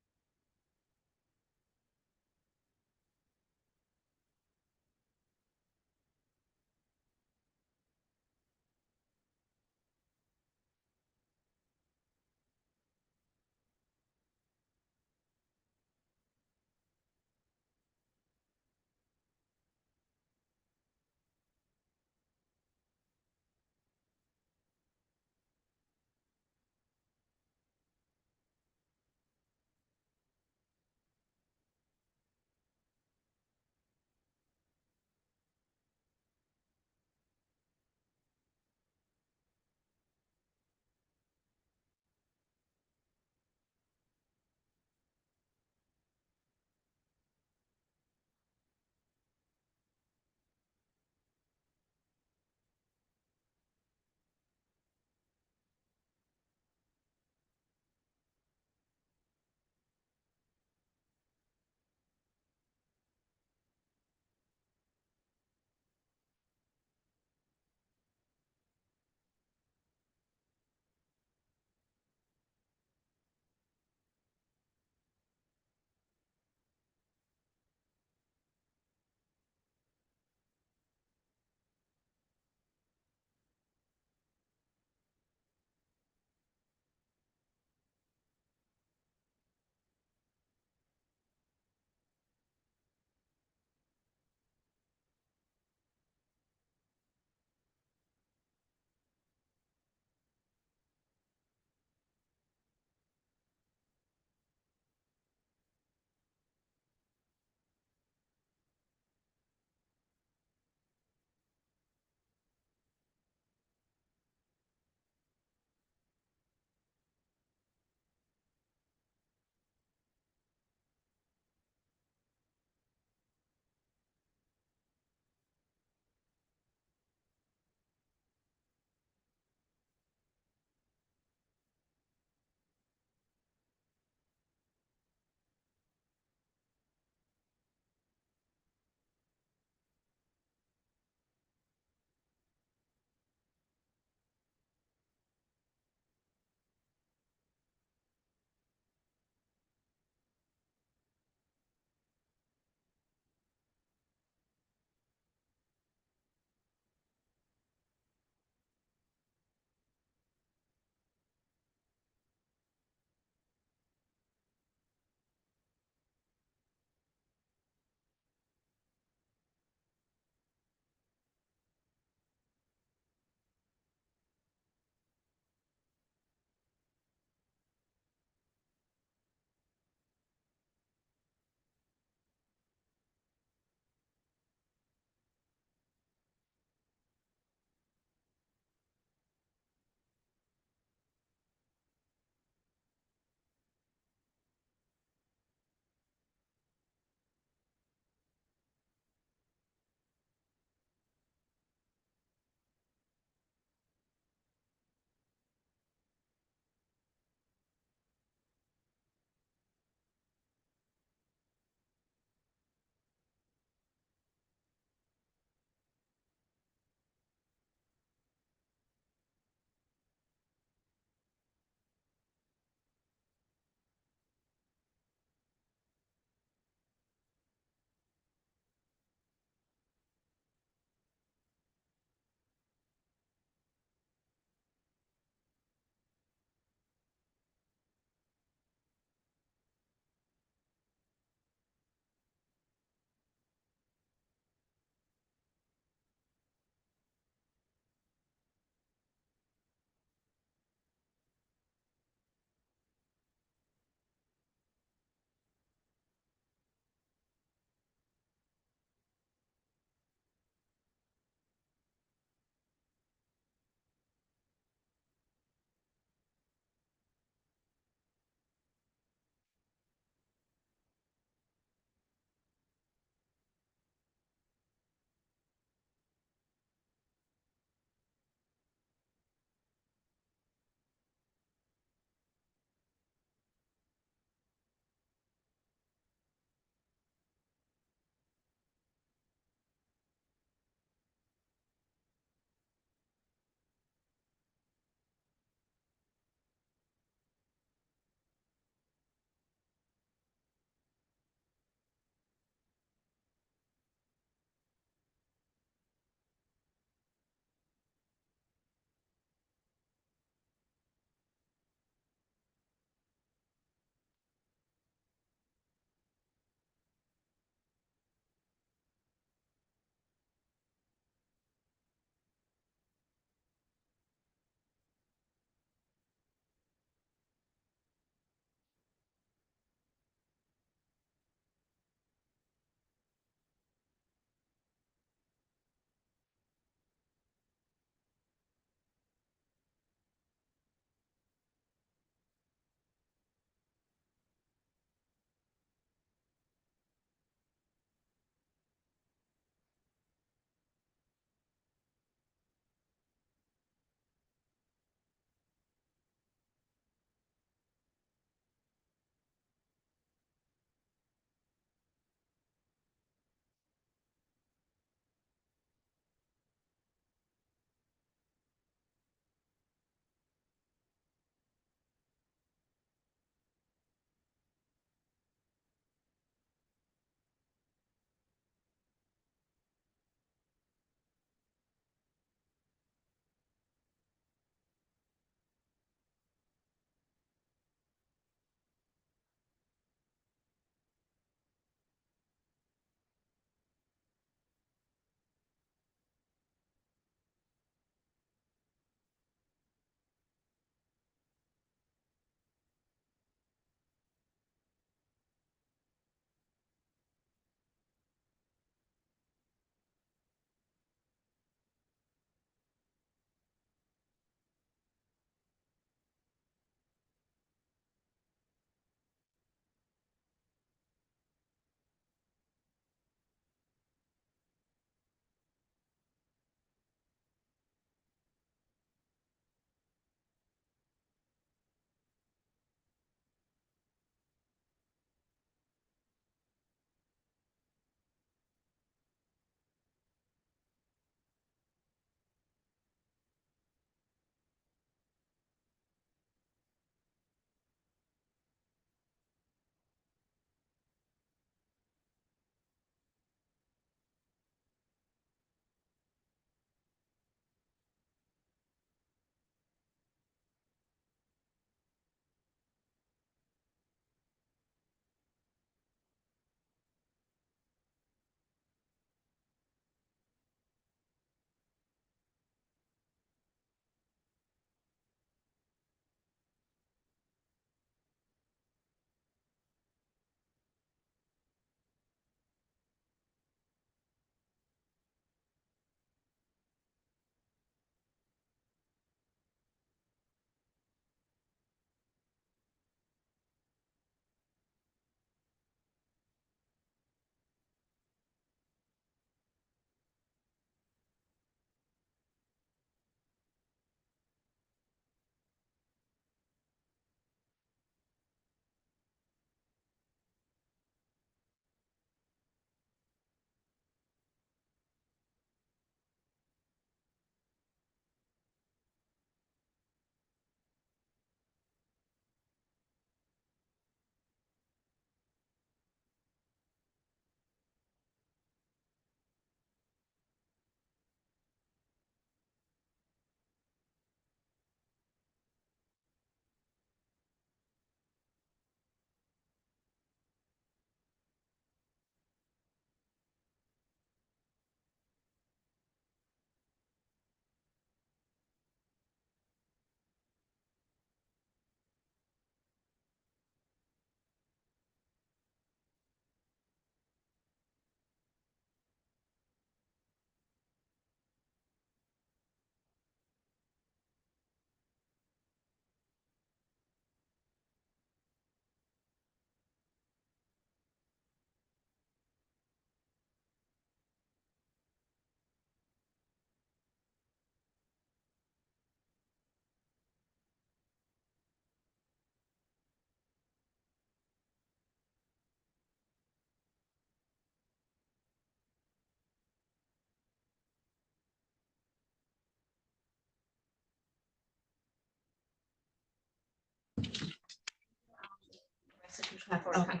Speaker 3: Okay.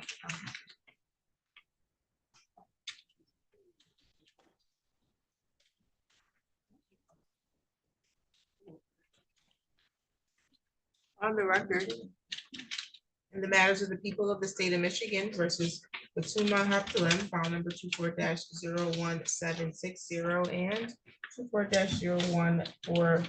Speaker 1: On the record, in the matters of the people of the state of Michigan versus the Theuma file number 24-01760 and 24-01426.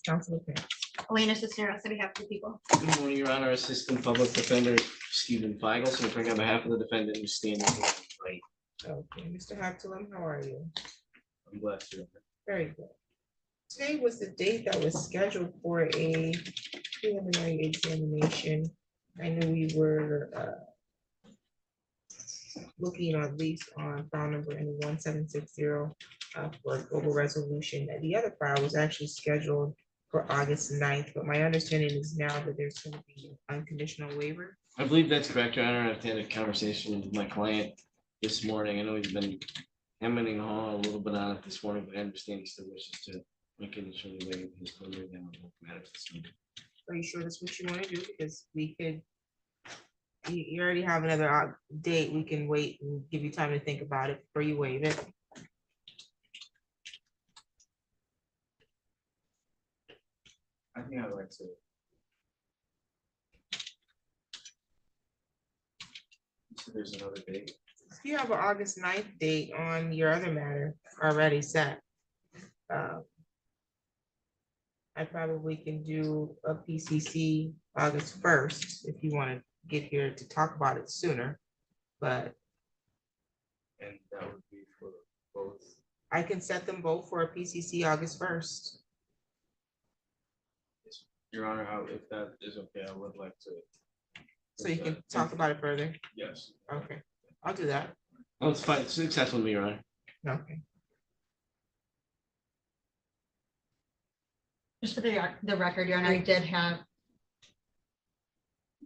Speaker 1: Council Pence.
Speaker 5: Elena Cisneros, on behalf of the people.
Speaker 18: Good morning, Your Honor. Assistant Public Defender Stephen Feigl, so on behalf of the defendant who's standing here right.
Speaker 1: Okay, Mr. Hatfield, how are you?
Speaker 18: I'm blessed. Your Honor.
Speaker 1: Very good. Today was the date that was scheduled for a preliminary examination. I know we were looking at least on file number 1760 for a global resolution. And the other file was actually scheduled for August 9th, but my understanding is now that there's going to be an unconditional waiver.
Speaker 18: I believe that's correct, Your Honor. I've had a conversation with my client this morning. I know he's been hemming and hawing a little bit on it this morning, but I understand he still wishes to unconditionally waive his preliminary matters this morning.
Speaker 1: Are you sure that's what you want to do? Because we could, you already have another date. We can wait and give you time to think about it before you waive it.
Speaker 18: I think I'd like to. So there's another date.
Speaker 1: If you have an August 9th date on your other matter already set, I probably can do a PCC August 1st if you want to get here to talk about it sooner, but
Speaker 18: And that would be for both.
Speaker 1: I can set them both for a PCC August 1st.
Speaker 18: Your Honor, if that is okay, I would like to.
Speaker 1: So you can talk about it further.
Speaker 18: Yes.
Speaker 1: Okay, I'll do that.
Speaker 18: Oh, it's fine. It's successful with me, Your Honor.
Speaker 1: Okay.
Speaker 5: Just for the record, Your Honor, I did have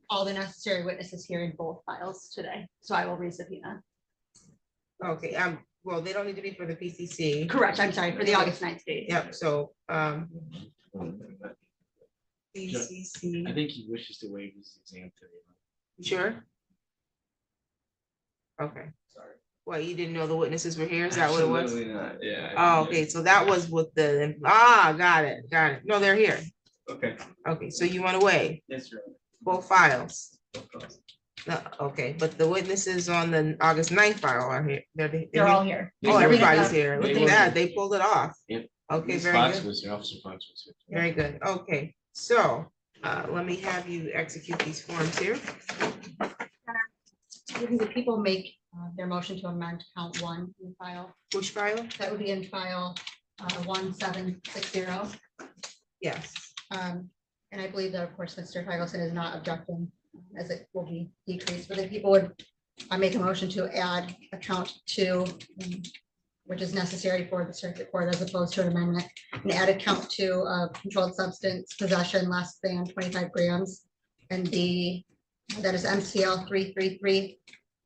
Speaker 5: all the necessary witnesses here in both files today, so I will resubpoena.
Speaker 1: Okay, well, they don't need to be for the PCC.
Speaker 5: Correct, I'm sorry, for the August 9th date.
Speaker 1: Yep, so,
Speaker 18: I
Speaker 1: PCC,
Speaker 18: think he wishes to waive his exam today.
Speaker 1: sure? Okay,
Speaker 18: Sorry.
Speaker 1: well, you didn't know the witnesses were here, is that what it was?
Speaker 18: Absolutely not. Yeah.
Speaker 1: Oh, okay, so that was with the, got it. No, they're here.
Speaker 18: Okay.
Speaker 1: Okay, so you want to waive
Speaker 18: Yes, Your Honor.
Speaker 1: both files?
Speaker 18: Of course.
Speaker 1: No, okay, but the witnesses on the August 9th file are here.
Speaker 5: They're all here.
Speaker 1: Oh, everybody's here. Look
Speaker 18: They
Speaker 1: at that. They pulled it off.
Speaker 18: Yep.
Speaker 1: Okay,
Speaker 18: Ms.
Speaker 1: very
Speaker 18: Fox
Speaker 1: good.
Speaker 18: was here, Officer Fox was here.
Speaker 1: Very good. Okay, so let me have you execute these forms here.
Speaker 5: Would the people make their motion to amend count 1 in the file?
Speaker 1: Which file?
Speaker 5: That would be in file 1760.
Speaker 1: Yes.
Speaker 5: And I believe that, of course, Mr. Feigelson is not objecting, as it will be decreased, but if people would make a motion to add account 2, which is necessary for the circuit court as opposed to an amendment, and add account 2 of controlled substance possession less than 25 grams, and that is MCL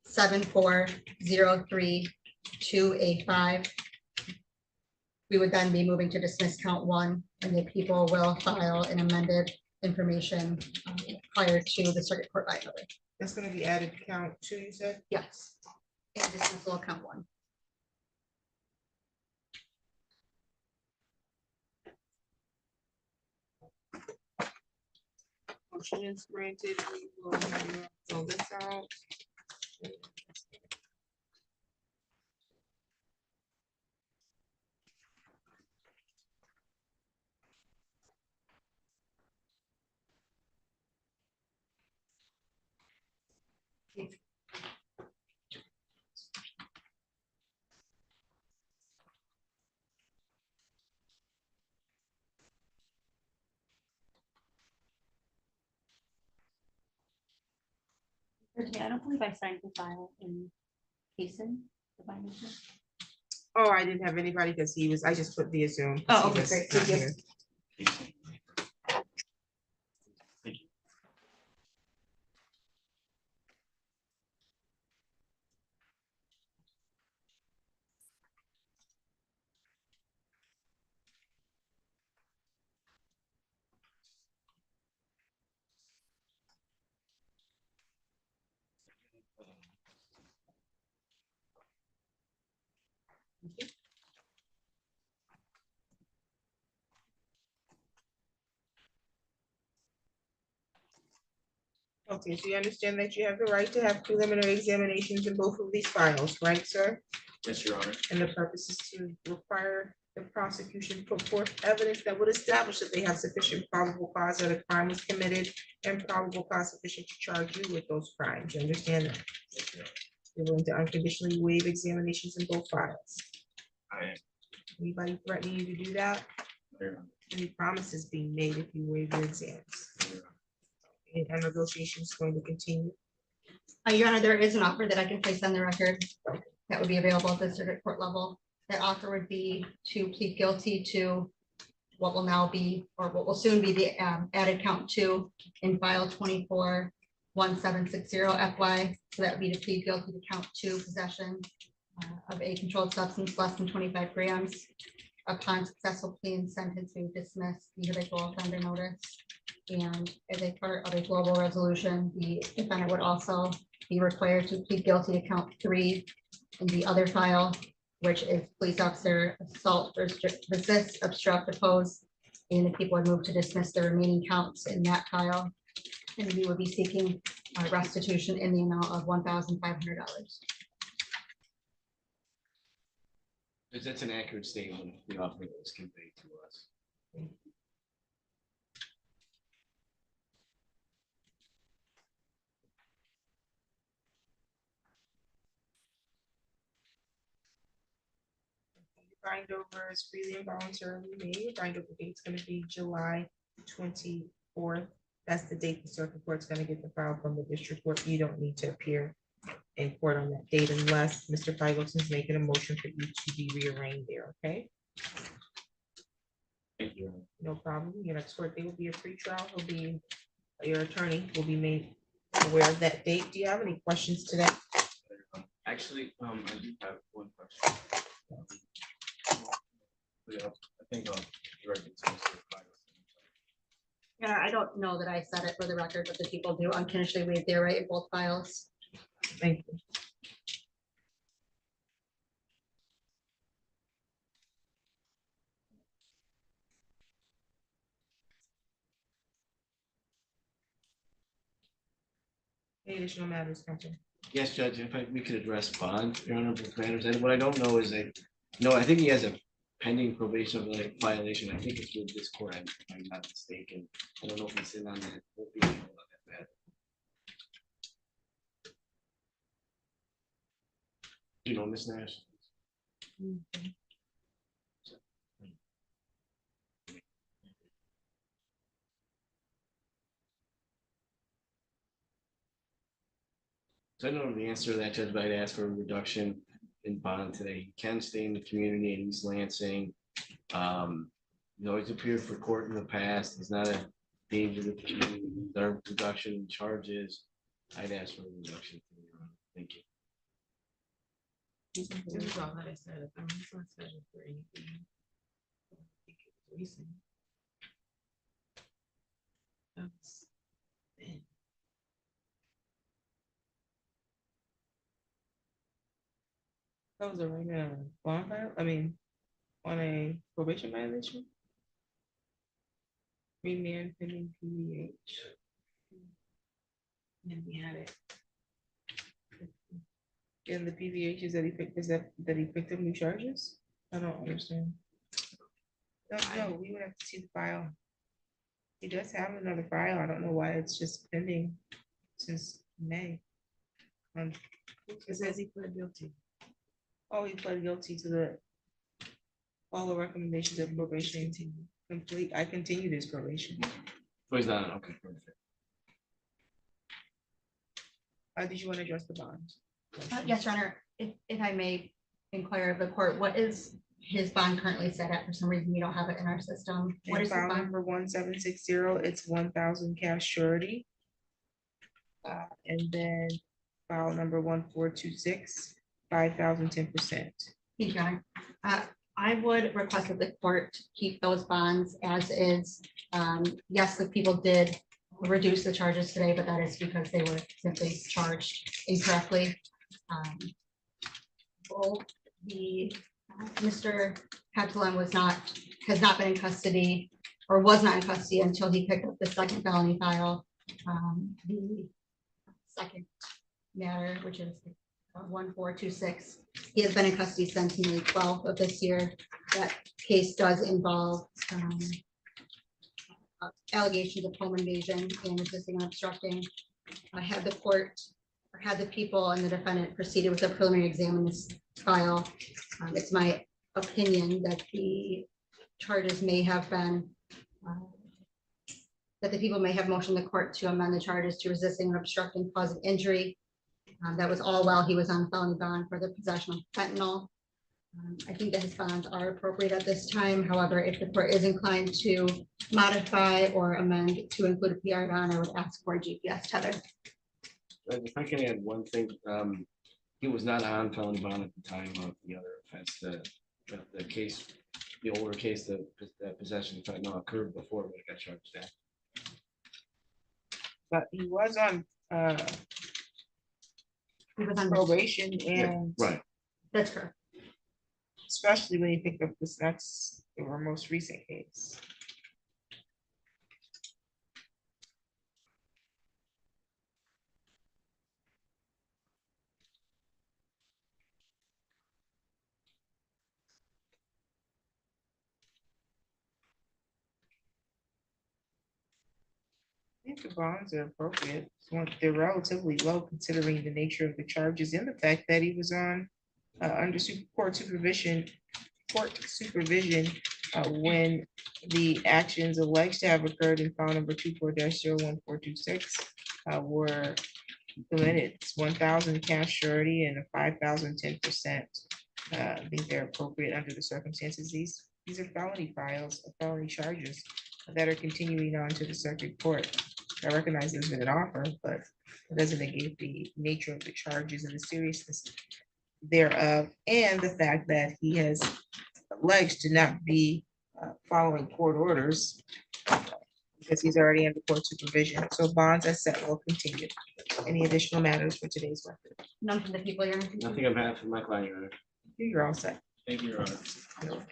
Speaker 5: 333-74032A5. We would then be moving to dismiss count 1, and the people will file an amended information prior to the circuit court liability.
Speaker 1: That's gonna be added to count 2, you said?
Speaker 5: Yes. And dismissal of count 1.
Speaker 1: Motion is granted. We will fill this out.
Speaker 3: I don't believe I signed the file in Hasten.
Speaker 1: Oh, I didn't have anybody because I just put via Zoom. 'cause
Speaker 5: Oh,
Speaker 1: he
Speaker 5: okay,
Speaker 1: was
Speaker 5: great.
Speaker 1: not
Speaker 5: Thank you.
Speaker 1: here. Okay, so you understand that you have the right to have preliminary examinations in both of these files, right, sir?
Speaker 15: Yes, Your Honor.
Speaker 1: And the purpose is to require the prosecution put forth evidence that would establish that they have sufficient probable cause that a crime was committed and probable cause sufficient to charge you with those crimes. You understand that? You're willing to unconditionally waive examinations in both files.
Speaker 15: I am.
Speaker 1: Anybody threatening you to do that? Any promises being made if you waive your exams? And negotiations going to continue?
Speaker 5: Your Honor, there is an offer that I can place on the record that would be available at the circuit court level. That offer would be to plead guilty to what will now be, or what will soon be the added count 2 in file 24-1760 FY. So that would be to plead guilty to count 2 possession of a controlled substance less than 25 grams. Upon successful plea and sentence, we would dismiss the habitual offender notice. And as a part of a global resolution, the defendant would also be required to plead guilty to count 3 in the other file, which is police officer assault, resist, obstruct, oppose. And the people would move to dismiss the remaining counts in that file. And we would be seeking restitution in the amount of $1,500.
Speaker 18: That's an accurate statement of the offer that was conveyed to us.
Speaker 1: Bind over is freely and voluntarily made. Bind over date's gonna be July 24th. That's the date the circuit court's gonna get the file from the district court. You don't need to appear in court on that date unless Mr. Feigelton's making a motion for you to be rearranged there, okay?
Speaker 18: Thank you.
Speaker 1: No problem. Your next court date will be a pre-trial. Will be, your attorney will be made aware of that date. Do you have any questions today?
Speaker 18: Actually, I do have one question. Yeah, I think direct it to Mr. Feigelton.
Speaker 5: Yeah, I don't know that I said it for the record, but the people do unconditionally waive their right in both files.
Speaker 1: Thank you. Any additional matters, Council?
Speaker 18: Yes, Judge, in fact, we could address bond, Your Honor, both matters. And what I don't know is no, I think he has a pending probation violation. I think it's with this court, if I'm not mistaken. I don't know if he's in on that. Won't be able to know that bad. You know, Ms. Nash? So I don't know the answer to that, Judge, but I'd ask for a reduction in bond today. He can stay in the community in East Lansing. He's always appeared for court in the past. He's not a danger to the community. Their reduction in charges. I'd ask for a reduction. Thank you.
Speaker 8: This is all that I said. I'm not scheduled for anything. I think it's recent. That's it. That was a regular bond file, I mean, on a probation violation. Remand pending PVH. And we had it. And the PVH is that he picked up new charges? I don't understand. No, we would have to see the file. He does have another file. I don't know why it's just pending since May. It says he pled guilty. Oh, he pled guilty to all the recommendations of probation complete. I continue this probation.
Speaker 18: So he's not, okay, perfect.
Speaker 1: Did you want to address the bond?
Speaker 5: Yes, Your Honor, if I may inquire of the court, what is his bond currently set at? For some reason, we don't have it in our system. What is the
Speaker 1: file
Speaker 5: bond?
Speaker 1: number 1760? It's 1,000 cash surety. And then file number 1426, 5,000, 10%.
Speaker 5: Thank you, Your Honor. I would request that the court keep those bonds as is. Yes, the people did
Speaker 3: reduce the charges today, but that is because they were simply charged incorrectly. Both the Mr. Catalan has not been in custody or was not in custody until he picked up the second felony file. The second matter, which is 1426, he has been in custody since May 12th of this year. That case does involve allegations of home invasion and resisting and obstructing. Had the court or had the people and the defendant proceeded with a preliminary exam in this file, it's my opinion that the charges may have been that the people may have motioned the court to amend the charges to resisting and obstructing cause of injury. That was all while he was on felony bond for the possession of fentanyl. I think that his bonds are appropriate at this time. However, if the court is inclined to modify or amend to include a PR bond, I would ask for a GPS tether.
Speaker 18: If I can add one thing, he was not on felony bond at the time of the other offense. The case, the older case, the possession of fentanyl occurred before when it got charged at.
Speaker 8: But he was on probation and.
Speaker 18: Right.
Speaker 3: That's correct.
Speaker 8: Especially when you pick up this next or most recent case. I think the bonds are appropriate. They're relatively low considering the nature of the charges and the fact that he was on under court supervision when the actions alleged to have occurred in file number 24-01426 were committed. It's 1,000 cash surety and a 5,000 10%. I think they're appropriate under the circumstances. These are felony files, felony charges that are continuing on to the circuit court. I recognize there's been an offer, but it doesn't negate the nature of the charges and the seriousness thereof, and the fact that he has alleged to not be following court orders because he's already under court supervision. So bonds as set will continue. Any additional matters for today's record?
Speaker 3: None from the people here.
Speaker 18: Nothing on behalf of my client, Your Honor.
Speaker 8: You're all set.
Speaker 18: Thank you, Your Honor.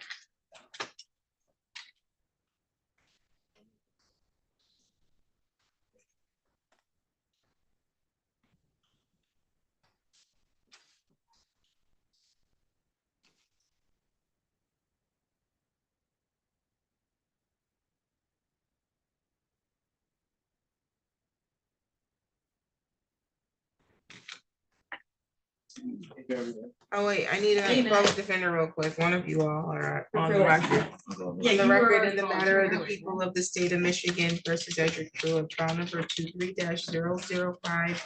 Speaker 8: Oh, wait, I need a public defender real quick. One of you all are on the record.
Speaker 3: Yeah,
Speaker 8: On the
Speaker 3: you
Speaker 8: record
Speaker 3: were
Speaker 8: in the matter of the people of the state of Michigan versus Edri Trust, trial number 23-00590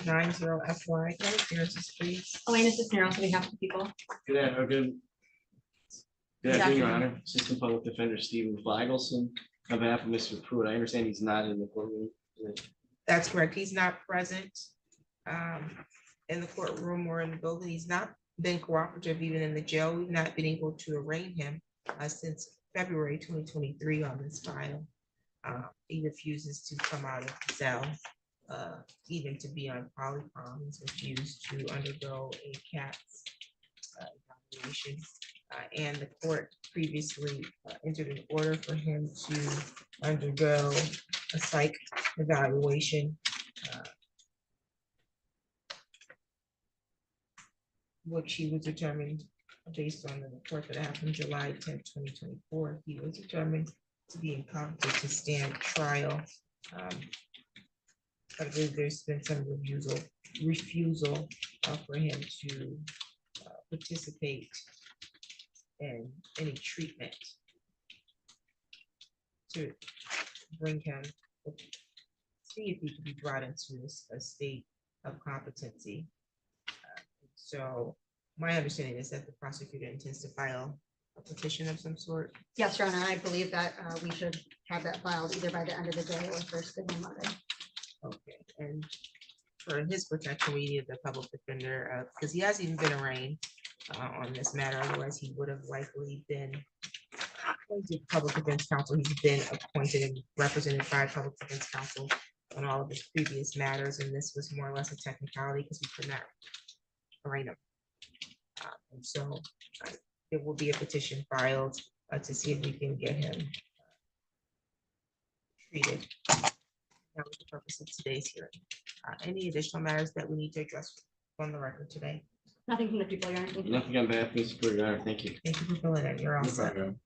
Speaker 8: FY. Appearances, please.
Speaker 3: Elena Cisneros on behalf of the people.
Speaker 18: Good afternoon, Your Honor. Assistant Public Defender Stephen Flagelson on behalf of Mr. Pruitt. I understand he's not in the courtroom today.
Speaker 8: That's correct. He's not present in the courtroom or in the building. He's not been cooperative even in the jail. We've not been able to arraign him since February 2023 on this file. He refuses to come out of the cell, even to be on polyprom. He's refused to undergo a CATS evaluation. And the court previously entered an order for him to undergo a psych evaluation, which he was determined based on the report that happened July 10th, 2024. He was determined to be incompetent to stand trial. I believe there's been some refusal for him to participate in any treatment to bring him, see if he can be brought into a state of competency. So my understanding is that the prosecutor intends to file a petition of some sort.
Speaker 3: Yes, Your Honor, I believe that we should have that filed either by the end of the day or first thing on Monday.
Speaker 8: Okay, and for his protection, we need the public defender, because he hasn't even been arraigned on this matter. Otherwise, he would have likely been appointed public defense counsel. He's been appointed and represented by public defense counsel on all of his previous matters, and this was more or less a technicality because we could not arraign him. And so there will be a petition filed to see if we can get him treated. That was the purpose of today's hearing. Any additional matters that we need to address on the record today?
Speaker 5: Nothing from the people, Your Honor. Thank you.
Speaker 18: Nothing on behalf of Mr. Your Honor, thank you.
Speaker 8: Thank you for filling in. You're all
Speaker 18: No
Speaker 8: set.
Speaker 18: problem.